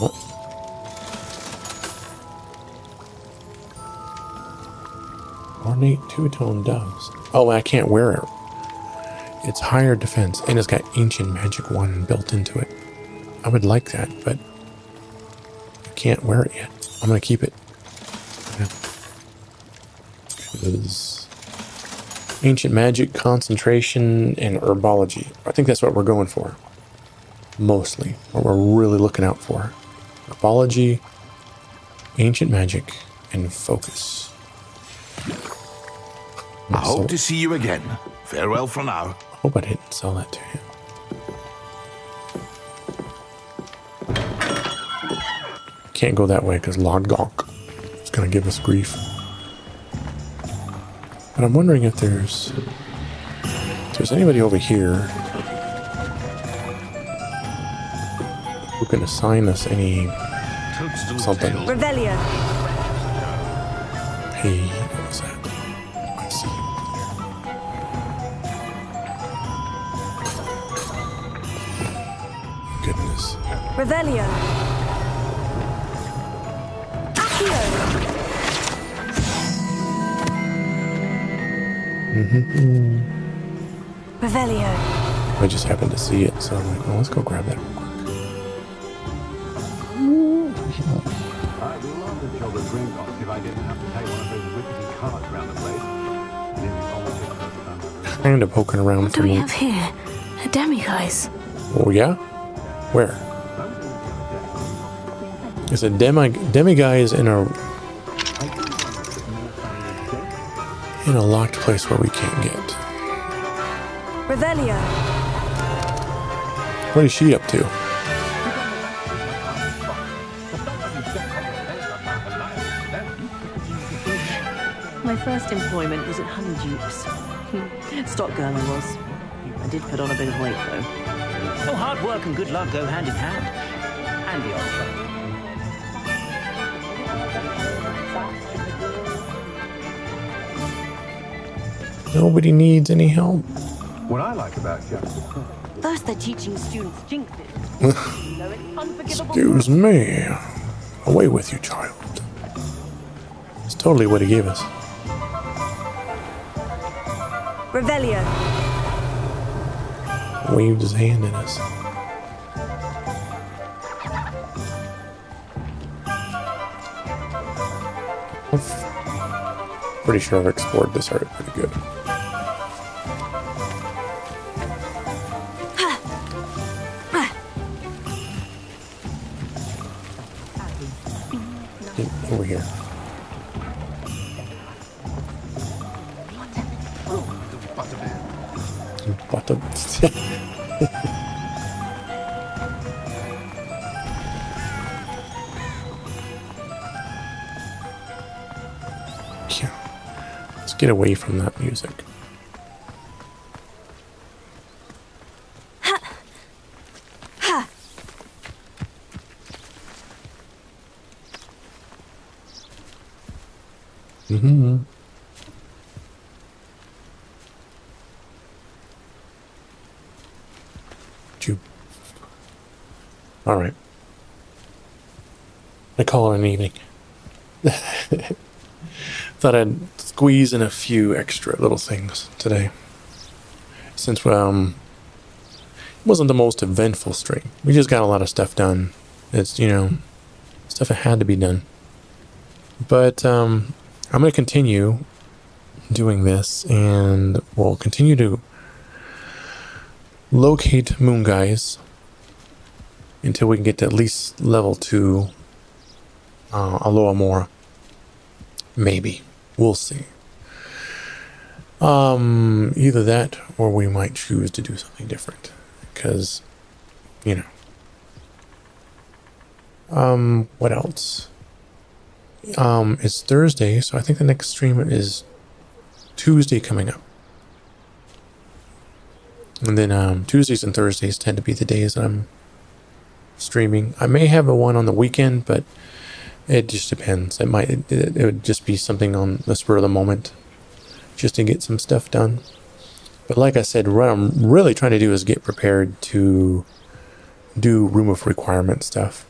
Nut. Ornate two-tone doves. Oh, I can't wear it. It's higher defense, and it's got ancient magic one built into it. I would like that, but I can't wear it yet. I'm gonna keep it. Because ancient magic, concentration, and herbology. I think that's what we're going for. Mostly. What we're really looking out for. Herbology, ancient magic, and focus. I hope to see you again. Farewell for now. I hope I didn't sell that to him. Can't go that way because Lord Gonk is going to give us grief. But I'm wondering if there's anybody over here who can assign us any something. Revelio. Hey, what was that? I see. Goodness. Revelio. Revelio. I just happened to see it, so I'm like, well, let's go grab that real quick. I'd love to show the drink off if I didn't have to take one of those rickety carts around the place. Kind of poking around What do we have here? A demiguise. Oh, yeah? Where? It's a demiguise in a locked place where we can't get. Revelio. What is she up to? My first employment was at Honeydews. Stock girl I was. I did put on a bit of weight, though. Oh, hard work and good luck go hand in hand. And the odd fun. Nobody needs any help. What I like about young First they're teaching students jinxed it. Excuse me. Away with you, child. It's totally what he gave us. Revelio. Waved his hand at us. Pretty sure I've explored this area pretty good. Get over here. Butter. Yeah. Let's get away from that music. Mm-hmm. All right. I call it an evening. Thought I'd squeeze in a few extra little things today. Since it wasn't the most eventful stream. We just got a lot of stuff done. It's, stuff that had to be done. But I'm going to continue doing this, and we'll continue to locate moon guys until we can get to at least level 2 Aloha Mora. Maybe. We'll see. Either that or we might choose to do something different. Because, what else? It's Thursday, so I think the next stream is Tuesday coming up. And then Tuesdays and Thursdays tend to be the days that I'm streaming. I may have a one on the weekend, but it just depends. It would just be something on the spur of the moment, just to get some stuff done. But like I said, what I'm really trying to do is get prepared to do Room of Requirement stuff.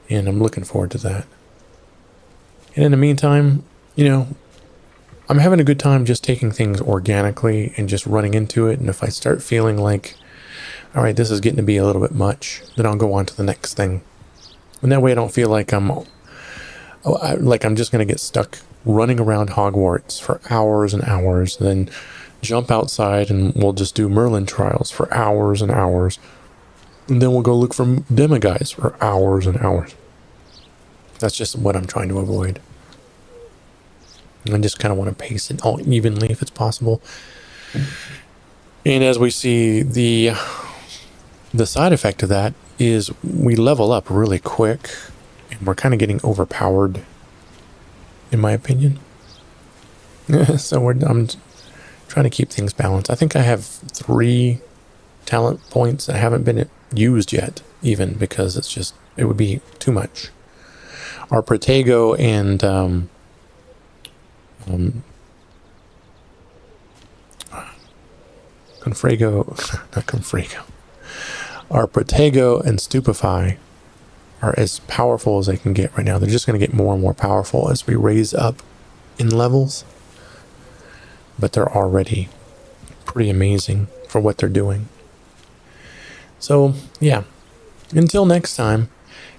And I'm looking forward to that. And in the meantime, I'm having a good time just taking things organically and just running into it. And if I start feeling like, all right, this is getting to be a little bit much, then I'll go on to the next thing. And that way I don't feel like I'm I'm just going to get stuck running around Hogwarts for hours and hours, then jump outside and we'll just do Merlin trials for hours and hours. And then we'll go look for Demiguise for hours and hours. That's just what I'm trying to avoid. I just kind of want to pace it all evenly if it's possible. And as we see, the side effect of that is we level up really quick, and we're kind of getting overpowered, in my opinion. So I'm trying to keep things balanced. I think I have 3 talent points that haven't been used yet, even, because it would be too much. Our Protego and our Protego and Stupefy are as powerful as they can get right now. They're just going to get more and more powerful as we raise up in levels, but they're already pretty amazing for what they're doing. So yeah, until next time,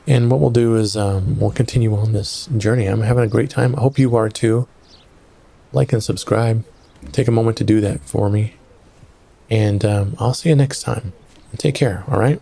and what we'll do is we'll continue on this journey. I'm having a great time. I hope you are too. Like and subscribe. Take a moment to do that for me. And I'll see you next time. Take care, all right?